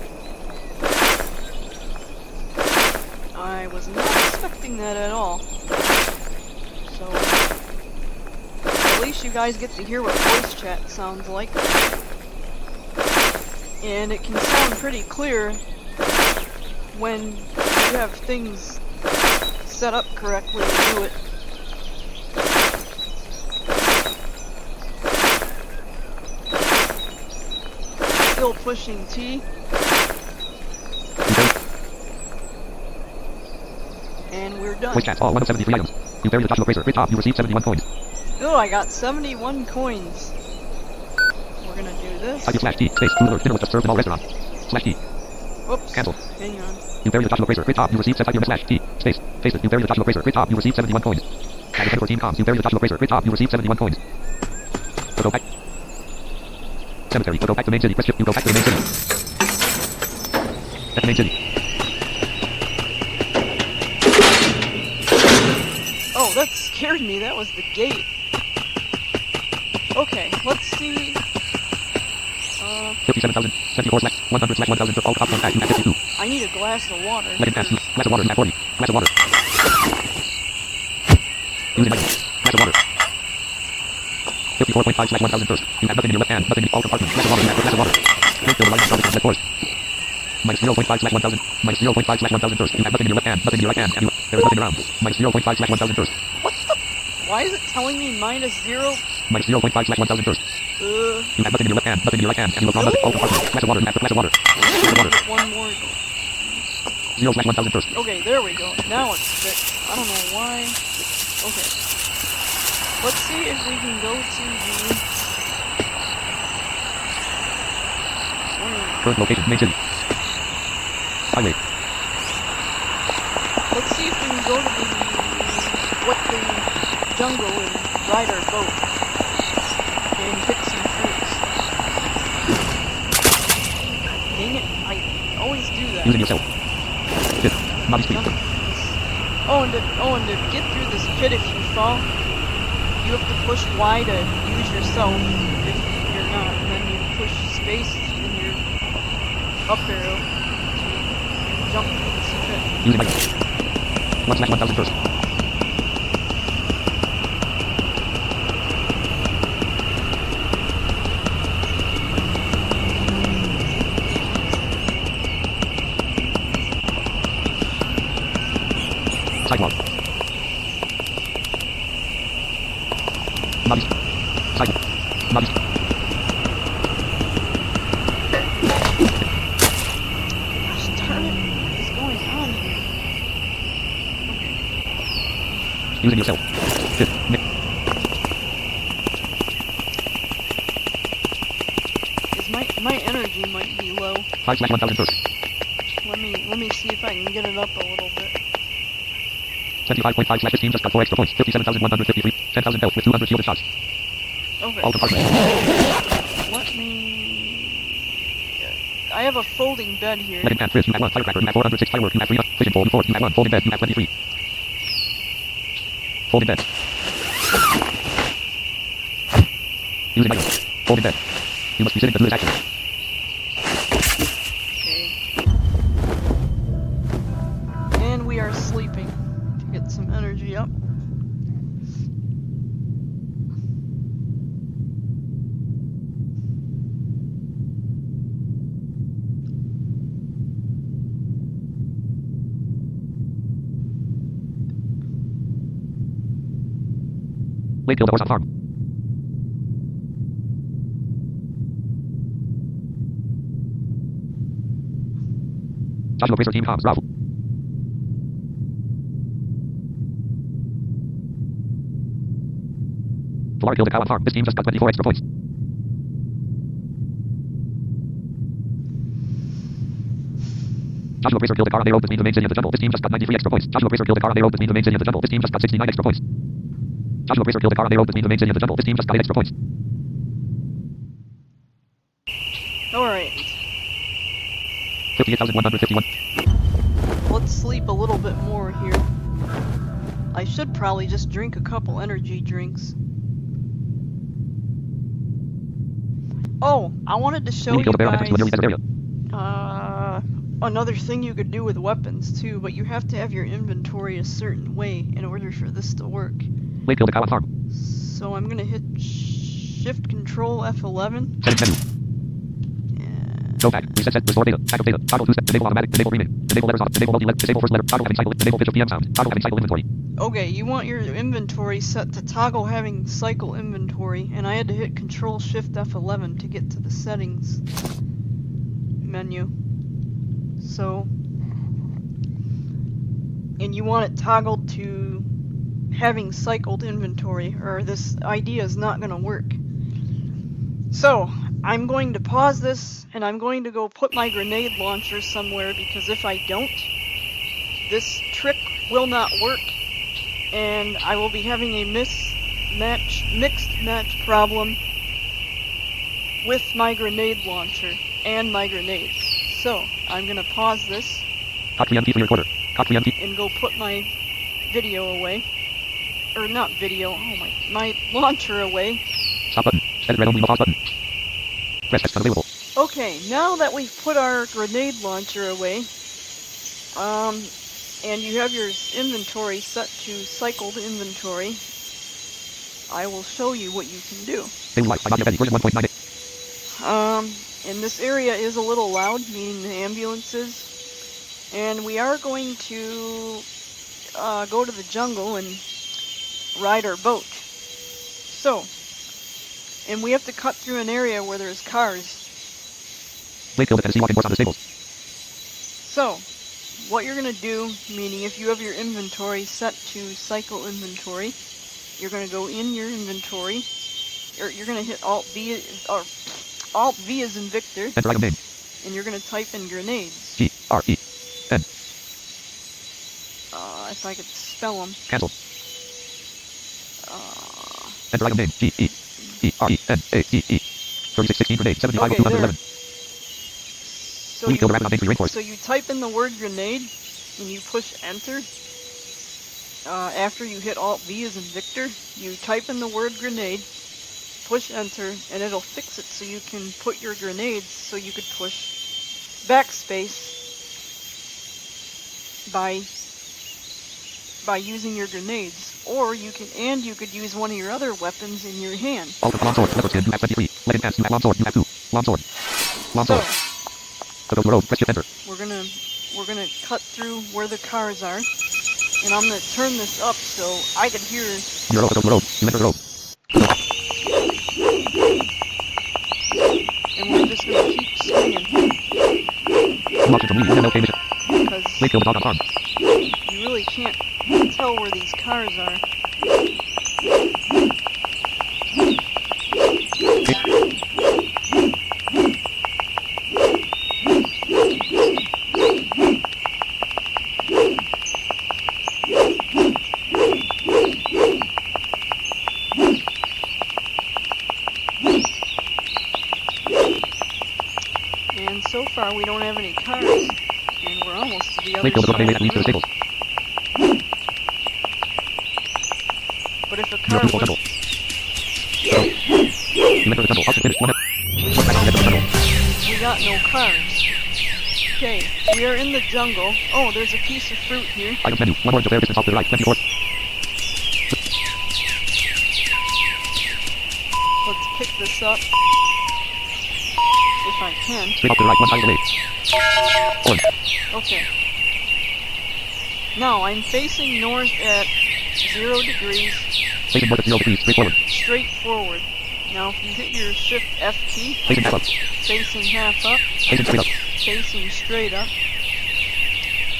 I was not expecting that at all. So, at least you guys get to hear what voice chat sounds like. And it can sound pretty clear when you have things set up correctly to do it. Still pushing T. And we're done. Voice chats. All 1 of 73 items. You buried the Joshua Fraser. Great job. You received 71 coins. Oh, I got 71 coins. We're gonna do this. Type /T. Space. Food alert. Dinner was just served in all restaurant. /T. Whoops. Cancel. Hang on. You buried the Joshua Fraser. Great job. You received type your /T. Space. Paste it. You buried the Joshua Fraser. Great job. You received 71 coins. Add a for team comms. You buried the Joshua Fraser. Great job. You received 71 coins. So go back. Cemetery. So go back to main city. Press shift. You go back to the main city. At the main city. Oh, that scared me. That was the gate. Okay, let's see. 57,074/100/1000 for all top contacts. Map 52. I need a glass of water. Let it pass. Glass of water. Map 40. Glass of water. Using mic. Glass of water. 54.5/1000 first. You have nothing in your left hand. Nothing in all compartments. Less water. Less water. Lake fill the light of force. Minus 0.5/1000. Minus 0.5/1000 first. You have nothing in your left hand. Nothing in your right hand. And there is nothing around. Minus 0.5/1000 first. What the? Why is it telling me minus 0? Minus 0.5/1000 first. You have nothing in your left hand. Nothing in your right hand. And you will nothing. All compartments. Less water. Less water. Less water. One more. 0/1000 first. Okay, there we go. Now it's fixed. I don't know why. Okay. Let's see if we can go to the... Current location. Main city. Highway. Let's see if we can go to the jungle and ride our boat and pick some fruits. Dang it! I always do that. Using yourself. Fifth. Mobby Street. Oh, and to get through this pit, if you fall, you have to push Y to use yourself. If you're not, and then you push space in your up arrow to jump through this pit. Using my 1/1000 first. Sidewalk. Mobby. Sidewalk. Mobby. Gosh darn it, what is going on here? Using yourself. Fifth. Is my energy might be low. 5/1000 first. Let me see if I can get it up a little bit. 25.5/15 just got 4 extra points. 57,153. 10,000 health with 200 shielded shots. Okay. All compartments. Let me... I have a folding bed here. Wedding pan fridge. You have 1 firecracker. You have 406 firework. You have 3 fishing pole. 4. You have 1 folding bed. You have 23. Folding bed. Using item. Folding bed. You must be sitting to do this action. Okay. And we are sleeping to get some energy up. Lake Hill, the horse on farm. Joshua Fraser team comms. Bravo. Flora killed a cow on farm. This team just got 24 extra points. Joshua Fraser killed a car on the road. This means the main city of the jungle. This team just got 93 extra points. Joshua Fraser killed a car on the road. This means the main city of the jungle. This team just got 69 extra points. Joshua Fraser killed a car on the road. This means the main city of the jungle. This team just got 8 extra points. Alright. 58,151. Let's sleep a little bit more here. I should probably just drink a couple energy drinks. Oh, I wanted to show you guys another thing you could do with weapons too, but you have to have your inventory a certain way in order for this to work. Lake killed a cow on farm. So I'm gonna hit Shift Control F11. Settings menu. Go back. Reset set. Restore data. Backup data. Toggle 2 step. Enable automatic. Enable remake. Enable letters off. Enable multi. Disable first letter. Toggle having cycle. Enable pitch of PM sound. Toggle having cycle inventory. Okay, you want your inventory set to toggle having cycle inventory, and I had to hit Control Shift F11 to get to the settings menu. So, and you want it toggled to having cycled inventory, or this idea is not going to work. So, I'm going to pause this, and I'm going to go put my grenade launcher somewhere, because if I don't, this trick will not work, and I will be having a mixed match problem with my grenade launcher and my grenades. So, I'm going to pause this Hot preempty for your recorder. Hot preempty. and go put my video away. Or not video, oh my launcher away. Stop button. Edit red only pause button. Press X unavailable. Okay, now that we've put our grenade launcher away, and you have your inventory set to cycled inventory, I will show you what you can do. Daily life. I'm ready. Version 1.98. And this area is a little loud, meaning the ambulances. And we are going to go to the jungle and ride our boat. So, and we have to cut through an area where there's cars. Blake killed the Tennessee walking horse on the stables. So, what you're going to do, meaning if you have your inventory set to cycle inventory, you're going to go in your inventory, or you're going to hit Alt V, or Alt V as in Victor, Enter item name. and you're going to type in grenades. G-R-E-N. If I could spell them. Cancel. Enter item name. G-E-E-R-E-N-A-D-E. 3616 grenade. 75 Okay, 211. So We you, killed a rapid on reinforced. so you type in the word grenade, and you push enter. After you hit Alt V as in Victor, you type in the word grenade, push enter, and it'll fix it so you can put your grenades, so you could push backspace by using your grenades. Or you could use one of your other weapons in your hand. Alt long sword. Leopard skin. You have 23. Let it pass. You have long sword. You have 2. Long sword. Long So sword. Go to the road. Press shift enter. we're gonna cut through where the cars are, and I'm gonna turn this up so I can hear. On your road. Go to the road. You enter the road. And we're just gonna keep swinging New option from Lee. MLK mission. because Blake killed the dog on farm. you really can't tell where these cars are. And so far we don't have any cars, and we're almost to the other Blake killed the dog. They side made of that the lead to the river. stables. But if a You're car a jungle. was, You enter the jungle. Option finish. 1 hit. One back. Enter the jungle. we got no cars. Okay, we are in the jungle. Oh, there's a piece of fruit here. Items menu. 1 orange affair distance off to the right. 24. Let's pick this up. If I can. Straight off to the right. 1 tile away. Orange. Okay. Now I'm facing north at 0 degrees, Facing north at 0 degrees. Straight forward. straight forward. Now if you hit your shift F key, Facing half up. facing half up, Facing straight up. facing straight up,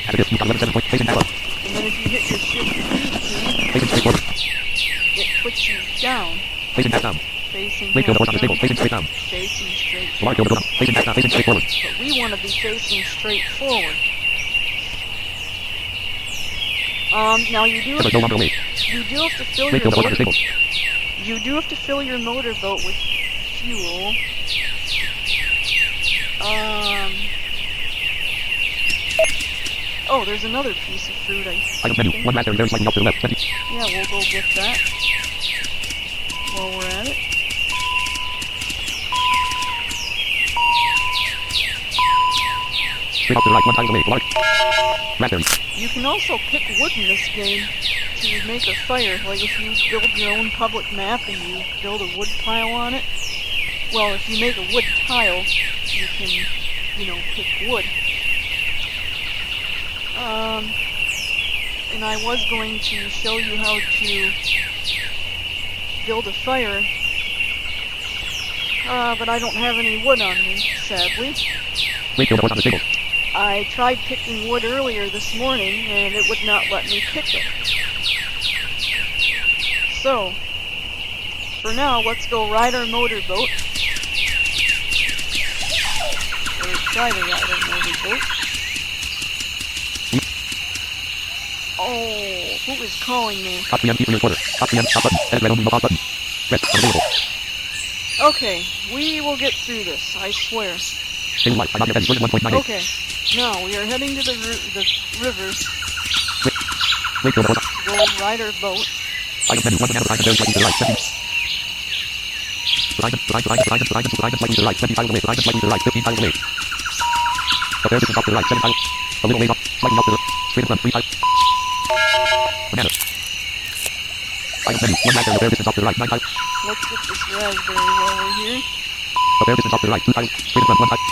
As it is. You got 11 7 points. Facing half up. and then if you hit your shift V key, Facing straight forward. it puts you down, Facing half down. facing Blake killed the horse on the half stable. down, Facing straight down. facing straight Lamar killed the dog. Facing half down. Facing straight forward. But we want to be facing straight forward. Now you do Shepard no longer away. have to fill Blake your killed the horse on the motor, stable. you do have to fill your motorboat with fuel. Oh, there's another piece of fruit. Items menu. 1 raspberry berry slightly off to the left. 20. Yeah, we'll go get that while we're at it. Straight off to the right. 1 tile away. Large. Raspberry. You can also pick wood in this game to make a fire. Like if you build your own public map and you build a wood pile on it. Well, if you make a wood tile, you can, pick wood. And I was going to show you how to build a fire. But I don't have any wood on me, sadly. Blake killed the horse on the stable. I tried picking wood earlier this morning, and it would not let me pick it. So, for now, let's go ride our motorboat. Or try to ride our motorboat. Oh, who is calling me? Top 3M key for your recorder. Top 3M stop button. Edit red only no pause button. Press unavailable. Okay, we will get through this, I swear. Daily life. I'm not ready. Version 1.98. Okay, now we are heading to the river. Blake killed the horse. Go ride our boat. Items menu. 1 banana slightly to the right. 20. Slightly to the right. 20 tiles away. Slightly to the right. 15 tiles away. Affair distance off to the right. 7 tiles. A little ways off. Slightly off to the straight in front. 3 tiles. Banana. Item menu. One raspberry. Bear distance off to the right. 9 tiles. Let's get this raspberry while we're here. A bear distance off to the right. 2 tiles. Straight in front. 1 tile.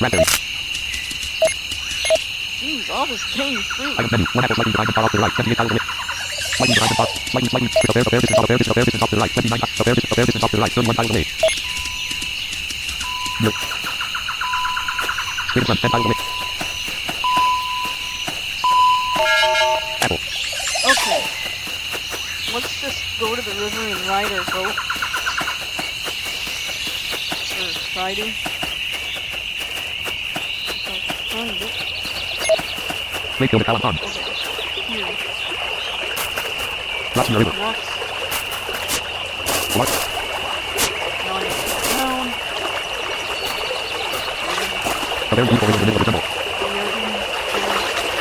Raspberry. Jeez, all this dang fruit. Item menu. One apple slightly behind the bar off to the right. 78 tiles away. Slightly behind the bar. Slightly. A bear distance off. A bear distance off to the right. 29 tiles. A bear distance off to the right. 31 tiles away. No. Straight in front. 10 tiles away. Apple. Okay. Let's just go to the river and ride our boat. Or try to. If I can find it. Wakefield to Talon Pond. Okay. Here. Rocks in the river. Rocks. Mark. Now I have to go down. A bear deep over in the middle of the jungle. We are in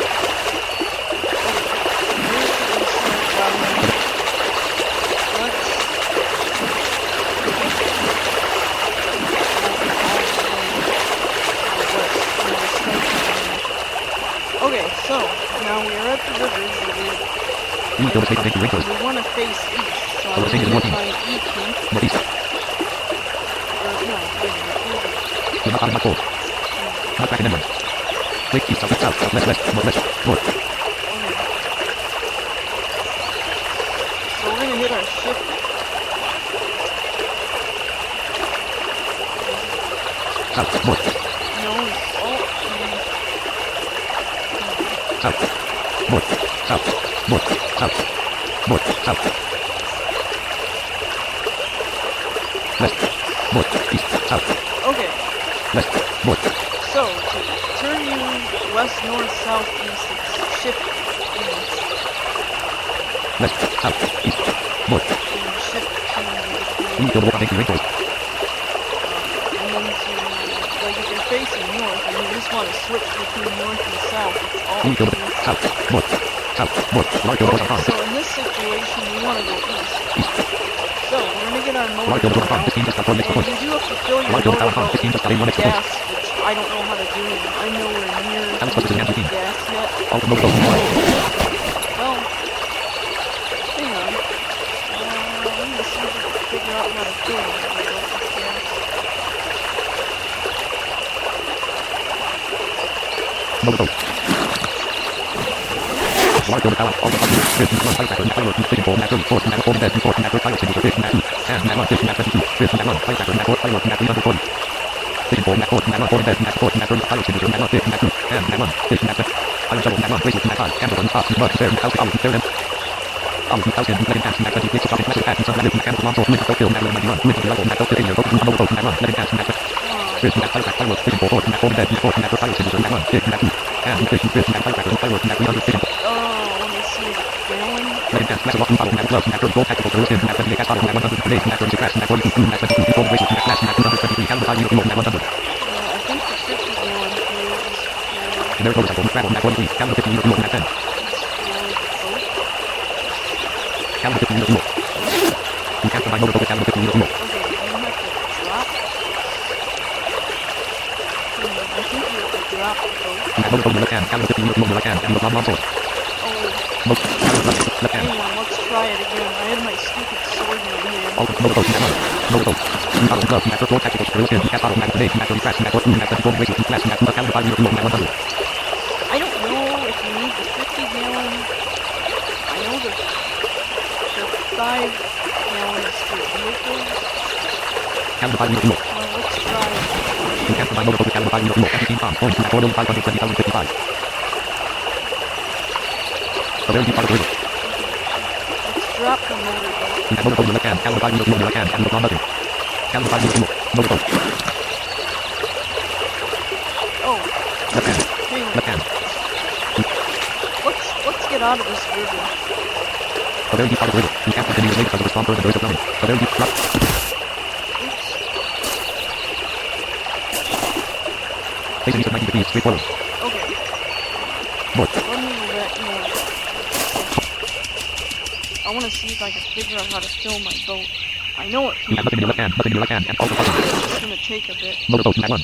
Okay, so now we are at the river where Wakefield to State of Rainforest. we want to face east. So Oh, I'm we're taking going to northeast. find east. Northeast. Or no, wait a minute. You're not out of my cold. Not back in Edmund. Wake east, south, south, south, west, west, northwest, north. Okay. So we're gonna hit our ship. South, north, No, oh, south, north, south, north, south, north, south. West, north, east, south, okay. west, north, So to turn you west, north, south, east, it's shift east. west, south, east, north. And shift to Wakefield to Walk Rainforest. and then to like if you're facing north and you just want to switch between north and south, it's all Wakefield to east. south, north, south, north. Largefield to Okay, Pond. so in this situation we want to go east. So we're gonna get our motor Largefield to Pond. out, 15 just before next and point. you do have to fill your Largefield to motor Pond. out 15 just before with next point. gas, which I don't know how to do, and I'm nowhere near Alice Clippers in using Amazon. gas yet. All the motor. Well, hang on. Let me see if I can figure out how to fill it with gas. Motor. Largefield to Talon. All the buttons. Fish, one, fire factor, fire, fishing pole, natural, force, natural, force, bed, force, natural, fire extinguisher, fish, nat 2, and nat 1, fish, nat 22, fish, nat 1, fire factor, nat 4, fire, nat 340. Fishing pole, nat 4, nat 1, force, bed, nat 4, natural, fire extinguisher, nat 1, fish, nat 2, and nat 1, fish, nat 7. Iron shovel, nat 1, bracelet, nat 5, camera button, spots, mud, fair, house, olive, fair, olive, house, and letting pass, nat 20, quick, stop, flash, pass, sun, mechanical, lawn, source, wind, fulfill, nat 91, wind, level, nat failure, boat, mobile boat, nat 1, letting pass, nat fish, nat fire, fireworks, fishing pole, force, nat 4, bed, nat 4, natural, fire extinguisher, nat 1, fish, nat 2, and fish, nat fire, fireworks, nat 300, fishing pole. Let me see the gallon. Letting pass, flash, walking bottle, nat 12, nat gold, tactical, terrorist, nat 78, gas bottle, nat 100, grenade, nat 36, crash, nat 42, nat 22, gold, bracelet, nat flash, nat 223, caliber 5, needle, nat 100. I think the 50 gallon here is for Generic motorcycle, travel, nat 43, caliber 50, needle, nat 10, the boat. caliber 50, needle, you can't combine motorcycle, caliber 50, needle, Okay, you have to drop. I think you have to drop the boat. nat motorcycle, left hand, caliber 50, needle, left hand, and the long sword. Oh, Most, caliber left hand. hang on, let's try it again. I have my stupid sword in my hand. All motorboat, nat 1, motorboat, bottle, glove, nat 4, tactical, terrorist, gas bottle, nat grenade, nat 30, crash, nat 4, nat 20, gold, bracelet, flash, nat 2, caliber 5, needle, nat 100. I don't know if you need the 50 gallon. I know the 5 gallon is for vehicles. Caliber 5, needle, Well, let's try it. you can't combine motorboat, caliber 5, needle, 15 pounds, points, nat 4, 520,055. A very deep part of the river. Let's drop the motorboat. Nat motorboat, left hand, caliber 5, needle, left hand, and the long button. Caliber 5, needle, motorboat, Oh, left hand, hang on. left hand. Let's get out of this river. A very deep part of the river. You can't continue to make because of the storm current, the noise of drumming. A very deep drop. Oops. Facing east of 90 degrees, straight forward. Okay. North. Let me go back north. I want to see if I can figure out how to fill my boat. I know it You can. have nothing in your left hand, and also button. It's gonna take a bit. Motorboat, nat 1.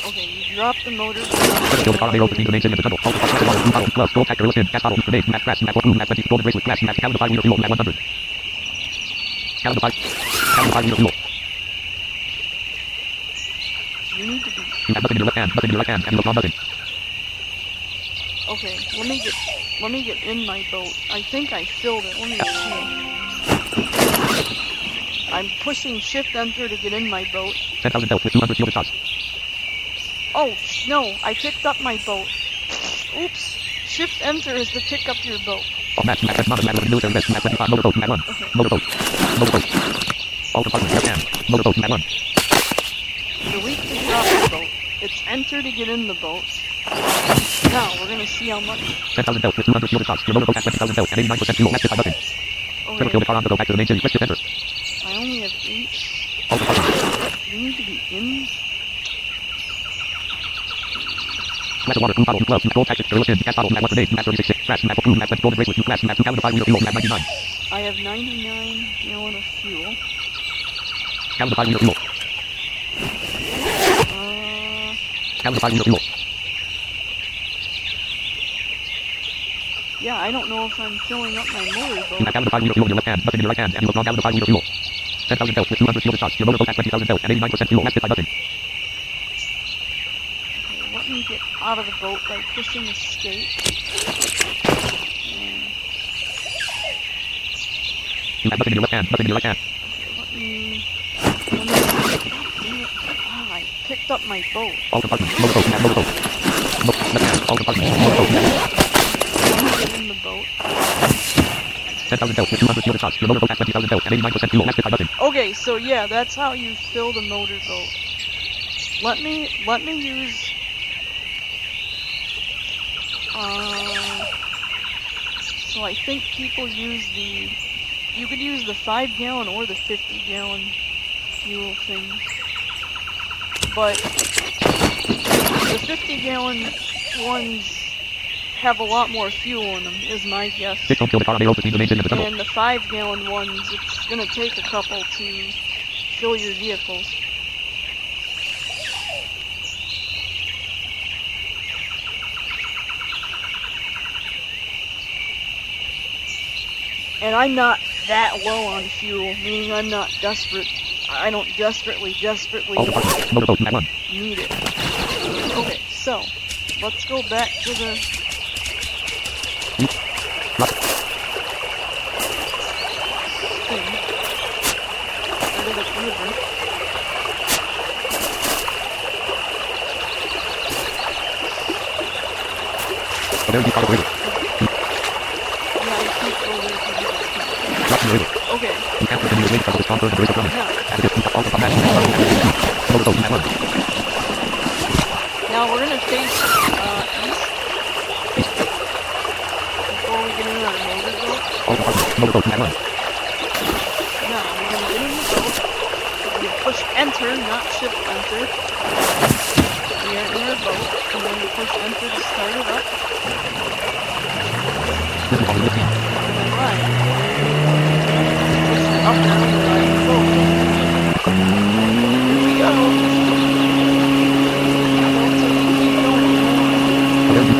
Okay, you drop the motor. Fill the car on the road between the main city and the tunnel. Also, plus water, blue bottles, gloves, gold tech, gorilla skin, gas bottle, grenades, map grass, map 4, blue, map 20, golden bracelet, glass, map, gallon of 5 liter fuel, map 100. Gallon of 5 liter fuel. You need to be. You have nothing in your left hand, nothing in your right hand, and you have nothing. Okay, let me get in my boat. I think I filled it. Let me see. I'm pushing shift enter to get in my boat. 10,000 health with 200 shielded shots. Oh, no, I picked up my boat. Oops. Shift enter is to pick up your boat. All match, map, map, map, military vest, map 25, motor boat, map 1. Okay. Motor boat. Motor boat. All compartments, left hand. Motor boat, map 1. Delete to drop the boat. It's enter to get in the boat. Now, we're gonna see how much. 10,000 health with 200 shielded shots. Your motor boat has 20,000 health and 89% fuel. Active by nothing. Never kill the car on the go back to the main city. Press shift enter. I only have 8. All compartments. You need to be in. Glass of water, blue bottle, gloves, gold tactics, gorilla skin, gas bottle, map 1 grenade, map 36, grass, map 4, blue, map 20, golden bracelet, glass, map 2 gallon of 5 liter fuel, map 99. I have 99 gallon of fuel. Gallon of 5 liter fuel. Gallon of 5 liter fuel. Yeah, I don't know if I'm filling up my motor You boat. have gallon of 5 liter fuel in your left hand, nothing in your right hand, and you have 1 gallon of 5 liter fuel. 10,000 health with 200 shielded shots. Your motor boat has 20,000 health and 89% fuel. Active by nothing. Okay, let me get out of the boat by pushing escape. And You have nothing in your left hand, nothing in your right hand. let me I picked up my boat. All compartments, motor boat, map, motor boat. Left hand, all compartments, motor boat, map. Let me get in the boat. 10,000 health with 200 shielded shots. Your motor boat has 20,000 health and 89% fuel. Active by nothing. Okay, so yeah, that's how you fill the motor boat. Let me use so I think people use you could use the 5 gallon or the 50 gallon fuel thing. But the 50 gallon ones have a lot more fuel in them, is my guess. Just don't kill the car on the road between the main city and the tunnel. And the 5 gallon ones, it's gonna take a couple to fill your vehicles. And I'm not that low on fuel, meaning I'm not desperate. I don't desperately All compartments, motor boat, map 1. need it. Okay, so let's go back to the thing. Or to the river. So there you follow the river. Yeah, I keep over to the river. Drop in the river. Okay, You can't continue waiting because of the strong current and the river coming. now, As it is, you have all compartments, motor boat, map 1. now we're gonna face east before we get in our motor boat. All compartments, motor boat, map 1. Now we're gonna get in the boat. We're gonna push enter, not shift enter. We are in our boat, and then we push enter to start it up. This is all the listening. And then ride. Push up down and ride the boat. Here we go. Keep going. So there you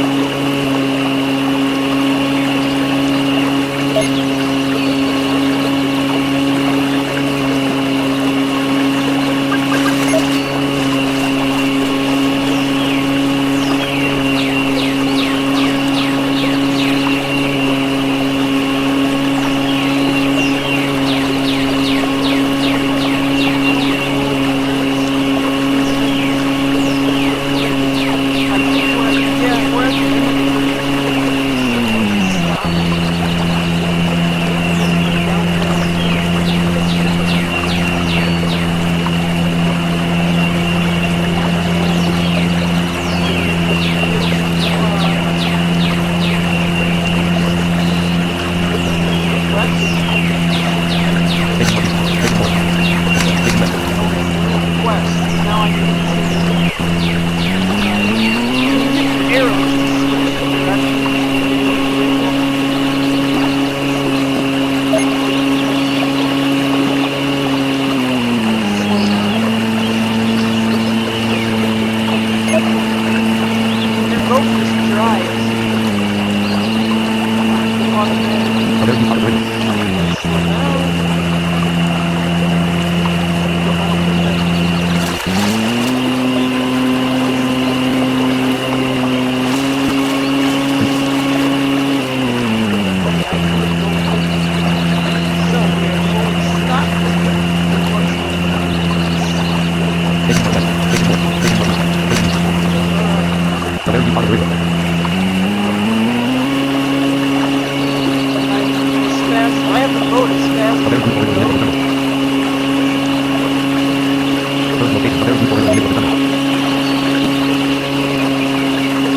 info in the middle of the tunnel.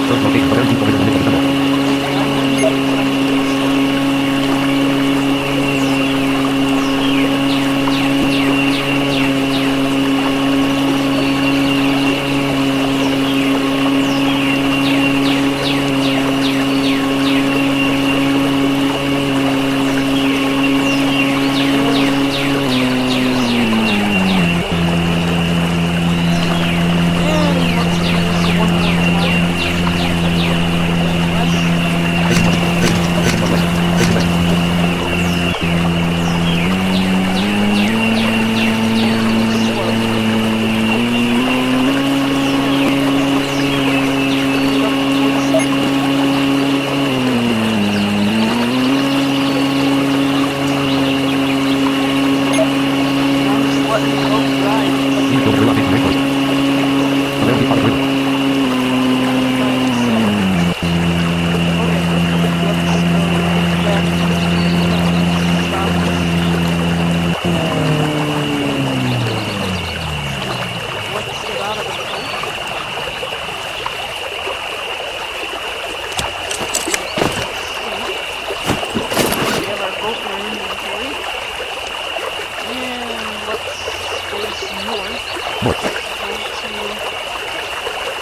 Search location for info in the middle of the tunnel.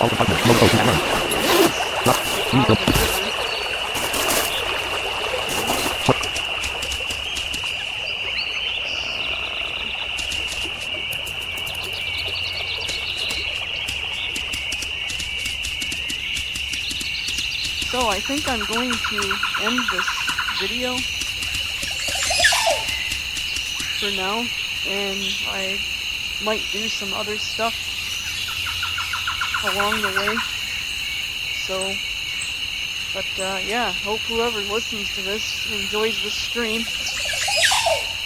All departments, no post, run. Stop. Need to. So I think I'm going to end this video for now, and I might do some other stuff along the way. So, but yeah, hope whoever listens to this enjoys the stream.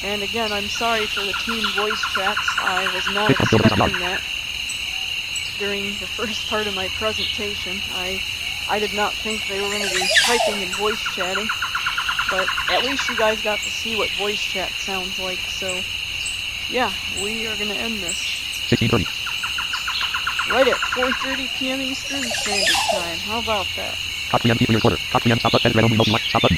And again, I'm sorry for the team voice chats. I was not expecting that during the first part of my presentation. I did not think they were going to be typing and voice chatting, but at least you guys got to see what voice chat sounds like. So, yeah, we are going to end this 16:30. right at 4:30 p.m. Eastern Standard Time. How about that? Hot preamp key for your quarter. Hot preamp stop button. Red only motion light. Stop button.